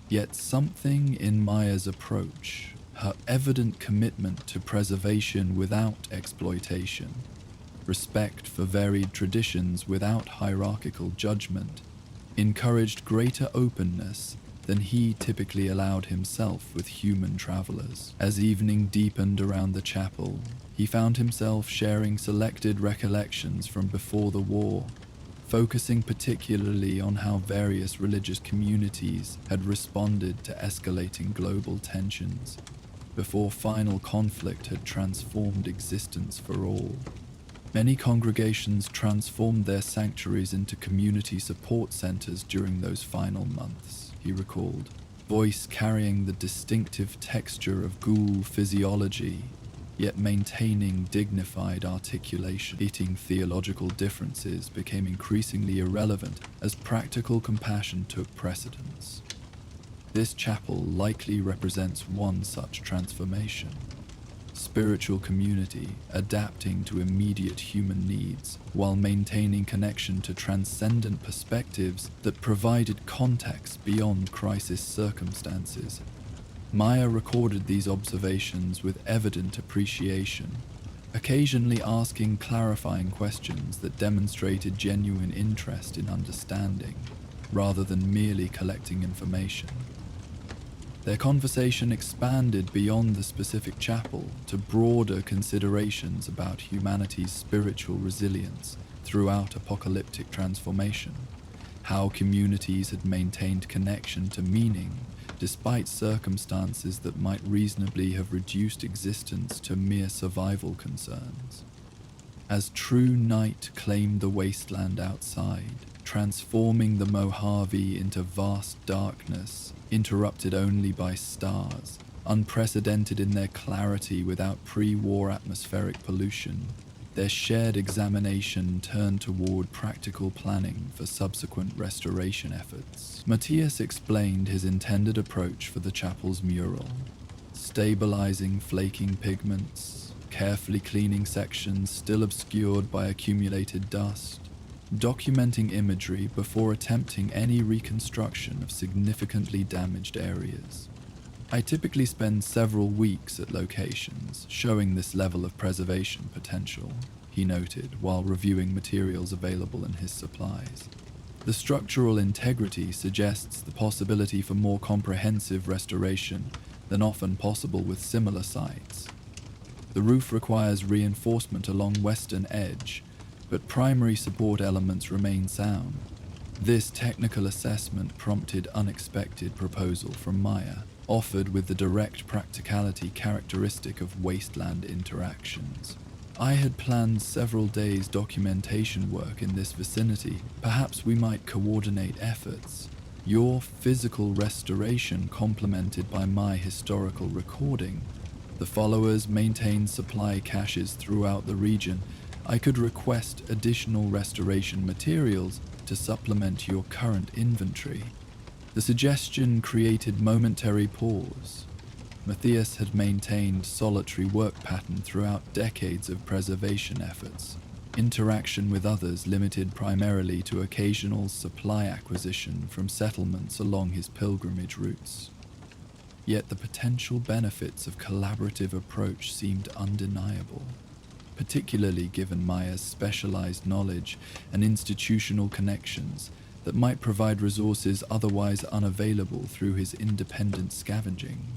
Yet something in Maya's approach, her evident commitment to preservation without exploitation, respect for varied traditions without hierarchical judgment, encouraged greater openness than he typically allowed himself with human travelers. As evening deepened around the chapel, he found himself sharing selected recollections from before the war, focusing particularly on how various religious communities had responded to escalating global tensions before final conflict had transformed existence for all. Many congregations transformed their sanctuaries into community support centers during those final months, he recalled, voice carrying the distinctive texture of ghoul physiology, yet maintaining dignified articulation. Eating theological differences became increasingly irrelevant as practical compassion took precedence. This chapel likely represents one such transformation. Spiritual community adapting to immediate human needs while maintaining connection to transcendent perspectives that provided context beyond crisis circumstances. Maya recorded these observations with evident appreciation, occasionally asking clarifying questions that demonstrated genuine interest in understanding, rather than merely collecting information. Their conversation expanded beyond the specific chapel to broader considerations about humanity's spiritual resilience throughout apocalyptic transformation, how communities had maintained connection to meaning despite circumstances that might reasonably have reduced existence to mere survival concerns. As true night claimed the wasteland outside, transforming the Mojave into vast darkness, interrupted only by stars, unprecedented in their clarity without pre-war atmospheric pollution, their shared examination turned toward practical planning for subsequent restoration efforts. Matias explained his intended approach for the chapel's mural, stabilizing flaking pigments, carefully cleaning sections still obscured by accumulated dust, documenting imagery before attempting any reconstruction of significantly damaged areas. I typically spend several weeks at locations showing this level of preservation potential, he noted while reviewing materials available in his supplies. The structural integrity suggests the possibility for more comprehensive restoration than often possible with similar sites. The roof requires reinforcement along western edge, but primary support elements remain sound. This technical assessment prompted unexpected proposal from Maya, offered with the direct practicality characteristic of wasteland interactions. I had planned several days' documentation work in this vicinity. Perhaps we might coordinate efforts. Your physical restoration complemented by my historical recording. The followers maintain supply caches throughout the region. I could request additional restoration materials to supplement your current inventory. The suggestion created momentary pause. Matias had maintained solitary work pattern throughout decades of preservation efforts. Interaction with others limited primarily to occasional supply acquisition from settlements along his pilgrimage routes. Yet the potential benefits of collaborative approach seemed undeniable, particularly given Maya's specialized knowledge and institutional connections that might provide resources otherwise unavailable through his independent scavenging.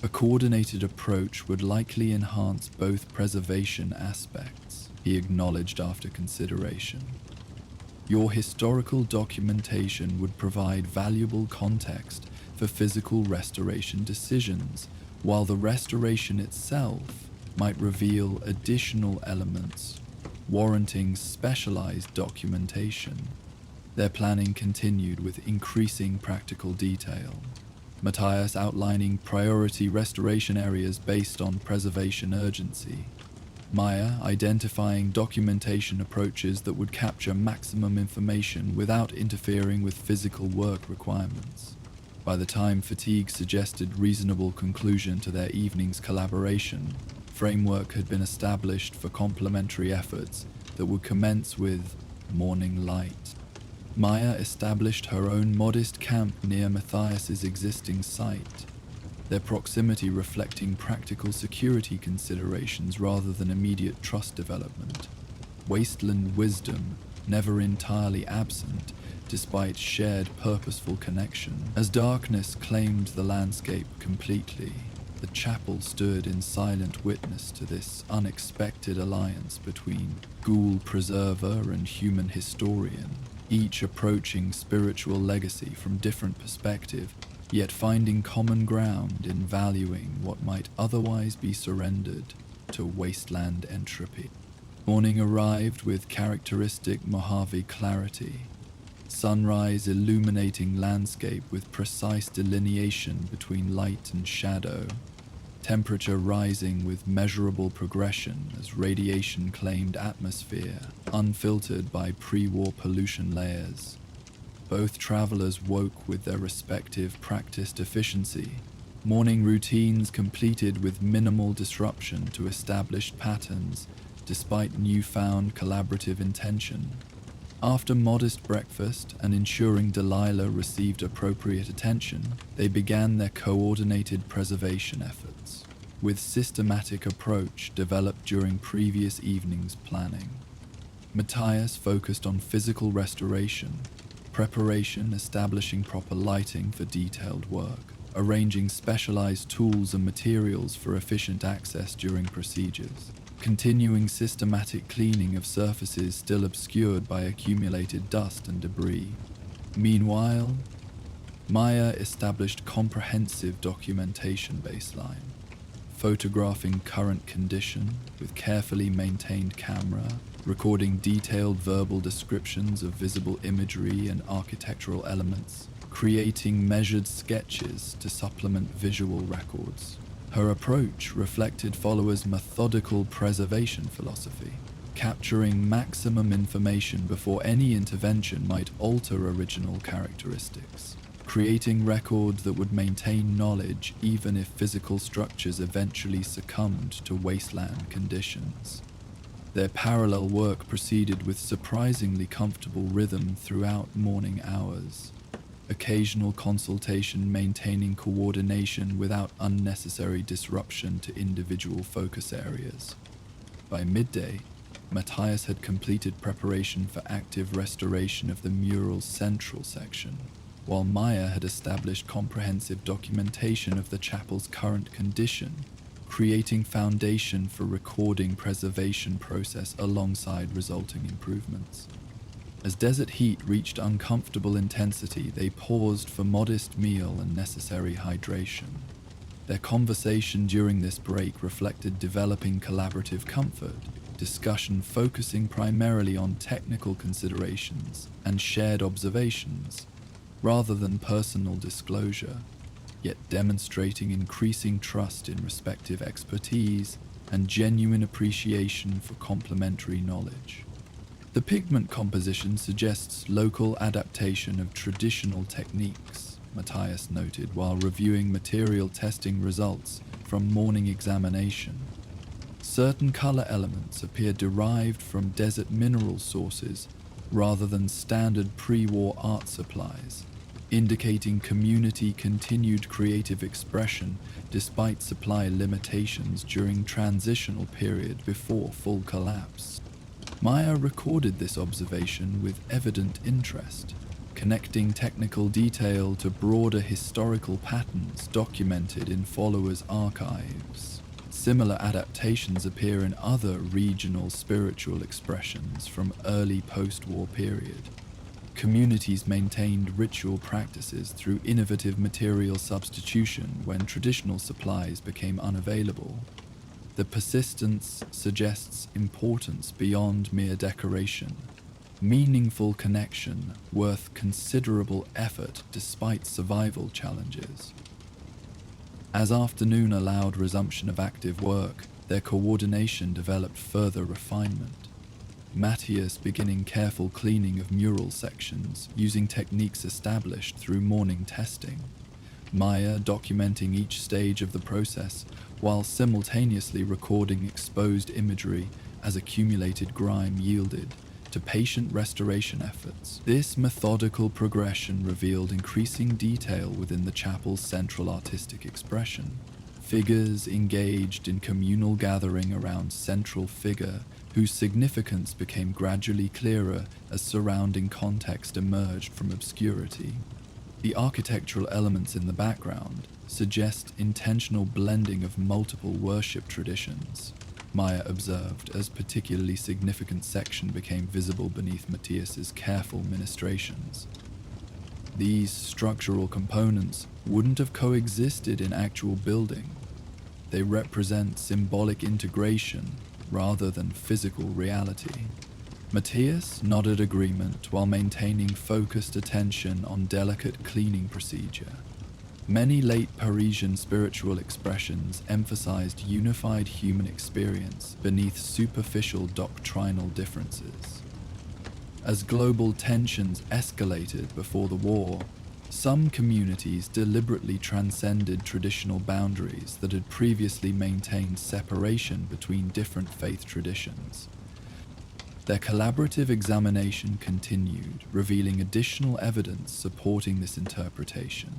A coordinated approach would likely enhance both preservation aspects, he acknowledged after consideration. Your historical documentation would provide valuable context for physical restoration decisions, while the restoration itself might reveal additional elements warranting specialized documentation. Their planning continued with increasing practical detail. Matias outlining priority restoration areas based on preservation urgency. Maya identifying documentation approaches that would capture maximum information without interfering with physical work requirements. By the time fatigue suggested reasonable conclusion to their evening's collaboration, framework had been established for complementary efforts that would commence with morning light. Maya established her own modest camp near Matias's existing site, their proximity reflecting practical security considerations rather than immediate trust development. Wasteland wisdom never entirely absent, despite shared purposeful connection. As darkness claimed the landscape completely, the chapel stood in silent witness to this unexpected alliance between ghoul preserver and human historian, each approaching spiritual legacy from different perspective, yet finding common ground in valuing what might otherwise be surrendered to wasteland entropy. Morning arrived with characteristic Mojave clarity, sunrise illuminating landscape with precise delineation between light and shadow, temperature rising with measurable progression as radiation claimed atmosphere, unfiltered by pre-war pollution layers. Both travelers woke with their respective practiced efficiency, morning routines completed with minimal disruption to established patterns despite newfound collaborative intention. After modest breakfast and ensuring Delilah received appropriate attention, they began their coordinated preservation efforts, with systematic approach developed during previous evening's planning. Matias focused on physical restoration, preparation, establishing proper lighting for detailed work, arranging specialized tools and materials for efficient access during procedures, continuing systematic cleaning of surfaces still obscured by accumulated dust and debris. Meanwhile, Maya established comprehensive documentation baseline, photographing current condition with carefully maintained camera, recording detailed verbal descriptions of visible imagery and architectural elements, creating measured sketches to supplement visual records. Her approach reflected followers' methodical preservation philosophy, capturing maximum information before any intervention might alter original characteristics, creating records that would maintain knowledge even if physical structures eventually succumbed to wasteland conditions. Their parallel work proceeded with surprisingly comfortable rhythm throughout morning hours, occasional consultation maintaining coordination without unnecessary disruption to individual focus areas. By midday, Matias had completed preparation for active restoration of the mural's central section, while Maya had established comprehensive documentation of the chapel's current condition, creating foundation for recording preservation process alongside resulting improvements. As desert heat reached uncomfortable intensity, they paused for modest meal and necessary hydration. Their conversation during this break reflected developing collaborative comfort, discussion focusing primarily on technical considerations and shared observations, rather than personal disclosure, yet demonstrating increasing trust in respective expertise and genuine appreciation for complementary knowledge. The pigment composition suggests local adaptation of traditional techniques, Matias noted while reviewing material testing results from morning examination. Certain color elements appear derived from desert mineral sources rather than standard pre-war art supplies, indicating community continued creative expression despite supply limitations during transitional period before full collapse. Maya recorded this observation with evident interest, connecting technical detail to broader historical patterns documented in followers' archives. Similar adaptations appear in other regional spiritual expressions from early post-war period. Communities maintained ritual practices through innovative material substitution when traditional supplies became unavailable. The persistence suggests importance beyond mere decoration, meaningful connection worth considerable effort despite survival challenges. As afternoon allowed resumption of active work, their coordination developed further refinement. Matias beginning careful cleaning of mural sections using techniques established through morning testing. Maya documenting each stage of the process while simultaneously recording exposed imagery as accumulated grime yielded to patient restoration efforts. This methodical progression revealed increasing detail within the chapel's central artistic expression. Figures engaged in communal gathering around central figure whose significance became gradually clearer as surrounding context emerged from obscurity. The architectural elements in the background suggest intentional blending of multiple worship traditions, Maya observed as particularly significant section became visible beneath Matias's careful ministrations. These structural components wouldn't have coexisted in actual building. They represent symbolic integration rather than physical reality. Matias nodded agreement while maintaining focused attention on delicate cleaning procedure. Many late Parisian spiritual expressions emphasized unified human experience beneath superficial doctrinal differences. As global tensions escalated before the war, some communities deliberately transcended traditional boundaries that had previously maintained separation between different faith traditions. Their collaborative examination continued, revealing additional evidence supporting this interpretation.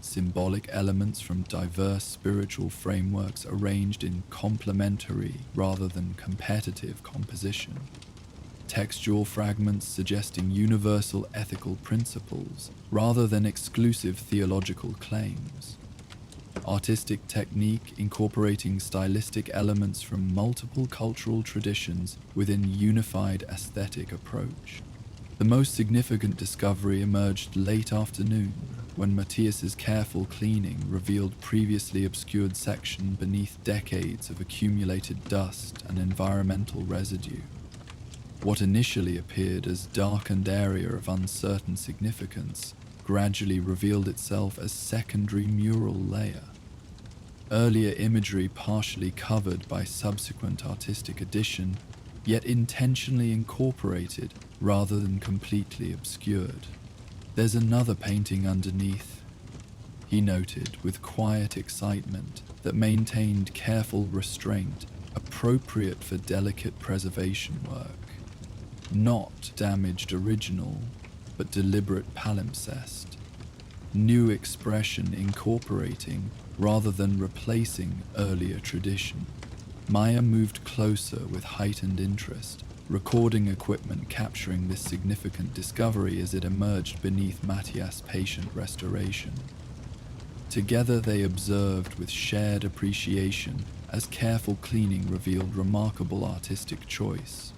Symbolic elements from diverse spiritual frameworks arranged in complementary rather than competitive composition. Textual fragments suggesting universal ethical principles rather than exclusive theological claims. Artistic technique incorporating stylistic elements from multiple cultural traditions within unified aesthetic approach. The most significant discovery emerged late afternoon when Matias's careful cleaning revealed previously obscured section beneath decades of accumulated dust and environmental residue. What initially appeared as darkened area of uncertain significance gradually revealed itself as secondary mural layer. Earlier imagery partially covered by subsequent artistic addition, yet intentionally incorporated rather than completely obscured. There's another painting underneath, he noted with quiet excitement that maintained careful restraint appropriate for delicate preservation work. Not damaged original, but deliberate palimpsest. New expression incorporating rather than replacing earlier tradition. Maya moved closer with heightened interest, recording equipment capturing this significant discovery as it emerged beneath Matias' patient restoration. Together they observed with shared appreciation as careful cleaning revealed remarkable artistic choice.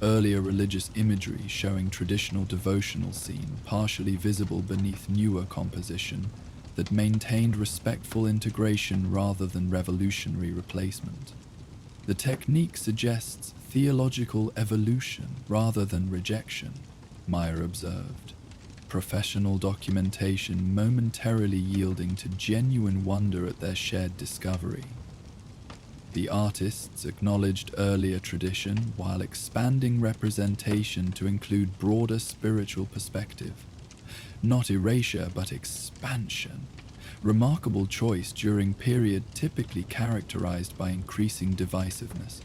Earlier religious imagery showing traditional devotional scene partially visible beneath newer composition that maintained respectful integration rather than revolutionary replacement. The technique suggests theological evolution rather than rejection, Maya observed, professional documentation momentarily yielding to genuine wonder at their shared discovery. The artists acknowledged earlier tradition while expanding representation to include broader spiritual perspective. Not erasure, but expansion. Remarkable choice during period typically characterized by increasing divisiveness.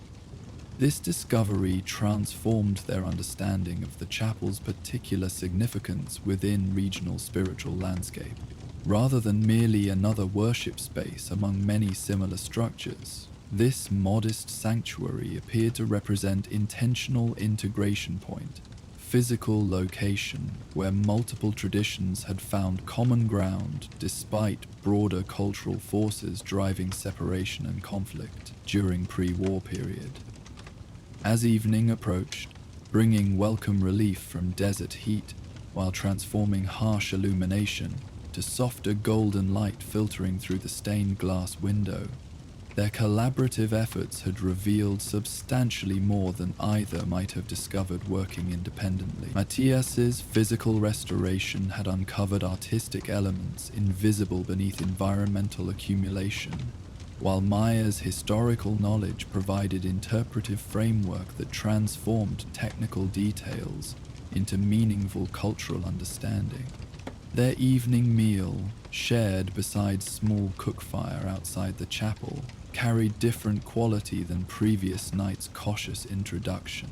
This discovery transformed their understanding of the chapel's particular significance within regional spiritual landscape. Rather than merely another worship space among many similar structures, this modest sanctuary appeared to represent intentional integration point, physical location where multiple traditions had found common ground despite broader cultural forces driving separation and conflict during pre-war period. As evening approached, bringing welcome relief from desert heat while transforming harsh illumination to softer golden light filtering through the stained glass window, their collaborative efforts had revealed substantially more than either might have discovered working independently. Matias's physical restoration had uncovered artistic elements invisible beneath environmental accumulation, while Maya's historical knowledge provided interpretive framework that transformed technical details into meaningful cultural understanding. Their evening meal, shared beside small cookfire outside the chapel, carried different quality than previous night's cautious introduction.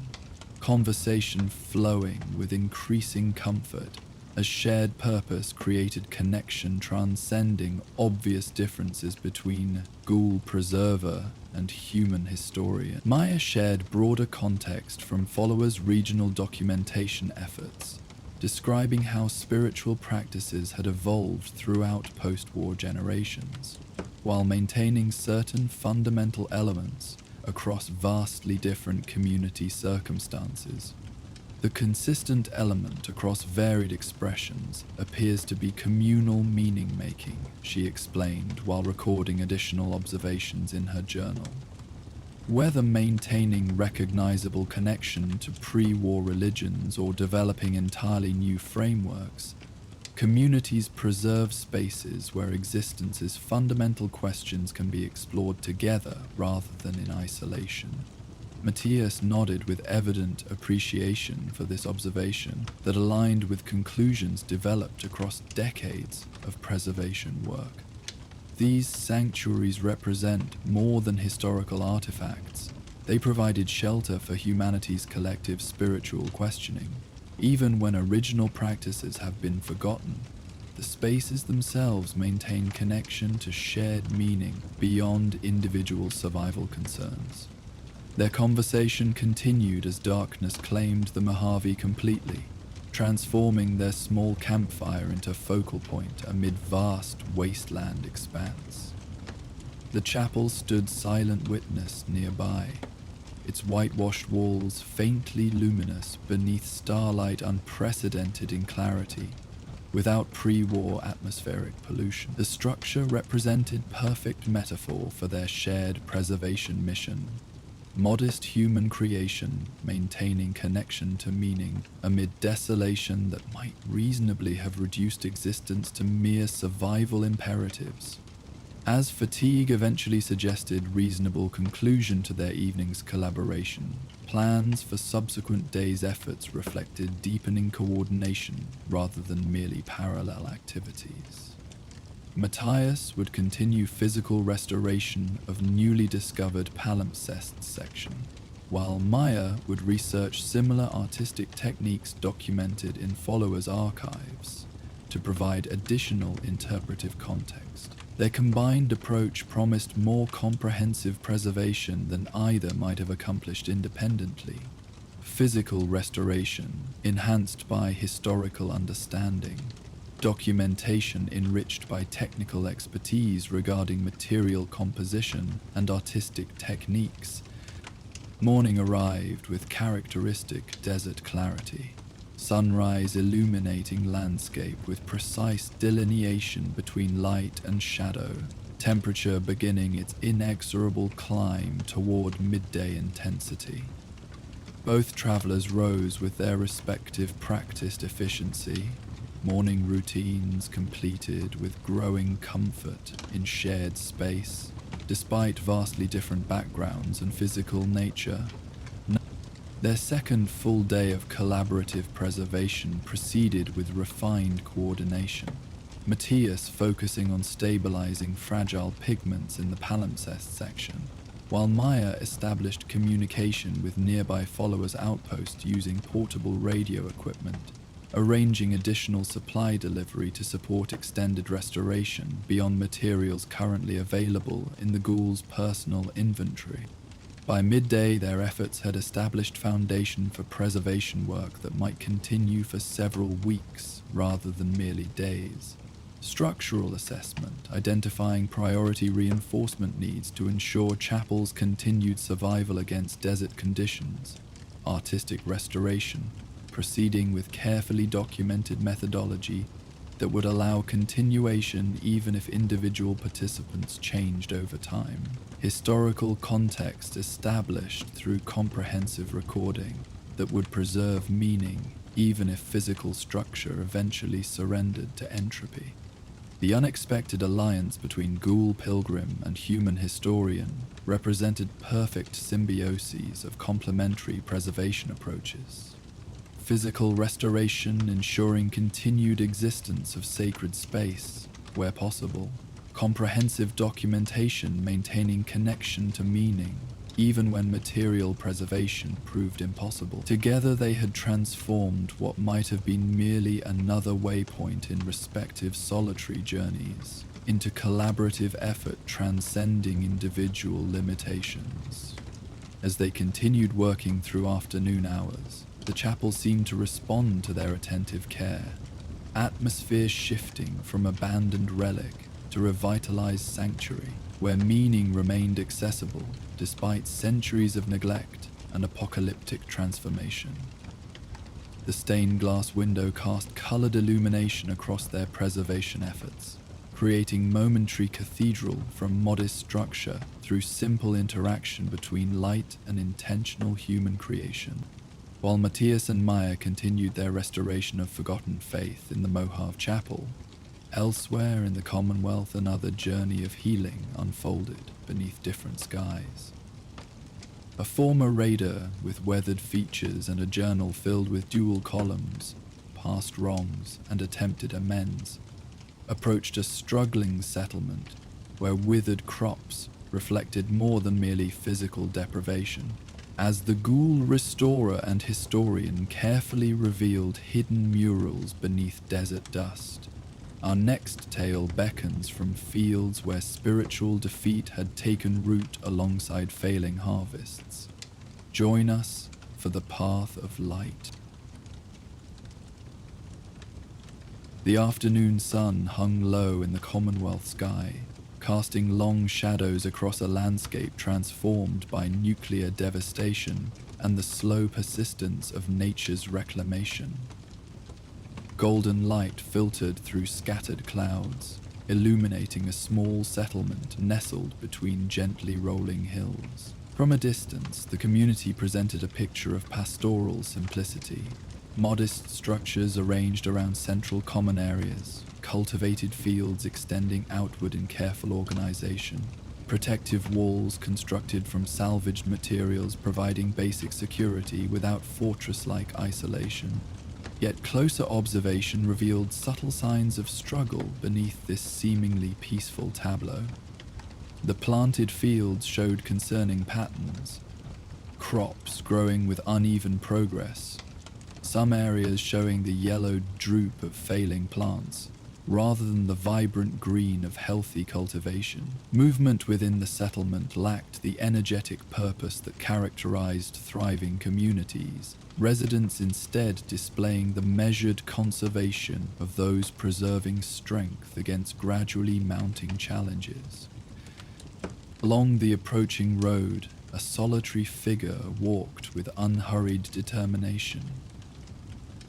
Conversation flowing with increasing comfort, as shared purpose created connection transcending obvious differences between ghoul preserver and human historian. Maya shared broader context from followers' regional documentation efforts, describing how spiritual practices had evolved throughout post-war generations, while maintaining certain fundamental elements across vastly different community circumstances. The consistent element across varied expressions appears to be communal meaning-making, she explained while recording additional observations in her journal. Whether maintaining recognizable connection to pre-war religions or developing entirely new frameworks, communities preserve spaces where existence's fundamental questions can be explored together rather than in isolation. Matias nodded with evident appreciation for this observation that aligned with conclusions developed across decades of preservation work. These sanctuaries represent more than historical artifacts. They provided shelter for humanity's collective spiritual questioning. Even when original practices have been forgotten, the spaces themselves maintain connection to shared meaning beyond individual survival concerns. Their conversation continued as darkness claimed the Mojave completely, transforming their small campfire into focal point amid vast wasteland expanse. The chapel stood silent witness nearby, its whitewashed walls faintly luminous beneath starlight unprecedented in clarity, without pre-war atmospheric pollution. The structure represented perfect metaphor for their shared preservation mission. Modest human creation maintaining connection to meaning amid desolation that might reasonably have reduced existence to mere survival imperatives. As fatigue eventually suggested reasonable conclusion to their evening's collaboration, plans for subsequent days' efforts reflected deepening coordination rather than merely parallel activities. Matias would continue physical restoration of newly discovered palimpsest section, while Maya would research similar artistic techniques documented in followers' archives to provide additional interpretive context. Their combined approach promised more comprehensive preservation than either might have accomplished independently. Physical restoration, enhanced by historical understanding. Documentation enriched by technical expertise regarding material composition and artistic techniques. Morning arrived with characteristic desert clarity. Sunrise illuminating landscape with precise delineation between light and shadow. Temperature beginning its inexorable climb toward midday intensity. Both travelers rose with their respective practiced efficiency. Morning routines completed with growing comfort in shared space, despite vastly different backgrounds and physical nature. Their second full day of collaborative preservation proceeded with refined coordination. Matias focusing on stabilizing fragile pigments in the palimpsest section, while Maya established communication with nearby followers' outposts using portable radio equipment, arranging additional supply delivery to support extended restoration beyond materials currently available in the ghouls' personal inventory. By midday, their efforts had established foundation for preservation work that might continue for several weeks rather than merely days. Structural assessment, identifying priority reinforcement needs to ensure chapel's continued survival against desert conditions. Artistic restoration, proceeding with carefully documented methodology that would allow continuation even if individual participants changed over time. Historical context established through comprehensive recording that would preserve meaning even if physical structure eventually surrendered to entropy. The unexpected alliance between ghoul pilgrim and human historian represented perfect symbioses of complementary preservation approaches. Physical restoration ensuring continued existence of sacred space, where possible. Comprehensive documentation maintaining connection to meaning, even when material preservation proved impossible. Together they had transformed what might have been merely another waypoint in respective solitary journeys into collaborative effort transcending individual limitations. As they continued working through afternoon hours, the chapel seemed to respond to their attentive care, atmosphere shifting from abandoned relic to revitalized sanctuary, where meaning remained accessible despite centuries of neglect and apocalyptic transformation. The stained glass window cast colored illumination across their preservation efforts, creating momentary cathedral from modest structure through simple interaction between light and intentional human creation. While Matias and Maya continued their restoration of forgotten faith in the Mojave Chapel, elsewhere in the Commonwealth another journey of healing unfolded beneath different skies. A former raider with weathered features and a journal filled with dual columns, past wrongs and attempted amends, approached a struggling settlement where withered crops reflected more than merely physical deprivation. As the ghoul restorer and historian carefully revealed hidden murals beneath desert dust, our next tale beckons from fields where spiritual defeat had taken root alongside failing harvests. Join us for the path of light. The afternoon sun hung low in the Commonwealth sky, casting long shadows across a landscape transformed by nuclear devastation and the slow persistence of nature's reclamation. Golden light filtered through scattered clouds, illuminating a small settlement nestled between gently rolling hills. From a distance, the community presented a picture of pastoral simplicity. Modest structures arranged around central common areas, cultivated fields extending outward in careful organization, protective walls constructed from salvaged materials providing basic security without fortress-like isolation. Yet closer observation revealed subtle signs of struggle beneath this seemingly peaceful tableau. The planted fields showed concerning patterns, crops growing with uneven progress, some areas showing the yellow droop of failing plants, rather than the vibrant green of healthy cultivation. Movement within the settlement lacked the energetic purpose that characterized thriving communities, residents instead displaying the measured conservation of those preserving strength against gradually mounting challenges. Along the approaching road, a solitary figure walked with unhurried determination.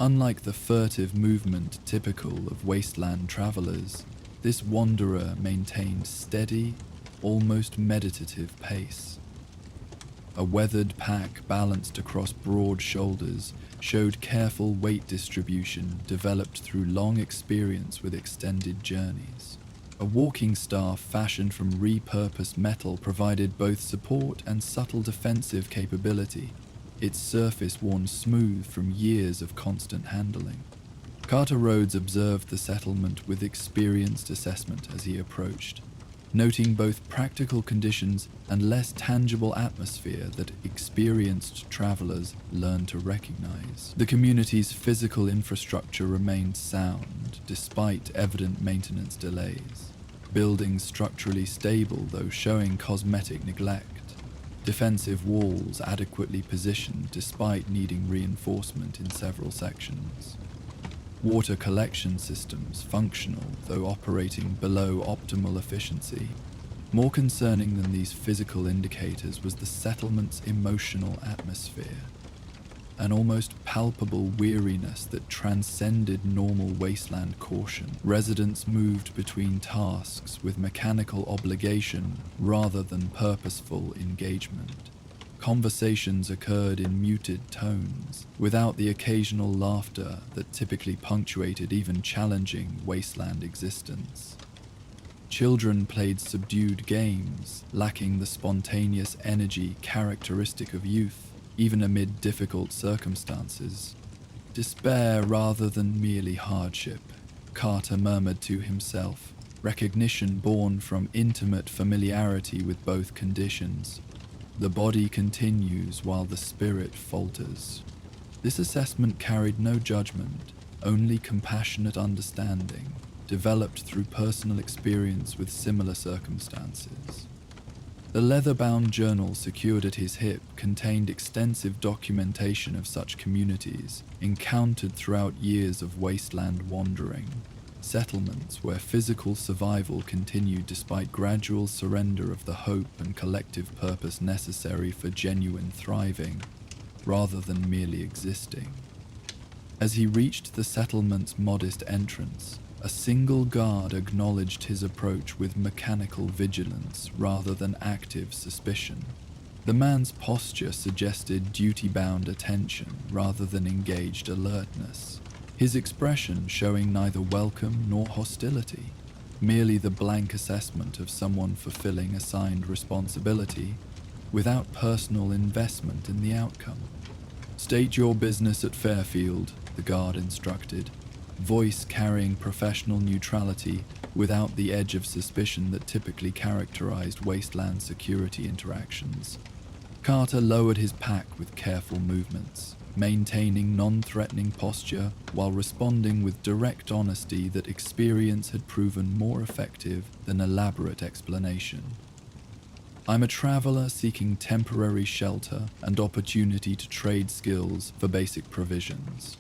Unlike the furtive movement typical of wasteland travelers, this wanderer maintained steady, almost meditative pace. A weathered pack balanced across broad shoulders showed careful weight distribution developed through long experience with extended journeys. A walking staff fashioned from repurposed metal provided both support and subtle defensive capability, its surface worn smooth from years of constant handling. Carter Rhodes observed the settlement with experienced assessment as he approached, noting both practical conditions and less tangible atmosphere that experienced travelers learned to recognize. The community's physical infrastructure remained sound, despite evident maintenance delays. Buildings structurally stable, though showing cosmetic neglect. Defensive walls adequately positioned despite needing reinforcement in several sections. Water collection systems functional, though operating below optimal efficiency. More concerning than these physical indicators was the settlement's emotional atmosphere. An almost palpable weariness that transcended normal wasteland caution. Residents moved between tasks with mechanical obligation rather than purposeful engagement. Conversations occurred in muted tones, without the occasional laughter that typically punctuated even challenging wasteland existence. Children played subdued games, lacking the spontaneous energy characteristic of youth, even amid difficult circumstances. Despair rather than merely hardship, Carter murmured to himself, recognition born from intimate familiarity with both conditions. The body continues while the spirit falters. This assessment carried no judgment, only compassionate understanding, developed through personal experience with similar circumstances. The leather-bound journal secured at his hip contained extensive documentation of such communities encountered throughout years of wasteland wandering, settlements where physical survival continued despite gradual surrender of the hope and collective purpose necessary for genuine thriving, rather than merely existing. As he reached the settlement's modest entrance, a single guard acknowledged his approach with mechanical vigilance rather than active suspicion. The man's posture suggested duty-bound attention rather than engaged alertness, his expression showing neither welcome nor hostility, merely the blank assessment of someone fulfilling assigned responsibility without personal investment in the outcome. "State your business at Fairfield," the guard instructed, voice carrying professional neutrality without the edge of suspicion that typically characterized wasteland security interactions. Carter lowered his pack with careful movements, maintaining non-threatening posture while responding with direct honesty that experience had proven more effective than elaborate explanation. "I'm a traveler seeking temporary shelter and opportunity to trade skills for basic provisions.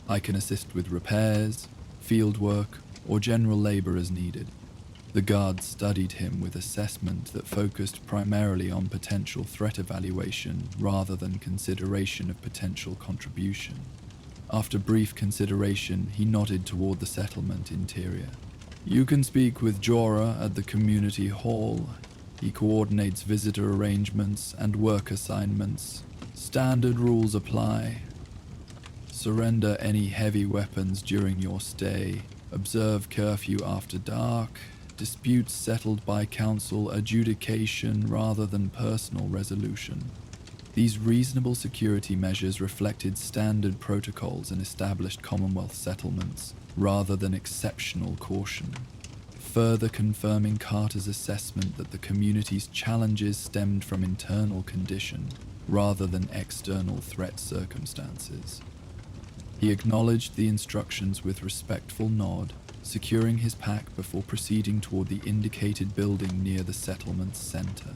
I can assist with repairs, field work, or general labor as needed." The guard studied him with assessment that focused primarily on potential threat evaluation rather than consideration of potential contribution. After brief consideration, he nodded toward the settlement interior. "You can speak with Jorah at the community hall. He coordinates visitor arrangements and work assignments. Standard rules apply. Surrender any heavy weapons during your stay. Observe curfew after dark. Disputes settled by council adjudication rather than personal resolution." These reasonable security measures reflected standard protocols in established Commonwealth settlements rather than exceptional caution, further confirming Carter's assessment that the community's challenges stemmed from internal condition rather than external threat circumstances. He acknowledged the instructions with respectful nod, securing his pack before proceeding toward the indicated building near the settlement's center.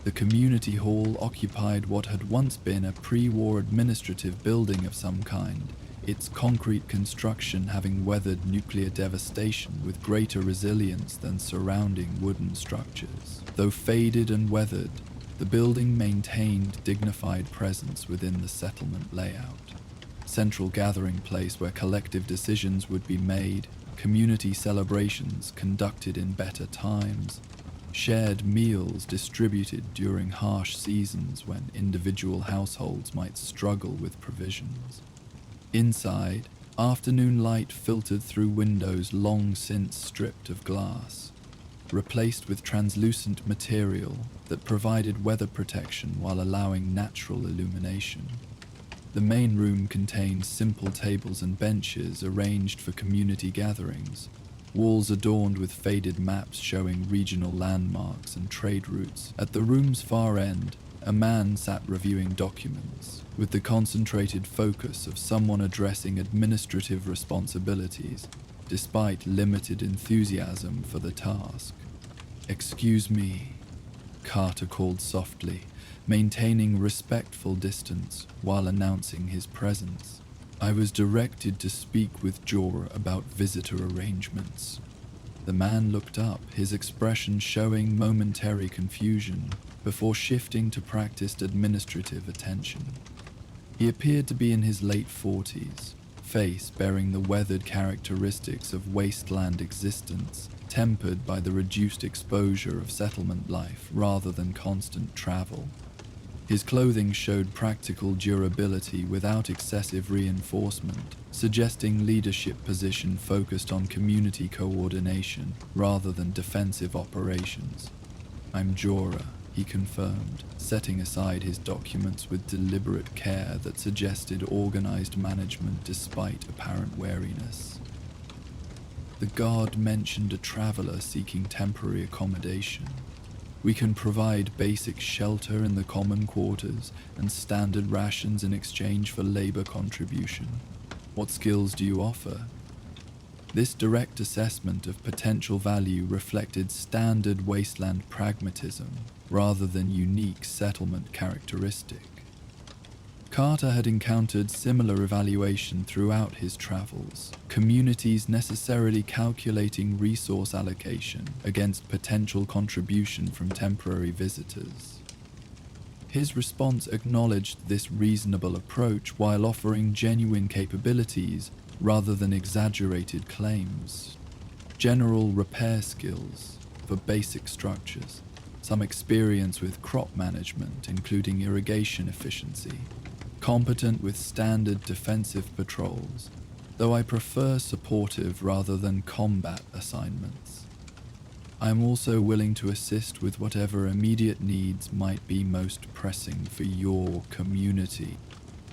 The community hall occupied what had once been a pre-war administrative building of some kind, its concrete construction having weathered nuclear devastation with greater resilience than surrounding wooden structures. Though faded and weathered, the building maintained dignified presence within the settlement layout. Central gathering place where collective decisions would be made, community celebrations conducted in better times, shared meals distributed during harsh seasons when individual households might struggle with provisions. Inside, afternoon light filtered through windows long since stripped of glass, replaced with translucent material that provided weather protection while allowing natural illumination. The main room contained simple tables and benches arranged for community gatherings, walls adorned with faded maps showing regional landmarks and trade routes. At the room's far end, a man sat reviewing documents, with the concentrated focus of someone addressing administrative responsibilities, despite limited enthusiasm for the task. "Excuse me," Carter called softly, maintaining respectful distance while announcing his presence. "I was directed to speak with Jorah about visitor arrangements." The man looked up, his expression showing momentary confusion, before shifting to practiced administrative attention. He appeared to be in his late 40s, face bearing the weathered characteristics of wasteland existence, tempered by the reduced exposure of settlement life rather than constant travel. His clothing showed practical durability without excessive reinforcement, suggesting leadership position focused on community coordination rather than defensive operations. "I'm Jorah," he confirmed, setting aside his documents with deliberate care that suggested organized management despite apparent wariness. "The guard mentioned a traveler seeking temporary accommodation. We can provide basic shelter in the common quarters and standard rations in exchange for labor contribution. What skills do you offer?" This direct assessment of potential value reflected standard wasteland pragmatism rather than unique settlement characteristic. Carter had encountered similar evaluation throughout his travels, communities necessarily calculating resource allocation against potential contribution from temporary visitors. His response acknowledged this reasonable approach while offering genuine capabilities rather than exaggerated claims. General repair skills for basic structures, some experience with crop management including irrigation efficiency, competent with standard defensive patrols, though I prefer supportive rather than combat assignments. I am also willing to assist with whatever immediate needs might be most pressing for your community.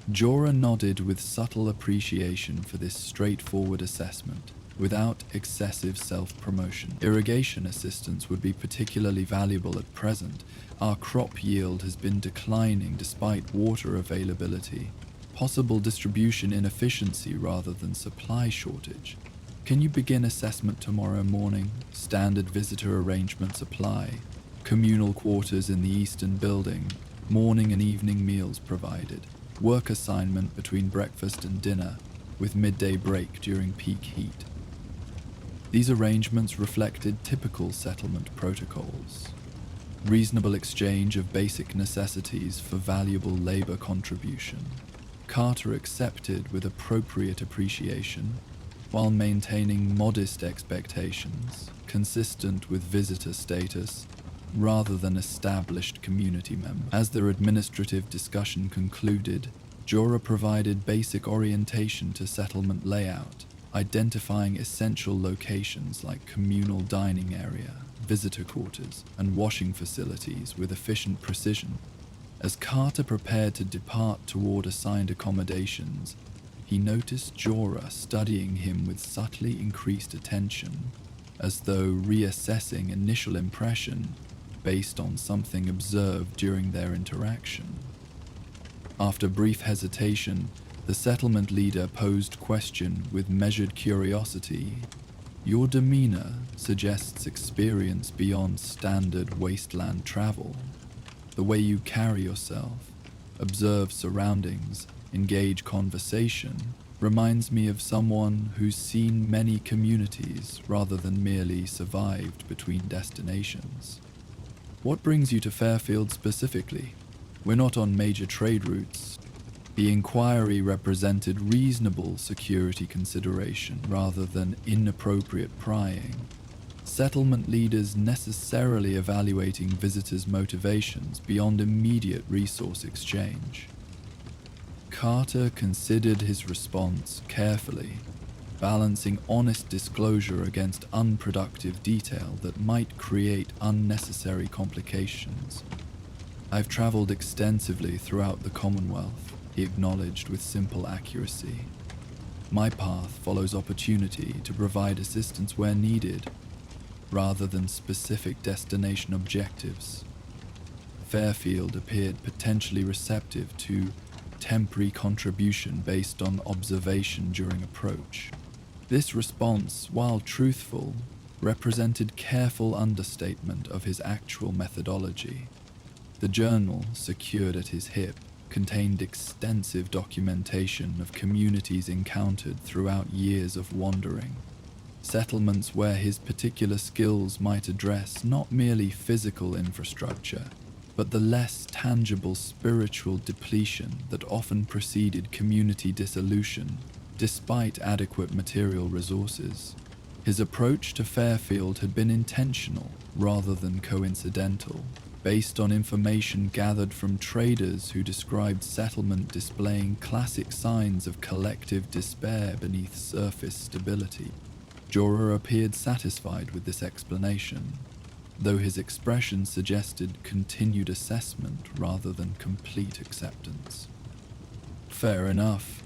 Jorah nodded with subtle appreciation for this straightforward assessment, without excessive self-promotion. "Irrigation assistance would be particularly valuable at present. Our crop yield has been declining despite water availability. Possible distribution inefficiency rather than supply shortage. Can you begin assessment tomorrow morning? Standard visitor arrangements apply. Communal quarters in the eastern building. Morning and evening meals provided. Work assignment between breakfast and dinner, with midday break during peak heat." These arrangements reflected typical settlement protocols. Reasonable exchange of basic necessities for valuable labor contribution. Carter accepted with appropriate appreciation, while maintaining modest expectations, consistent with visitor status, rather than established community member. As their administrative discussion concluded, Jorah provided basic orientation to settlement layout, identifying essential locations like communal dining area, visitor quarters, and washing facilities with efficient precision. As Carter prepared to depart toward assigned accommodations, he noticed Jorah studying him with subtly increased attention, as though reassessing initial impression based on something observed during their interaction. After brief hesitation, The settlement leader posed question with measured curiosity. Your demeanor suggests experience beyond standard wasteland travel. The way you carry yourself, observe surroundings, engage conversation, reminds me of someone who's seen many communities rather than merely survived between destinations. What brings you to Fairfield specifically? We're not on major trade routes. The inquiry represented reasonable security consideration rather than inappropriate prying. Settlement leaders necessarily evaluating visitors' motivations beyond immediate resource exchange. Carter considered his response carefully, balancing honest disclosure against unproductive detail that might create unnecessary complications. I've traveled extensively throughout the Commonwealth, he acknowledged with simple accuracy. My path follows opportunity to provide assistance where needed, rather than specific destination objectives. Fairfield appeared potentially receptive to temporary contribution based on observation during approach. This response, while truthful, represented careful understatement of his actual methodology. The journal, secured at his hip, contained extensive documentation of communities encountered throughout years of wandering. Settlements where his particular skills might address not merely physical infrastructure, but the less tangible spiritual depletion that often preceded community dissolution, despite adequate material resources. His approach to Fairfield had been intentional rather than coincidental, based on information gathered from traders who described settlement displaying classic signs of collective despair beneath surface stability. Jorah appeared satisfied with this explanation, though his expression suggested continued assessment rather than complete acceptance. Fair enough.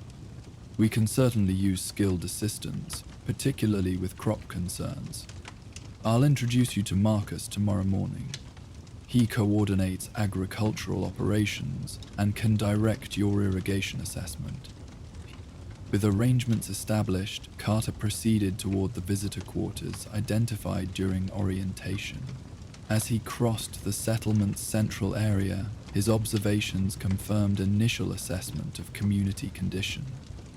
We can certainly use skilled assistance, particularly with crop concerns. I'll introduce you to Marcus tomorrow morning. He coordinates agricultural operations and can direct your irrigation assessment. With arrangements established, Carter proceeded toward the visitor quarters identified during orientation. As he crossed the settlement's central area, his observations confirmed initial assessment of community condition.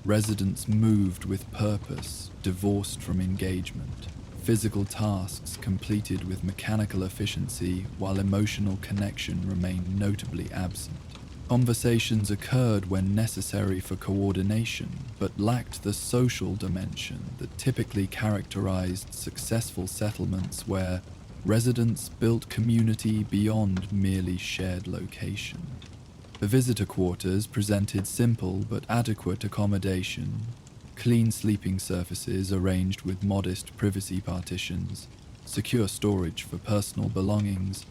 Residents moved with purpose, divorced from engagement. Physical tasks completed with mechanical efficiency while emotional connection remained notably absent. Conversations occurred when necessary for coordination, but lacked the social dimension that typically characterized successful settlements where residents built community beyond merely shared location. The visitor quarters presented simple but adequate accommodation, clean sleeping surfaces arranged with modest privacy partitions, secure storage for personal belongings,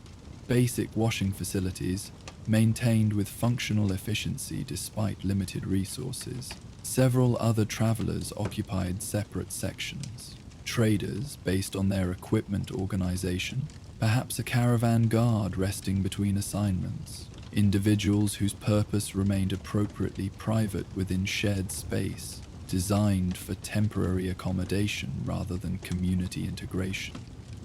basic washing facilities, maintained with functional efficiency despite limited resources. Several other travelers occupied separate sections. Traders, based on their equipment organization, perhaps a caravan guard resting between assignments, individuals whose purpose remained appropriately private within shared space, designed for temporary accommodation rather than community integration.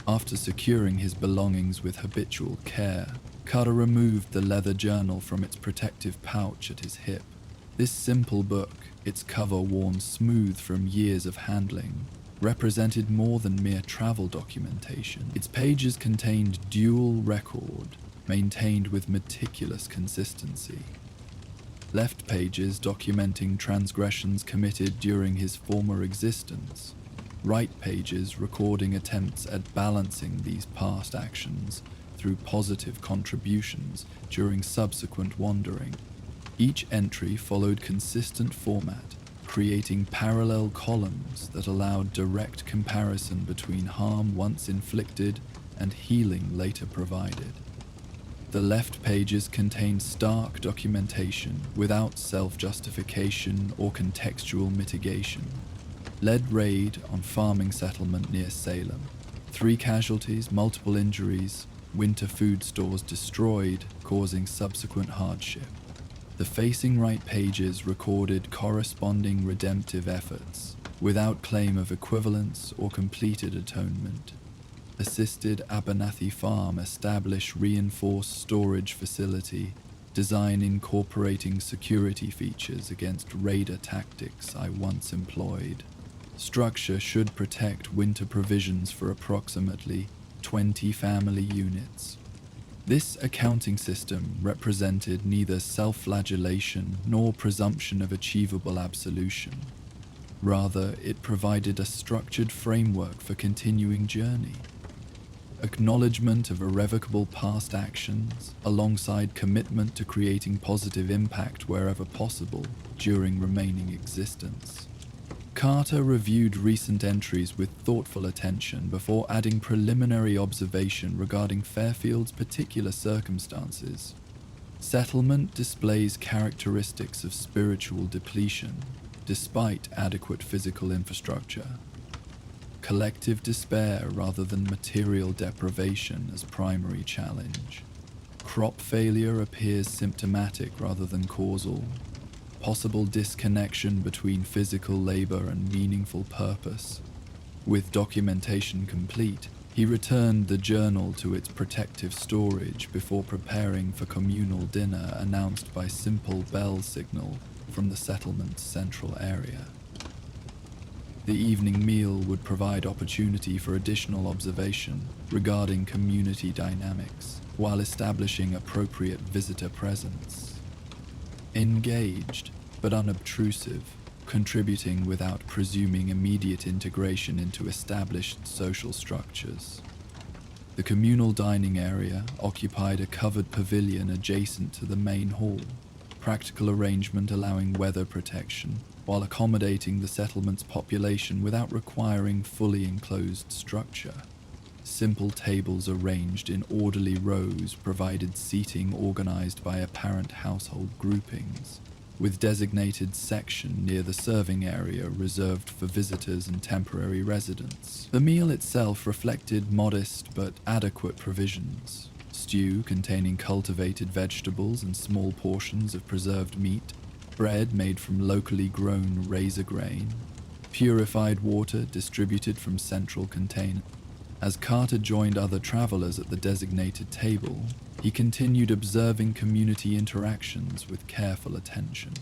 After securing his belongings with habitual care, Carter removed the leather journal from its protective pouch at his hip. This simple book, its cover worn smooth from years of handling, represented more than mere travel documentation. Its pages contained dual record, maintained with meticulous consistency. Left pages documenting transgressions committed during his former existence. Right pages recording attempts at balancing these past actions through positive contributions during subsequent wandering. Each entry followed consistent format, creating parallel columns that allowed direct comparison between harm once inflicted and healing later provided. The left pages contained stark documentation without self-justification or contextual mitigation. Lead raid on farming settlement near Salem. 3 casualties, multiple injuries, winter food stores destroyed, causing subsequent hardship. The facing right pages recorded corresponding redemptive efforts, without claim of equivalence or completed atonement. Assisted Abernathy Farm establish reinforced storage facility, design incorporating security features against raider tactics I once employed. Structure should protect winter provisions for approximately 20 family units. This accounting system represented neither self-flagellation nor presumption of achievable absolution. Rather, it provided a structured framework for continuing journey. Acknowledgement of irrevocable past actions, alongside commitment to creating positive impact wherever possible during remaining existence. Carter reviewed recent entries with thoughtful attention before adding preliminary observation regarding Fairfield's particular circumstances. Settlement displays characteristics of spiritual depletion, despite adequate physical infrastructure. Collective despair rather than material deprivation as primary challenge. Crop failure appears symptomatic rather than causal. Possible disconnection between physical labor and meaningful purpose. With documentation complete, he returned the journal to its protective storage before preparing for communal dinner announced by simple bell signal from the settlement's central area. The evening meal would provide opportunity for additional observation regarding community dynamics while establishing appropriate visitor presence. Engaged, but unobtrusive, contributing without presuming immediate integration into established social structures. The communal dining area occupied a covered pavilion adjacent to the main hall, practical arrangement allowing weather protection while accommodating the settlement's population without requiring fully enclosed structure. Simple tables arranged in orderly rows provided seating organized by apparent household groupings, with designated section near the serving area reserved for visitors and temporary residents. The meal itself reflected modest but adequate provisions. Stew containing cultivated vegetables and small portions of preserved meat, bread made from locally grown razor grain, purified water distributed from central container. As Carter joined other travelers at the designated table, he continued observing community interactions with careful attention.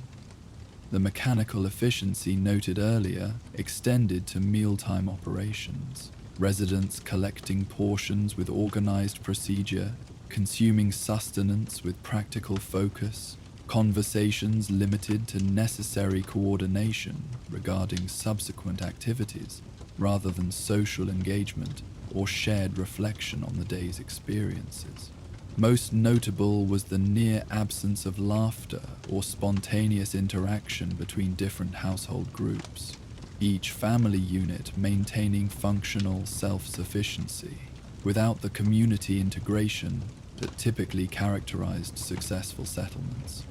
The mechanical efficiency noted earlier extended to mealtime operations, residents collecting portions with organized procedure, consuming sustenance with practical focus, conversations limited to necessary coordination regarding subsequent activities rather than social engagement or shared reflection on the day's experiences. Most notable was the near absence of laughter or spontaneous interaction between different household groups, each family unit maintaining functional self-sufficiency without the community integration that typically characterized successful settlements.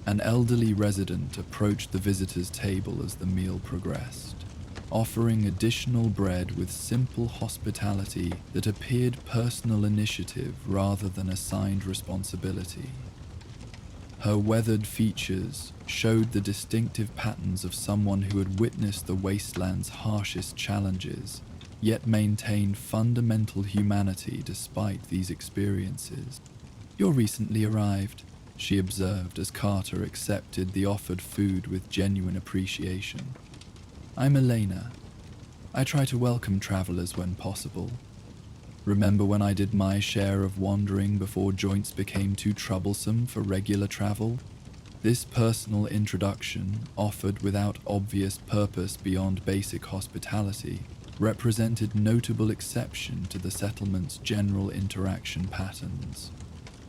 An elderly resident approached the visitors' table as the meal progressed, offering additional bread with simple hospitality that appeared personal initiative rather than assigned responsibility. Her weathered features showed the distinctive patterns of someone who had witnessed the wasteland's harshest challenges, yet maintained fundamental humanity despite these experiences. "You're recently arrived," she observed as Carter accepted the offered food with genuine appreciation. "I'm Lena. I try to welcome travelers when possible. Remember when I did my share of wandering before joints became too troublesome for regular travel?" This personal introduction, offered without obvious purpose beyond basic hospitality, represented notable exception to the settlement's general interaction patterns.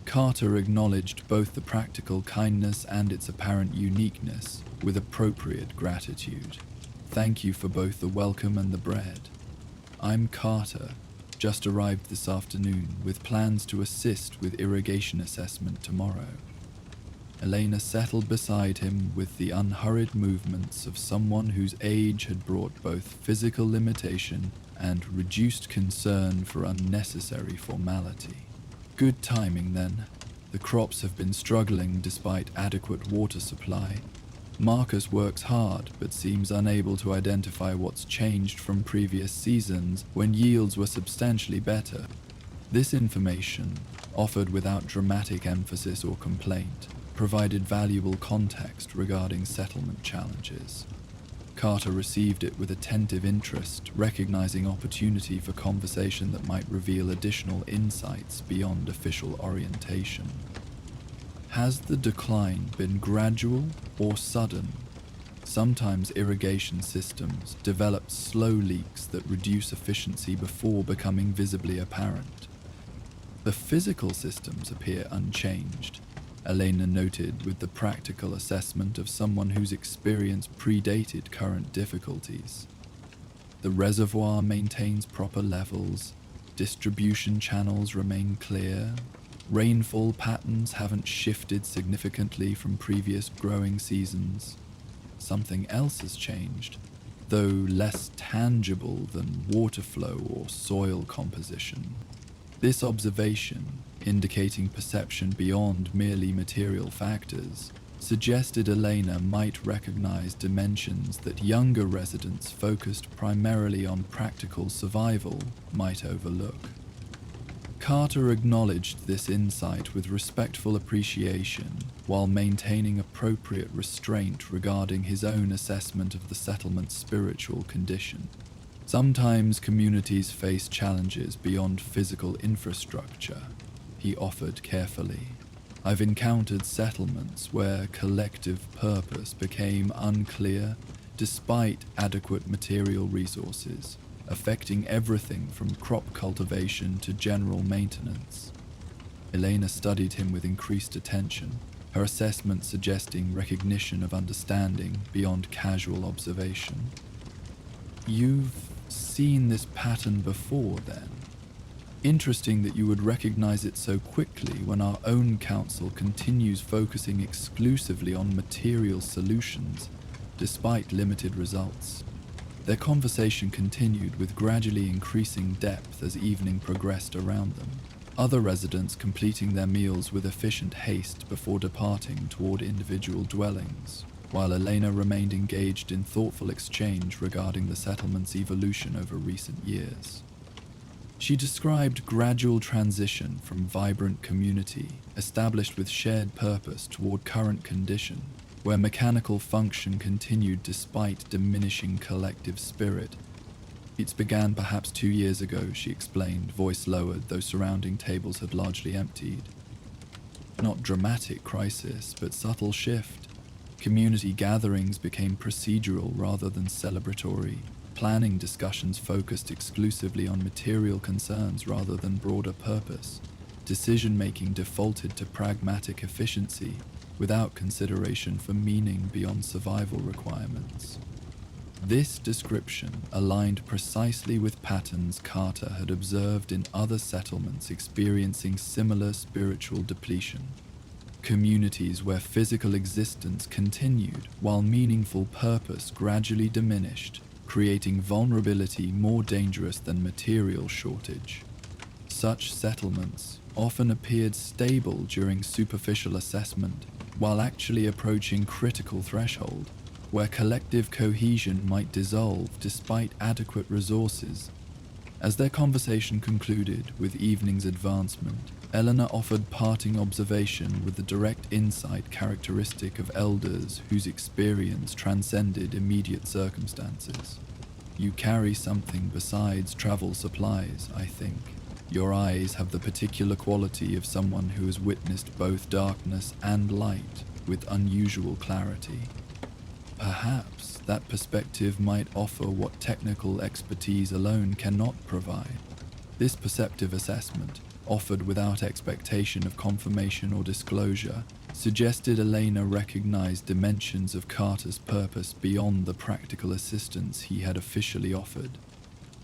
Carter acknowledged both the practical kindness and its apparent uniqueness with appropriate gratitude. "Thank you for both the welcome and the bread. I'm Carter, just arrived this afternoon with plans to assist with irrigation assessment tomorrow." Elena settled beside him with the unhurried movements of someone whose age had brought both physical limitation and reduced concern for unnecessary formality. "Good timing, then. The crops have been struggling despite adequate water supply. Marcus works hard but seems unable to identify what's changed from previous seasons when yields were substantially better. This information, offered without dramatic emphasis or complaint, provided valuable context regarding settlement challenges. Carter received it with attentive interest, recognizing opportunity for conversation that might reveal additional insights beyond official orientation. Has the decline been gradual or sudden? Sometimes irrigation systems develop slow leaks that reduce efficiency before becoming visibly apparent. The physical systems appear unchanged, Elena noted with the practical assessment of someone whose experience predated current difficulties. The reservoir maintains proper levels, distribution channels remain clear, rainfall patterns haven't shifted significantly from previous growing seasons. Something else has changed, though less tangible than water flow or soil composition. This observation, indicating perception beyond merely material factors, suggested Elena might recognize dimensions that younger residents focused primarily on practical survival might overlook. Carter acknowledged this insight with respectful appreciation while maintaining appropriate restraint regarding his own assessment of the settlement's spiritual condition. Sometimes communities face challenges beyond physical infrastructure, he offered carefully. I've encountered settlements where collective purpose became unclear despite adequate material resources, affecting everything from crop cultivation to general maintenance. Elena studied him with increased attention, her assessment suggesting recognition of understanding beyond casual observation. You've seen this pattern before, then? Interesting that you would recognize it so quickly when our own council continues focusing exclusively on material solutions, despite limited results. Their conversation continued with gradually increasing depth as evening progressed around them, other residents completing their meals with efficient haste before departing toward individual dwellings, while Elena remained engaged in thoughtful exchange regarding the settlement's evolution over recent years. She described gradual transition from vibrant community, established with shared purpose, toward current condition, where mechanical function continued despite diminishing collective spirit. It began perhaps 2 years ago, she explained, voice lowered, though surrounding tables had largely emptied. Not dramatic crisis, but subtle shift. Community gatherings became procedural rather than celebratory. Planning discussions focused exclusively on material concerns rather than broader purpose. Decision-making defaulted to pragmatic efficiency, without consideration for meaning beyond survival requirements. This description aligned precisely with patterns Carter had observed in other settlements experiencing similar spiritual depletion. Communities where physical existence continued while meaningful purpose gradually diminished, creating vulnerability more dangerous than material shortage. Such settlements often appeared stable during superficial assessment, while actually approaching critical threshold, where collective cohesion might dissolve despite adequate resources. As their conversation concluded with evening's advancement, Elena offered parting observation with the direct insight characteristic of elders whose experience transcended immediate circumstances. You carry something besides travel supplies, I think. Your eyes have the particular quality of someone who has witnessed both darkness and light with unusual clarity. Perhaps that perspective might offer what technical expertise alone cannot provide. This perceptive assessment, offered without expectation of confirmation or disclosure, suggested Elena recognized dimensions of Carter's purpose beyond the practical assistance he had officially offered.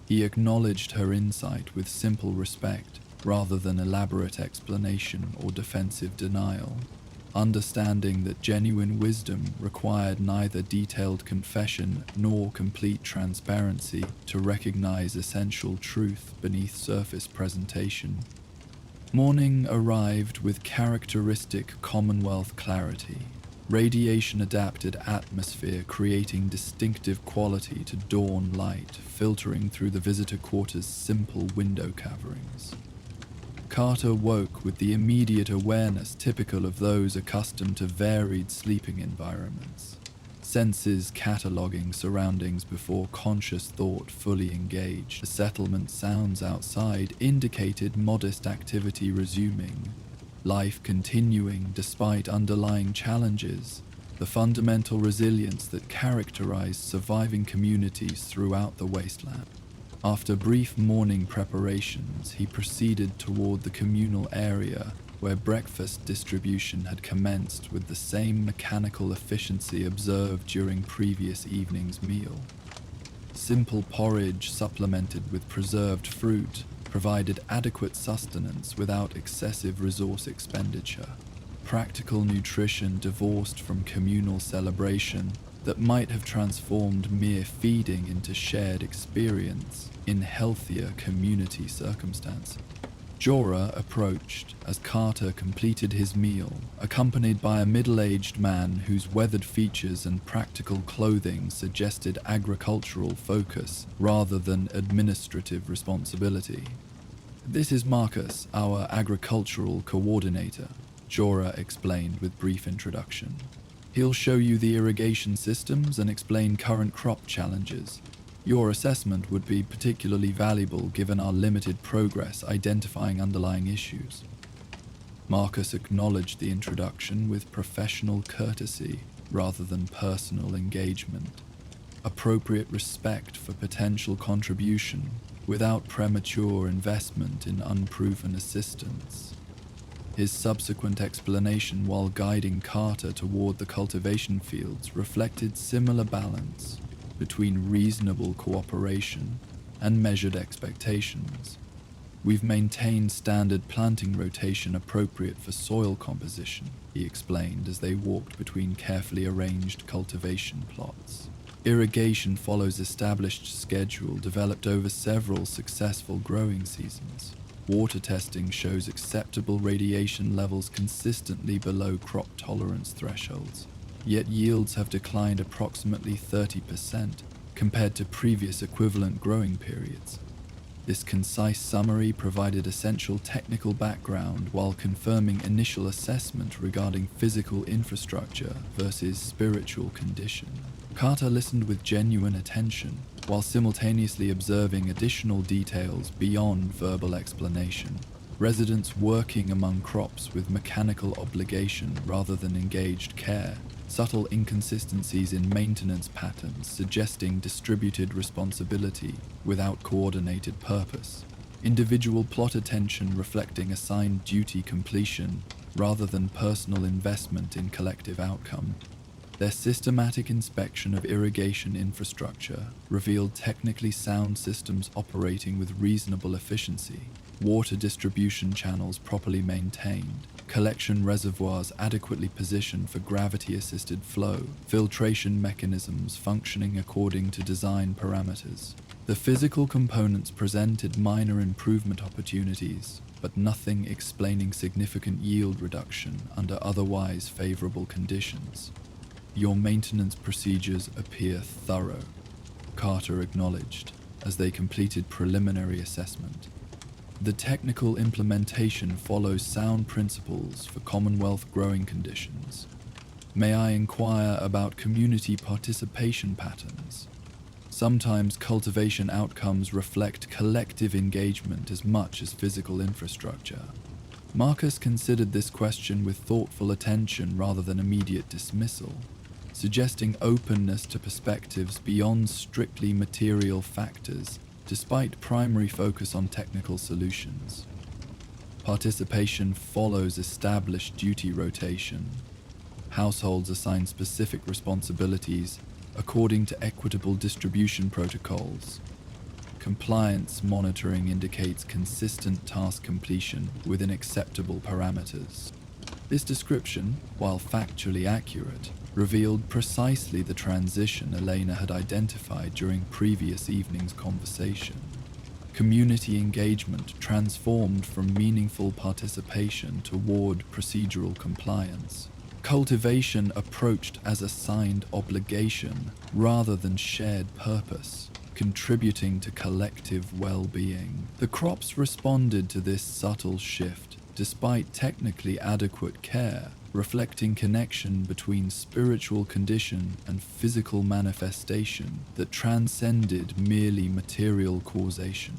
He acknowledged her insight with simple respect, rather than elaborate explanation or defensive denial, understanding that genuine wisdom required neither detailed confession nor complete transparency to recognize essential truth beneath surface presentation. Morning arrived with characteristic Commonwealth clarity. Radiation-adapted atmosphere creating distinctive quality to dawn light, filtering through the visitor quarter's simple window coverings. Carter woke with the immediate awareness typical of those accustomed to varied sleeping environments, senses cataloguing surroundings before conscious thought fully engaged. The settlement sounds outside indicated modest activity resuming, life continuing despite underlying challenges, the fundamental resilience that characterized surviving communities throughout the wasteland. After brief morning preparations, he proceeded toward the communal area where breakfast distribution had commenced with the same mechanical efficiency observed during previous evening's meal. Simple porridge supplemented with preserved fruit provided adequate sustenance without excessive resource expenditure. Practical nutrition divorced from communal celebration that might have transformed mere feeding into shared experience in healthier community circumstances. Jorah approached as Carter completed his meal, accompanied by a middle-aged man whose weathered features and practical clothing suggested agricultural focus rather than administrative responsibility. "This is Marcus, our agricultural coordinator," Jorah explained with brief introduction. "He'll show you the irrigation systems and explain current crop challenges. Your assessment would be particularly valuable given our limited progress identifying underlying issues." Marcus acknowledged the introduction with professional courtesy rather than personal engagement. Appropriate respect for potential contribution without premature investment in unproven assistance. His subsequent explanation while guiding Carter toward the cultivation fields reflected similar balance between reasonable cooperation and measured expectations. "We've maintained standard planting rotation appropriate for soil composition," he explained as they walked between carefully arranged cultivation plots. "Irrigation follows established schedule developed over several successful growing seasons. Water testing shows acceptable radiation levels consistently below crop tolerance thresholds. Yet yields have declined approximately 30% compared to previous equivalent growing periods." This concise summary provided essential technical background while confirming initial assessment regarding physical infrastructure versus spiritual condition. Carter listened with genuine attention, while simultaneously observing additional details beyond verbal explanation. Residents working among crops with mechanical obligation rather than engaged care, subtle inconsistencies in maintenance patterns suggesting distributed responsibility without coordinated purpose, individual plot attention reflecting assigned duty completion rather than personal investment in collective outcome. Their systematic inspection of irrigation infrastructure revealed technically sound systems operating with reasonable efficiency, water distribution channels properly maintained, collection reservoirs adequately positioned for gravity-assisted flow, filtration mechanisms functioning according to design parameters. The physical components presented minor improvement opportunities, but nothing explaining significant yield reduction under otherwise favorable conditions. "Your maintenance procedures appear thorough," Carter acknowledged as they completed preliminary assessment. "The technical implementation follows sound principles for Commonwealth growing conditions. May I inquire about community participation patterns? Sometimes cultivation outcomes reflect collective engagement as much as physical infrastructure." Marcus considered this question with thoughtful attention rather than immediate dismissal, suggesting openness to perspectives beyond strictly material factors despite primary focus on technical solutions. Participation follows established duty rotation. Households assign specific responsibilities according to equitable distribution protocols. Compliance monitoring indicates consistent task completion within acceptable parameters. This description, while factually accurate, revealed precisely the transition Lena had identified during previous evening's conversation. Community engagement transformed from meaningful participation toward procedural compliance. Cultivation approached as assigned obligation rather than shared purpose, contributing to collective well-being. The crops responded to this subtle shift, despite technically adequate care, reflecting connection between spiritual condition and physical manifestation that transcended merely material causation.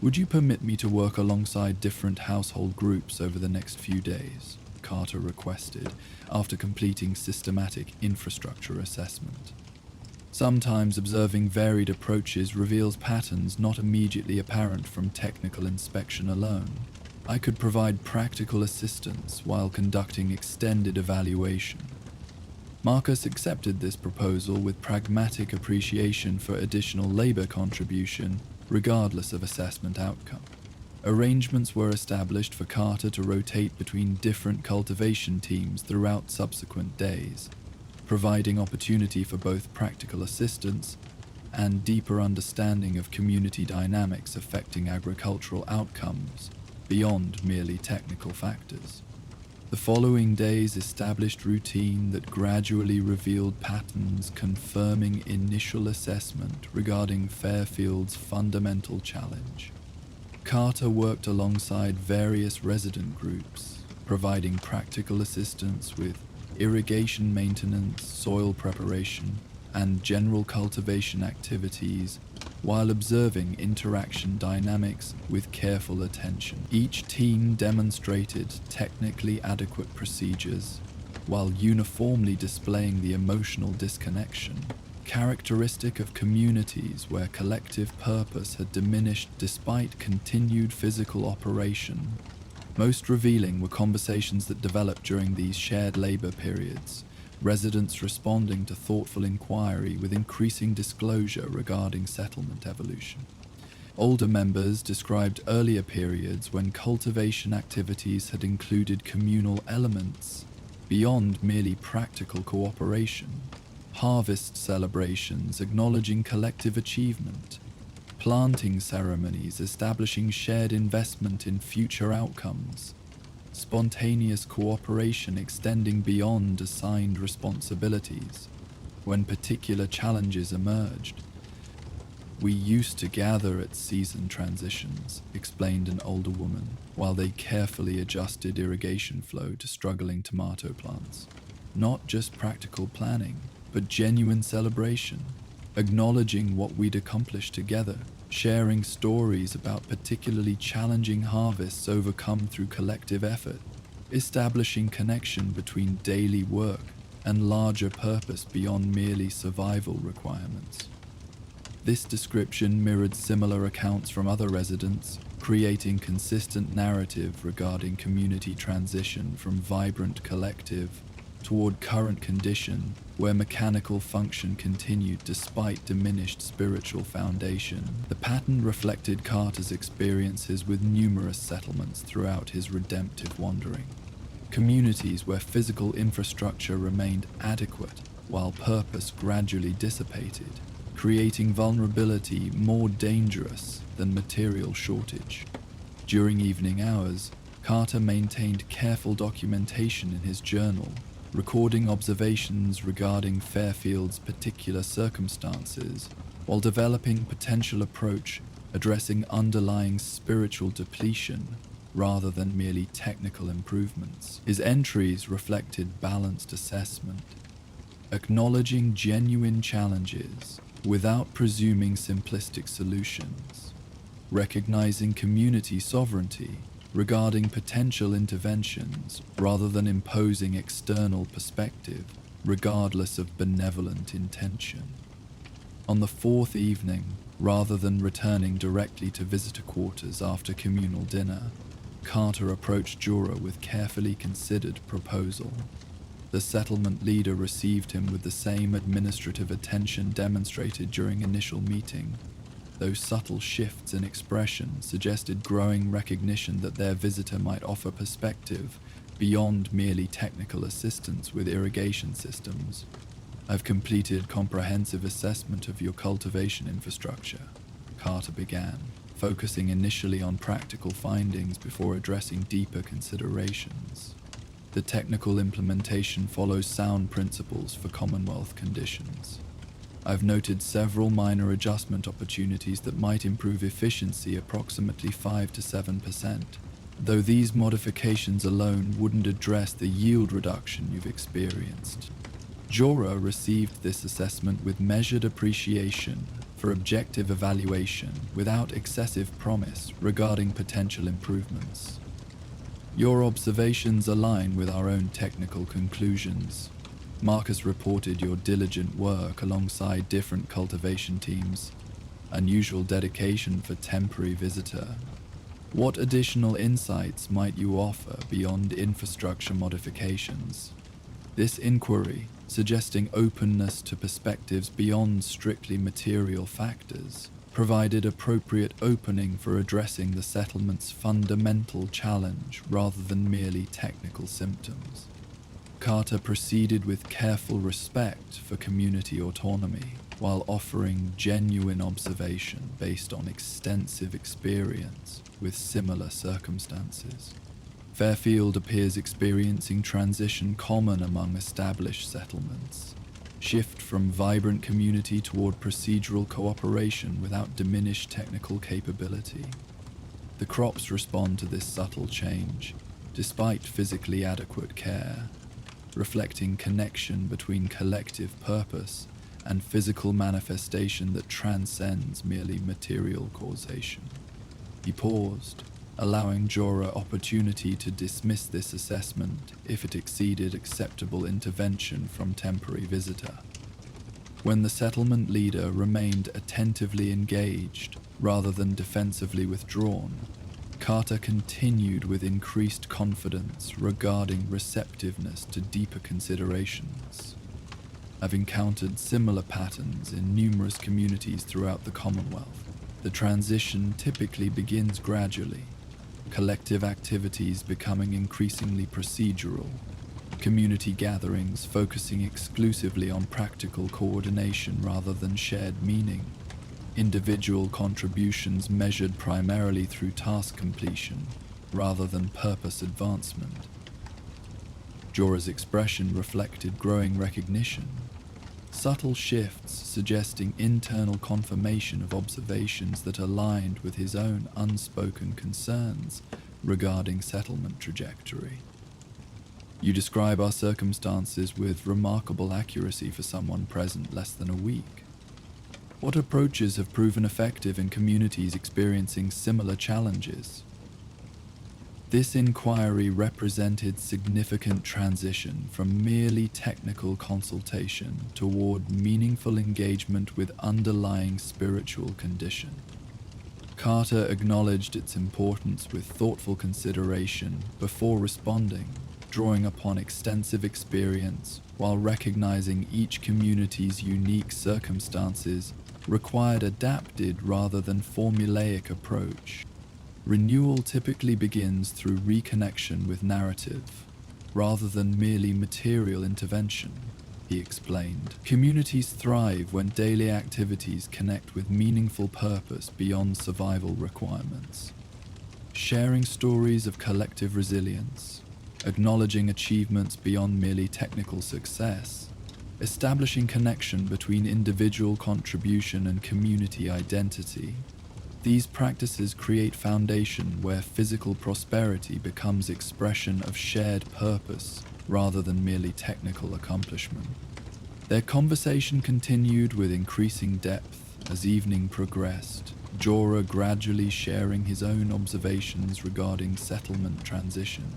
Would you permit me to work alongside different household groups over the next few days? Carter requested, after completing systematic infrastructure assessment. Sometimes observing varied approaches reveals patterns not immediately apparent from technical inspection alone. I could provide practical assistance while conducting extended evaluation. Marcus accepted this proposal with pragmatic appreciation for additional labor contribution, regardless of assessment outcome. Arrangements were established for Carter to rotate between different cultivation teams throughout subsequent days, providing opportunity for both practical assistance and deeper understanding of community dynamics affecting agricultural outcomes beyond merely technical factors. The following days established routine that gradually revealed patterns confirming initial assessment regarding Fairfield's fundamental challenge. Carter worked alongside various resident groups, providing practical assistance with irrigation maintenance, soil preparation, and general cultivation activities, while observing interaction dynamics with careful attention. Each team demonstrated technically adequate procedures, while uniformly displaying the emotional disconnection, characteristic of communities where collective purpose had diminished despite continued physical operation. Most revealing were conversations that developed during these shared labor periods, residents responding to thoughtful inquiry with increasing disclosure regarding settlement evolution. Older members described earlier periods when cultivation activities had included communal elements beyond merely practical cooperation, harvest celebrations acknowledging collective achievement, planting ceremonies establishing shared investment in future outcomes, spontaneous cooperation extending beyond assigned responsibilities when particular challenges emerged. "We used to gather at season transitions," explained an older woman, while they carefully adjusted irrigation flow to struggling tomato plants. Not just practical planning, but genuine celebration, acknowledging what we'd accomplished together, sharing stories about particularly challenging harvests overcome through collective effort, establishing connection between daily work and larger purpose beyond merely survival requirements. This description mirrored similar accounts from other residents, creating consistent narrative regarding community transition from vibrant collective toward current condition where mechanical function continued despite diminished spiritual foundation. The pattern reflected Carter's experiences with numerous settlements throughout his redemptive wandering. Communities where physical infrastructure remained adequate while purpose gradually dissipated, creating vulnerability more dangerous than material shortage. During evening hours, Carter maintained careful documentation in his journal, recording observations regarding Fairfield's particular circumstances, while developing potential approach addressing underlying spiritual depletion rather than merely technical improvements. His entries reflected balanced assessment, acknowledging genuine challenges without presuming simplistic solutions, recognizing community sovereignty regarding potential interventions rather than imposing external perspective, regardless of benevolent intention. On the fourth evening, rather than returning directly to visitor quarters after communal dinner, Carter approached Jura with carefully considered proposal. The settlement leader received him with the same administrative attention demonstrated during initial meeting, though subtle shifts in expression suggested growing recognition that their visitor might offer perspective beyond merely technical assistance with irrigation systems. "I've completed comprehensive assessment of your cultivation infrastructure," Carter began, focusing initially on practical findings before addressing deeper considerations. The technical implementation follows sound principles for Commonwealth conditions. I've noted several minor adjustment opportunities that might improve efficiency approximately 5 to 7%, though these modifications alone wouldn't address the yield reduction you've experienced. Jorah received this assessment with measured appreciation for objective evaluation without excessive promise regarding potential improvements. Your observations align with our own technical conclusions. Marcus reported your diligent work alongside different cultivation teams, unusual dedication for temporary visitor. What additional insights might you offer beyond infrastructure modifications? This inquiry, suggesting openness to perspectives beyond strictly material factors, provided appropriate opening for addressing the settlement's fundamental challenge rather than merely technical symptoms. Carter proceeded with careful respect for community autonomy, while offering genuine observation based on extensive experience with similar circumstances. Fairfield appears experiencing transition common among established settlements. Shift from vibrant community toward procedural cooperation without diminished technical capability. The crops respond to this subtle change, despite physically adequate care, reflecting connection between collective purpose and physical manifestation that transcends merely material causation. He paused, allowing Jorah opportunity to dismiss this assessment if it exceeded acceptable intervention from temporary visitor. When the settlement leader remained attentively engaged rather than defensively withdrawn, Carter continued with increased confidence regarding receptiveness to deeper considerations. I've encountered similar patterns in numerous communities throughout the Commonwealth. The transition typically begins gradually, collective activities becoming increasingly procedural, community gatherings focusing exclusively on practical coordination rather than shared meaning, individual contributions measured primarily through task completion rather than purpose advancement. Jorah's expression reflected growing recognition, subtle shifts suggesting internal confirmation of observations that aligned with his own unspoken concerns regarding settlement trajectory. You describe our circumstances with remarkable accuracy for someone present less than a week. What approaches have proven effective in communities experiencing similar challenges? This inquiry represented significant transition from merely technical consultation toward meaningful engagement with underlying spiritual condition. Carter acknowledged its importance with thoughtful consideration before responding, drawing upon extensive experience while recognizing each community's unique circumstances required adapted rather than formulaic approach. Renewal typically begins through reconnection with narrative, rather than merely material intervention, he explained. Communities thrive when daily activities connect with meaningful purpose beyond survival requirements. Sharing stories of collective resilience, acknowledging achievements beyond merely technical success, establishing connection between individual contribution and community identity. These practices create foundation where physical prosperity becomes expression of shared purpose rather than merely technical accomplishment. Their conversation continued with increasing depth as evening progressed, Jorah gradually sharing his own observations regarding settlement transition.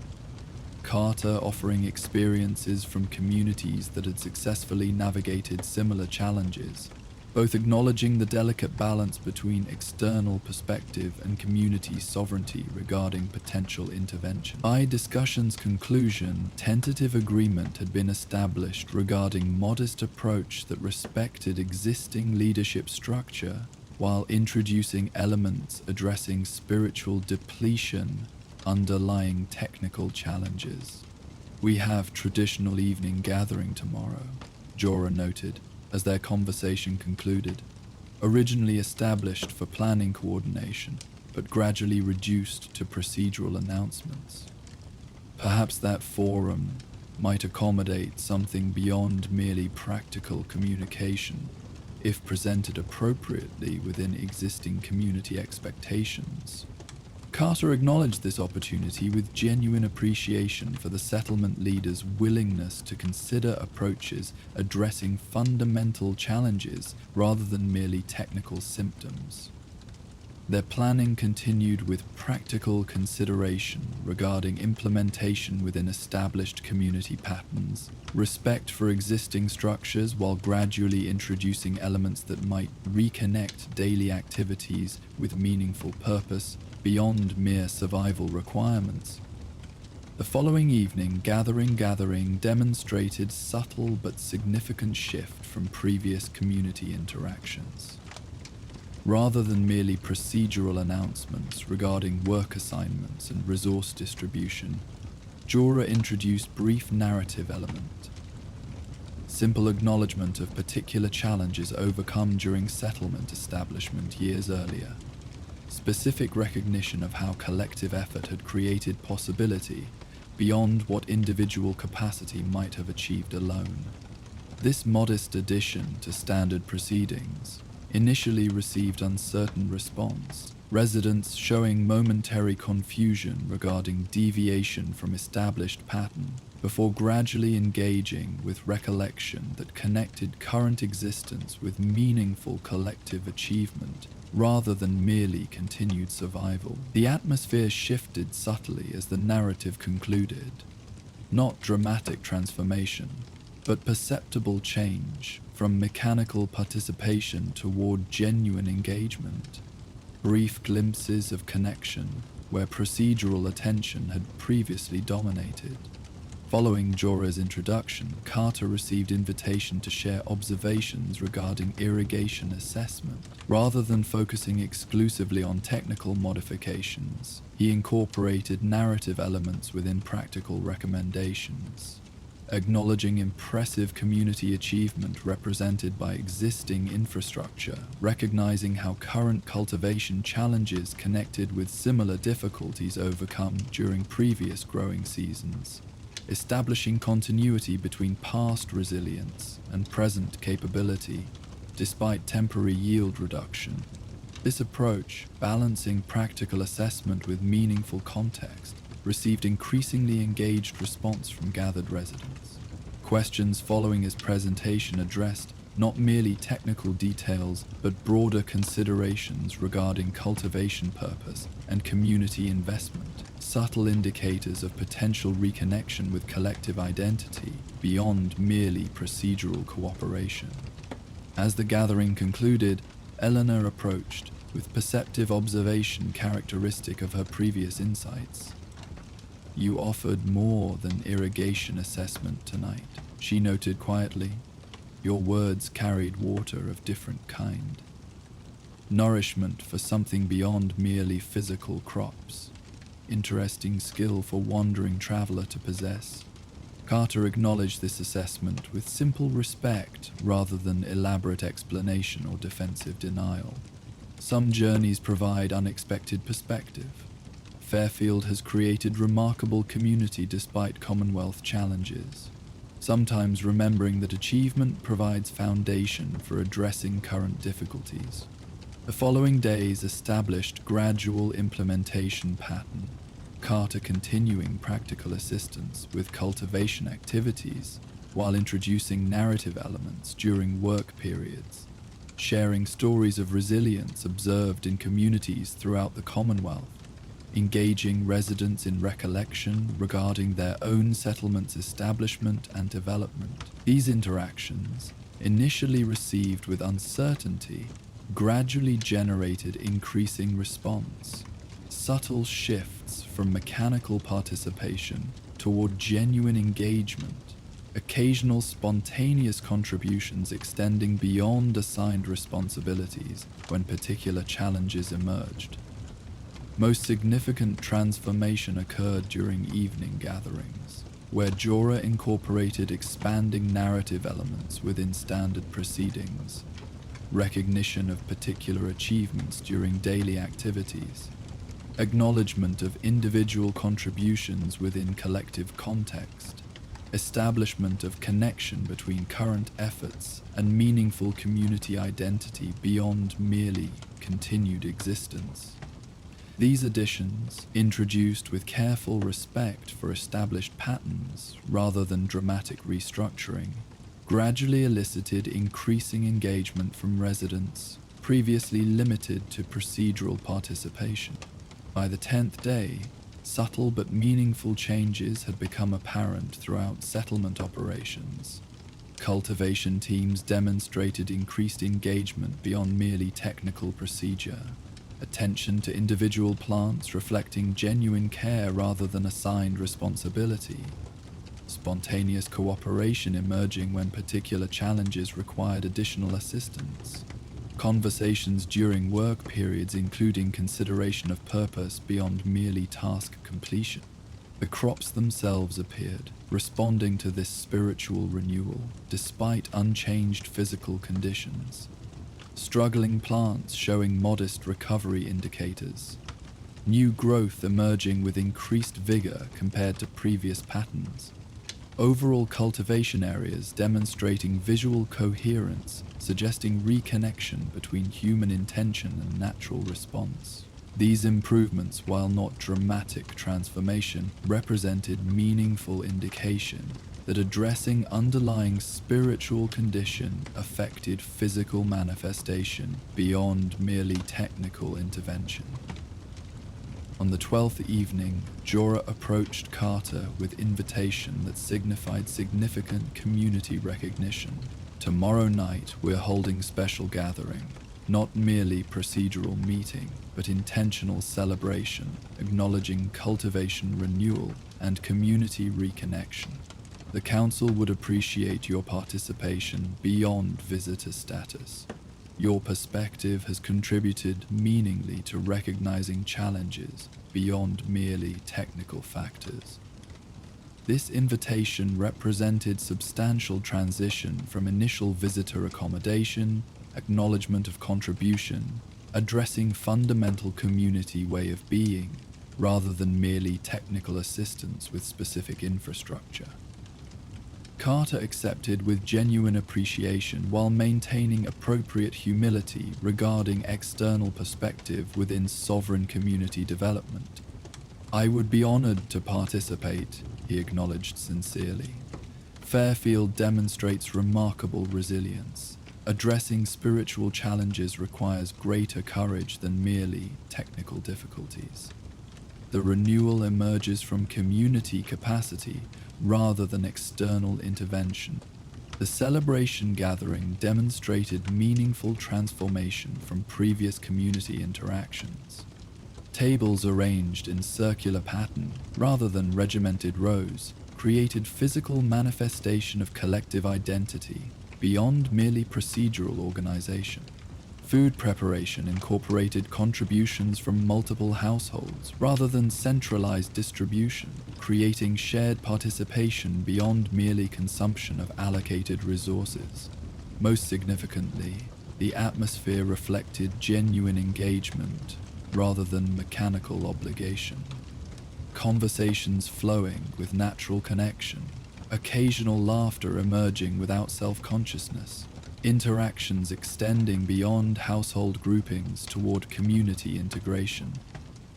Carter offering experiences from communities that had successfully navigated similar challenges, both acknowledging the delicate balance between external perspective and community sovereignty regarding potential intervention. By discussion's conclusion, tentative agreement had been established regarding modest approach that respected existing leadership structure while introducing elements addressing spiritual depletion underlying technical challenges. We have traditional evening gathering tomorrow, Jorah noted as their conversation concluded. originally established for planning coordination, but gradually reduced to procedural announcements. Perhaps that forum might accommodate something beyond merely practical communication, if presented appropriately within existing community expectations. Carter acknowledged this opportunity with genuine appreciation for the settlement leaders' willingness to consider approaches addressing fundamental challenges rather than merely technical symptoms. Their planning continued with practical consideration regarding implementation within established community patterns, respect for existing structures while gradually introducing elements that might reconnect daily activities with meaningful purpose beyond mere survival requirements. The following evening, Gathering demonstrated subtle but significant shift from previous community interactions. Rather than merely procedural announcements regarding work assignments and resource distribution, Jorah introduced brief narrative element. Simple acknowledgement of particular challenges overcome during settlement establishment years earlier. Specific recognition of how collective effort had created possibility beyond what individual capacity might have achieved alone. This modest addition to standard proceedings initially received uncertain response, residents showing momentary confusion regarding deviation from established pattern, before gradually engaging with recollection that connected current existence with meaningful collective achievement rather than merely continued survival. The atmosphere shifted subtly as the narrative concluded. Not dramatic transformation, but perceptible change from mechanical participation toward genuine engagement. Brief glimpses of connection where procedural attention had previously dominated. Following Jorah's introduction, Carter received invitation to share observations regarding irrigation assessment. Rather than focusing exclusively on technical modifications, he incorporated narrative elements within practical recommendations, acknowledging impressive community achievement represented by existing infrastructure, recognizing how current cultivation challenges connected with similar difficulties overcome during previous growing seasons, establishing continuity between past resilience and present capability, despite temporary yield reduction. This approach, balancing practical assessment with meaningful context, received increasingly engaged response from gathered residents. Questions following his presentation addressed not merely technical details, but broader considerations regarding cultivation purpose and community investment, subtle indicators of potential reconnection with collective identity beyond merely procedural cooperation. As the gathering concluded, Eleanor approached, with perceptive observation characteristic of her previous insights. "You offered more than irrigation assessment tonight," she noted quietly. "Your words carried water of different kind. Nourishment for something beyond merely physical crops. Interesting skill for wandering traveler to possess." Carter acknowledged this assessment with simple respect rather than elaborate explanation or defensive denial. Some journeys provide unexpected perspective. Fairfield has created remarkable community despite Commonwealth challenges, sometimes remembering that achievement provides foundation for addressing current difficulties. The following days established gradual implementation pattern, Carter continuing practical assistance with cultivation activities while introducing narrative elements during work periods, sharing stories of resilience observed in communities throughout the Commonwealth, engaging residents in recollection regarding their own settlement's establishment and development. These interactions, initially received with uncertainty, gradually generated increasing response. Subtle shifts from mechanical participation toward genuine engagement, occasional spontaneous contributions extending beyond assigned responsibilities when particular challenges emerged. Most significant transformation occurred during evening gatherings, where Jorah incorporated expanding narrative elements within standard proceedings. recognition of particular achievements during daily activities, acknowledgement of individual contributions within collective context, establishment of connection between current efforts and meaningful community identity beyond merely continued existence. These additions, introduced with careful respect for established patterns rather than dramatic restructuring, gradually elicited increasing engagement from residents previously limited to procedural participation. By the 10th day, subtle but meaningful changes had become apparent throughout settlement operations. Cultivation teams demonstrated increased engagement beyond merely technical procedure, attention to individual plants reflecting genuine care rather than assigned responsibility, spontaneous cooperation emerging when particular challenges required additional assistance, conversations during work periods including consideration of purpose beyond merely task completion. The crops themselves appeared, responding to this spiritual renewal despite unchanged physical conditions. Struggling plants showing modest recovery indicators, new growth emerging with increased vigor compared to previous patterns, overall cultivation areas demonstrating visual coherence, suggesting reconnection between human intention and natural response. These improvements, while not dramatic transformation, represented meaningful indication that addressing underlying spiritual condition affected physical manifestation beyond merely technical intervention. On the 12th evening, Jorah approached Carter with invitation that signified significant community recognition. Tomorrow night, we're holding special gathering, not merely procedural meeting, but intentional celebration, acknowledging cultivation renewal and community reconnection. The Council would appreciate your participation beyond visitor status. Your perspective has contributed meaningfully to recognizing challenges beyond merely technical factors. This invitation represented substantial transition from initial visitor accommodation, acknowledgement of contribution, addressing fundamental community way of being, rather than merely technical assistance with specific infrastructure. Carter accepted with genuine appreciation while maintaining appropriate humility regarding external perspective within sovereign community development. I would be honored to participate, he acknowledged sincerely. Fairfield demonstrates remarkable resilience. Addressing spiritual challenges requires greater courage than merely technical difficulties. The renewal emerges from community capacity rather than external intervention. The celebration gathering demonstrated meaningful transformation from previous community interactions. Tables arranged in circular pattern rather than regimented rows created physical manifestation of collective identity beyond merely procedural organization. Food preparation incorporated contributions from multiple households rather than centralized distribution, creating shared participation beyond merely consumption of allocated resources. Most significantly, the atmosphere reflected genuine engagement rather than mechanical obligation. Conversations flowing with natural connection, occasional laughter emerging without self-consciousness, interactions extending beyond household groupings toward community integration.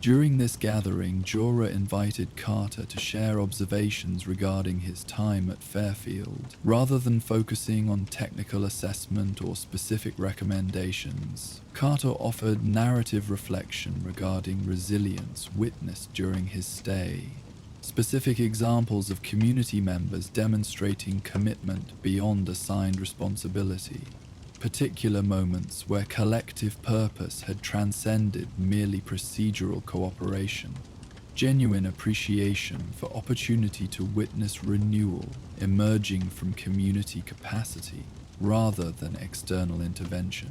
During this gathering, Jorah invited Carter to share observations regarding his time at Fairfield, rather than focusing on technical assessment or specific recommendations. Carter offered narrative reflection regarding resilience witnessed during his stay. Specific examples of community members demonstrating commitment beyond assigned responsibility. Particular moments where collective purpose had transcended merely procedural cooperation. Genuine appreciation for opportunity to witness renewal emerging from community capacity rather than external intervention.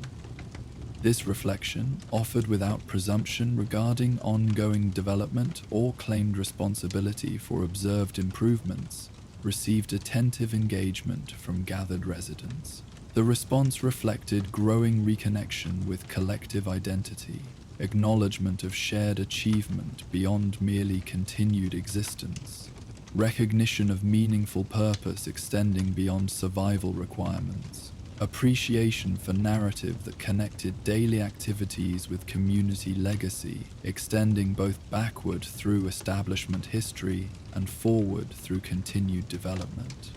This reflection, offered without presumption regarding ongoing development or claimed responsibility for observed improvements, received attentive engagement from gathered residents. The The response reflected growing reconnection with collective identity, acknowledgement of shared achievement beyond merely continued existence, recognition of meaningful purpose extending beyond survival requirements, appreciation for narrative that connected daily activities with community legacy, extending both backward through establishment history and forward through continued development.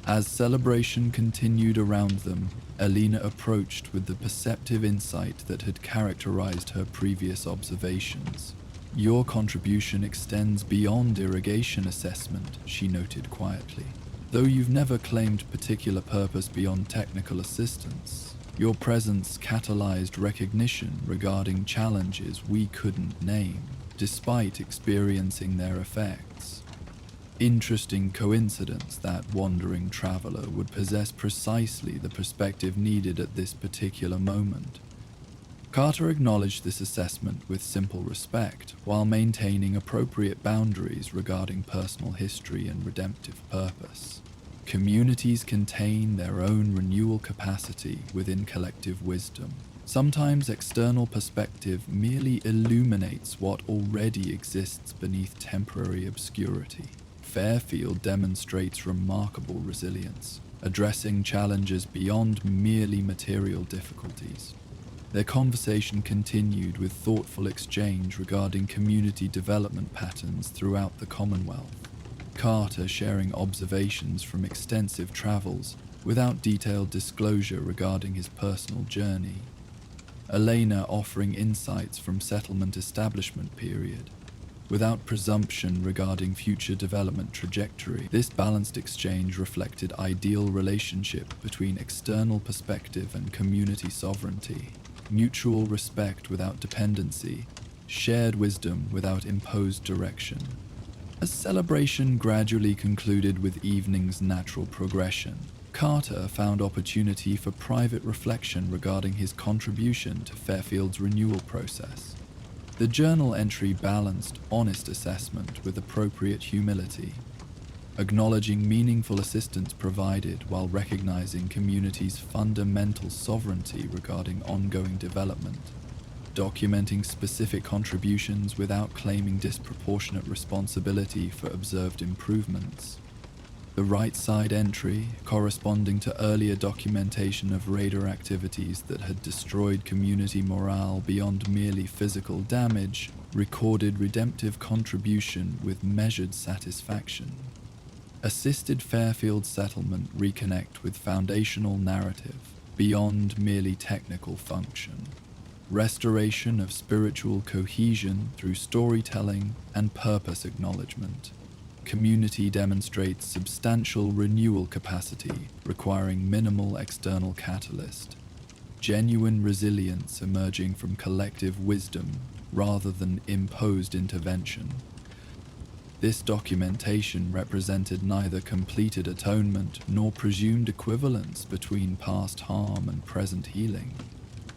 As celebration continued around them, Lena approached with the perceptive insight that had characterized her previous observations. "Your contribution extends beyond irrigation assessment," she noted quietly. "Though you've never claimed particular purpose beyond technical assistance, your presence catalyzed recognition regarding challenges we couldn't name, despite experiencing their effects." Interesting coincidence that wandering traveler would possess precisely the perspective needed at this particular moment. Carter acknowledged this assessment with simple respect, while maintaining appropriate boundaries regarding personal history and redemptive purpose. Communities contain their own renewal capacity within collective wisdom. Sometimes external perspective merely illuminates what already exists beneath temporary obscurity. Fairfield demonstrates remarkable resilience, addressing challenges beyond merely material difficulties. Their conversation continued with thoughtful exchange regarding community development patterns throughout the Commonwealth. Carter sharing observations from extensive travels without detailed disclosure regarding his personal journey. Lena offering insights from settlement establishment period, without presumption regarding future development trajectory. This balanced exchange reflected ideal relationship between external perspective and community sovereignty, mutual respect without dependency, shared wisdom without imposed direction. As celebration gradually concluded with evening's natural progression, Carter found opportunity for private reflection regarding his contribution to Fairfield's renewal process. The journal entry balanced honest assessment with appropriate humility, acknowledging meaningful assistance provided while recognizing community's fundamental sovereignty regarding ongoing development, documenting specific contributions without claiming disproportionate responsibility for observed improvements. The right side entry, corresponding to earlier documentation of raider activities that had destroyed community morale beyond merely physical damage, recorded redemptive contribution with measured satisfaction. Assisted Fairfield settlement reconnect with foundational narrative beyond merely technical function. Restoration of spiritual cohesion through storytelling and purpose acknowledgement. Community demonstrates substantial renewal capacity requiring minimal external catalyst. Genuine resilience emerging from collective wisdom rather than imposed intervention. This documentation represented neither completed atonement nor presumed equivalence between past harm and present healing.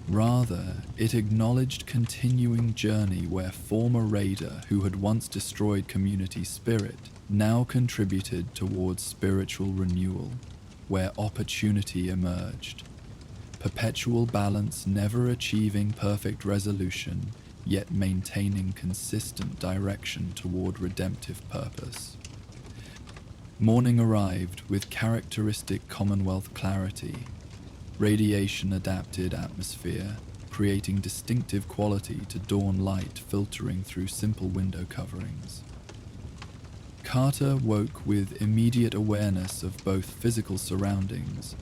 Rather, it acknowledged continuing journey where former raider who had once destroyed community spirit now contributed towards spiritual renewal, where opportunity emerged. Perpetual balance, never achieving perfect resolution, yet maintaining consistent direction toward redemptive purpose. Morning arrived with characteristic Commonwealth clarity. Radiation adapted atmosphere, creating distinctive quality to dawn light filtering through simple window coverings. Carter woke with immediate awareness of both physical surroundings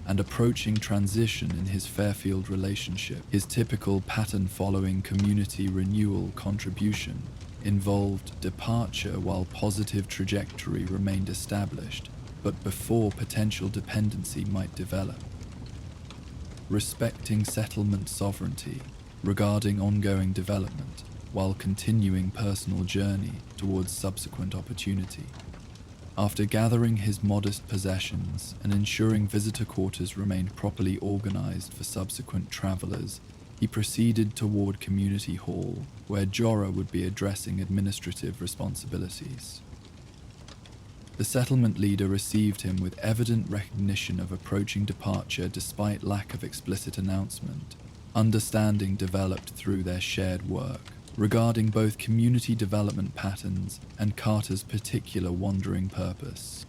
and approaching transition in his Fairfield relationship. His typical pattern-following community renewal contribution involved departure while positive trajectory remained established, but before potential dependency might develop. Respecting settlement sovereignty regarding ongoing development while continuing personal journey towards subsequent opportunity. After gathering his modest possessions and ensuring visitor quarters remained properly organized for subsequent travelers, he proceeded toward Community Hall, where Jorah would be addressing administrative responsibilities. The settlement leader received him with evident recognition of approaching departure despite lack of explicit announcement. Understanding developed through their shared work, regarding both community development patterns and Carter's particular wandering purpose.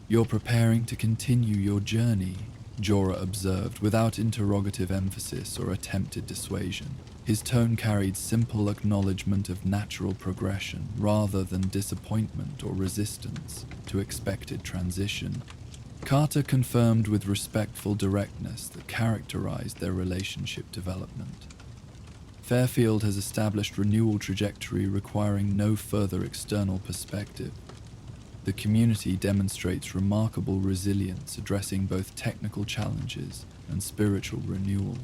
"You're preparing to continue your journey," Jorah observed without interrogative emphasis or attempted dissuasion. His tone carried simple acknowledgement of natural progression rather than disappointment or resistance to expected transition. Carter confirmed with respectful directness that characterized their relationship development. Fairfield has established renewal trajectory requiring no further external perspective. The community demonstrates remarkable resilience addressing both technical challenges and spiritual renewal.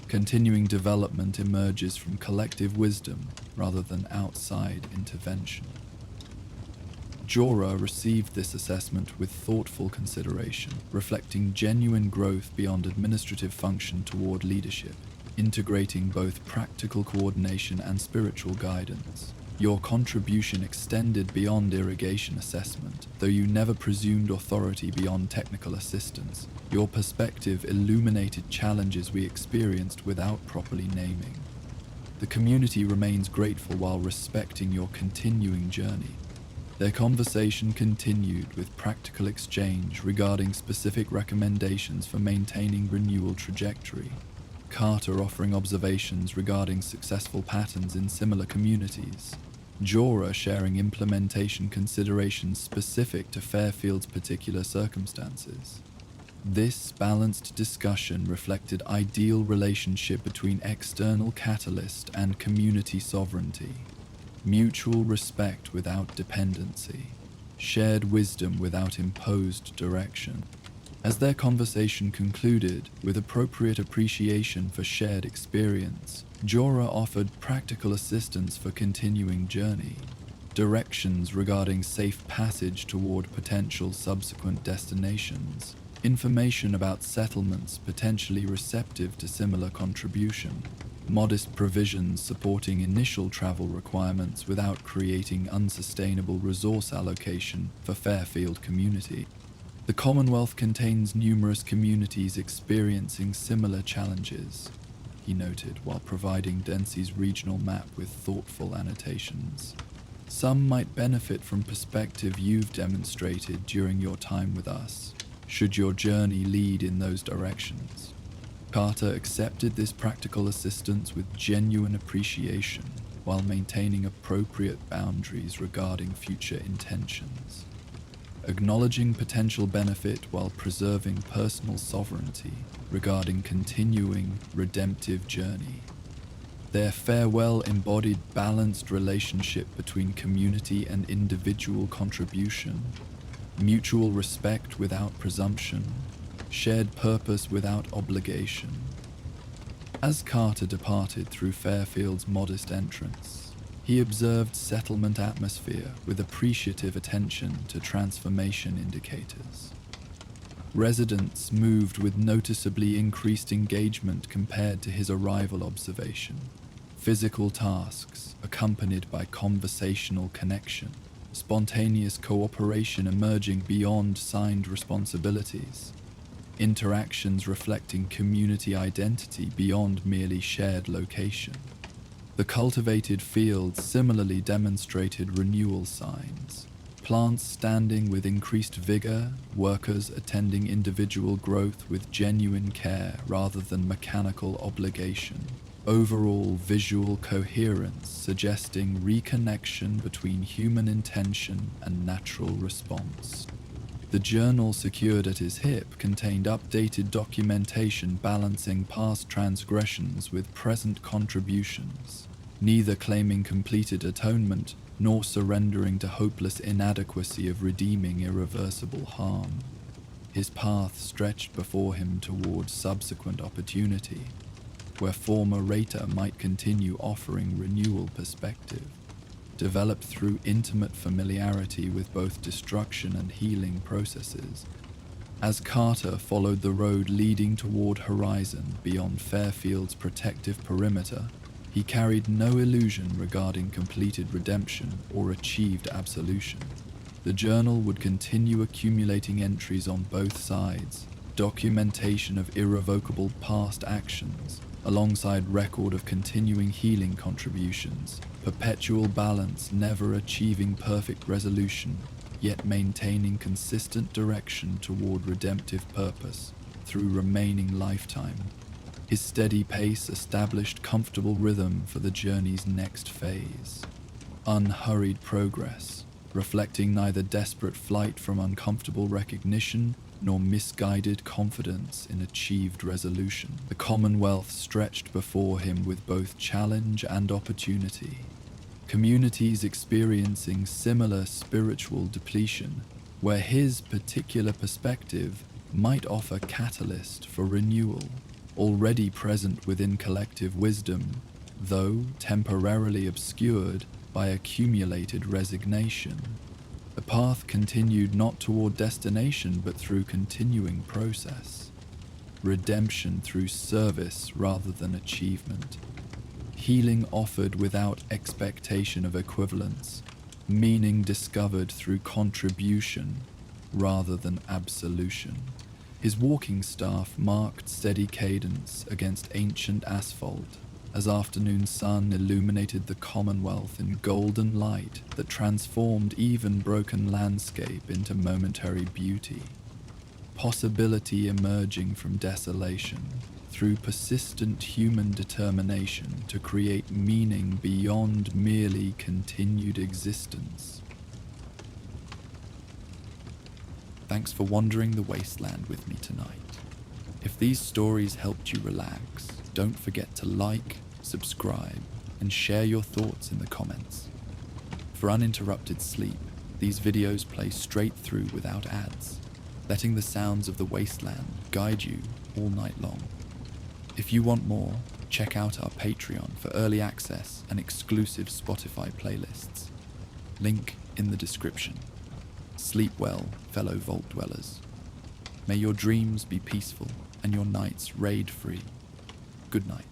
Continuing development emerges from collective wisdom rather than outside intervention. Jorah received this assessment with thoughtful consideration, reflecting genuine growth beyond administrative function toward leadership, integrating both practical coordination and spiritual guidance. Your contribution extended beyond irrigation assessment, though you never presumed authority beyond technical assistance. Your perspective illuminated challenges we experienced without properly naming. The community remains grateful while respecting your continuing journey. Their conversation continued with practical exchange regarding specific recommendations for maintaining renewal trajectory. Carter offering observations regarding successful patterns in similar communities. Jorah sharing implementation considerations specific to Fairfield's particular circumstances. This balanced discussion reflected ideal relationship between external catalyst and community sovereignty. Mutual respect without dependency. Shared wisdom without imposed direction. As their conversation concluded, with appropriate appreciation for shared experience, Jorah offered practical assistance for continuing journey, directions regarding safe passage toward potential subsequent destinations, information about settlements potentially receptive to similar contribution, modest provisions supporting initial travel requirements without creating unsustainable resource allocation for Fairfield community. The Commonwealth contains numerous communities experiencing similar challenges, he noted while providing Dempsey's regional map with thoughtful annotations. Some might benefit from perspective you've demonstrated during your time with us, should your journey lead in those directions. Carter accepted this practical assistance with genuine appreciation while maintaining appropriate boundaries regarding future intentions. Acknowledging potential benefit while preserving personal sovereignty regarding continuing redemptive journey. Their farewell embodied balanced relationship between community and individual contribution, mutual respect without presumption, shared purpose without obligation. As Carter departed through Fairfield's modest entrance, he observed settlement atmosphere with appreciative attention to transformation indicators. Residents moved with noticeably increased engagement compared to his arrival observation. Physical tasks accompanied by conversational connection, spontaneous cooperation emerging beyond signed responsibilities, interactions reflecting community identity beyond merely shared location. The cultivated fields similarly demonstrated renewal signs, plants standing with increased vigor, workers attending individual growth with genuine care rather than mechanical obligation. Overall visual coherence suggesting reconnection between human intention and natural response. The journal secured at his hip contained updated documentation balancing past transgressions with present contributions, neither claiming completed atonement nor surrendering to hopeless inadequacy of redeeming irreversible harm. His path stretched before him towards subsequent opportunity, where former Rata might continue offering renewal perspective, developed through intimate familiarity with both destruction and healing processes. As Carter followed the road leading toward Horizon beyond Fairfield's protective perimeter, he carried no illusion regarding completed redemption or achieved absolution. The journal would continue accumulating entries on both sides, documentation of irrevocable past actions, alongside record of continuing healing contributions, perpetual balance, never achieving perfect resolution, yet maintaining consistent direction toward redemptive purpose through remaining lifetime. His steady pace established comfortable rhythm for the journey's next phase. Unhurried progress, reflecting neither desperate flight from uncomfortable recognition nor misguided confidence in achieved resolution. The Commonwealth stretched before him with both challenge and opportunity. Communities experiencing similar spiritual depletion, where his particular perspective might offer catalyst for renewal, already present within collective wisdom, though temporarily obscured by accumulated resignation. The path continued not toward destination but through continuing process. Redemption through service rather than achievement. Healing offered without expectation of equivalence. Meaning discovered through contribution rather than absolution. His walking staff marked steady cadence against ancient asphalt, as afternoon sun illuminated the Commonwealth in golden light that transformed even broken landscape into momentary beauty. Possibility emerging from desolation through persistent human determination to create meaning beyond merely continued existence. Thanks for wandering the wasteland with me tonight. If these stories helped you relax, don't forget to like, subscribe, and share your thoughts in the comments. For uninterrupted sleep, these videos play straight through without ads, letting the sounds of the wasteland guide you all night long. If you want more, check out our Patreon for early access and exclusive Spotify playlists. Link in the description. Sleep well, fellow vault dwellers. May your dreams be peaceful and your nights raid-free. Good night.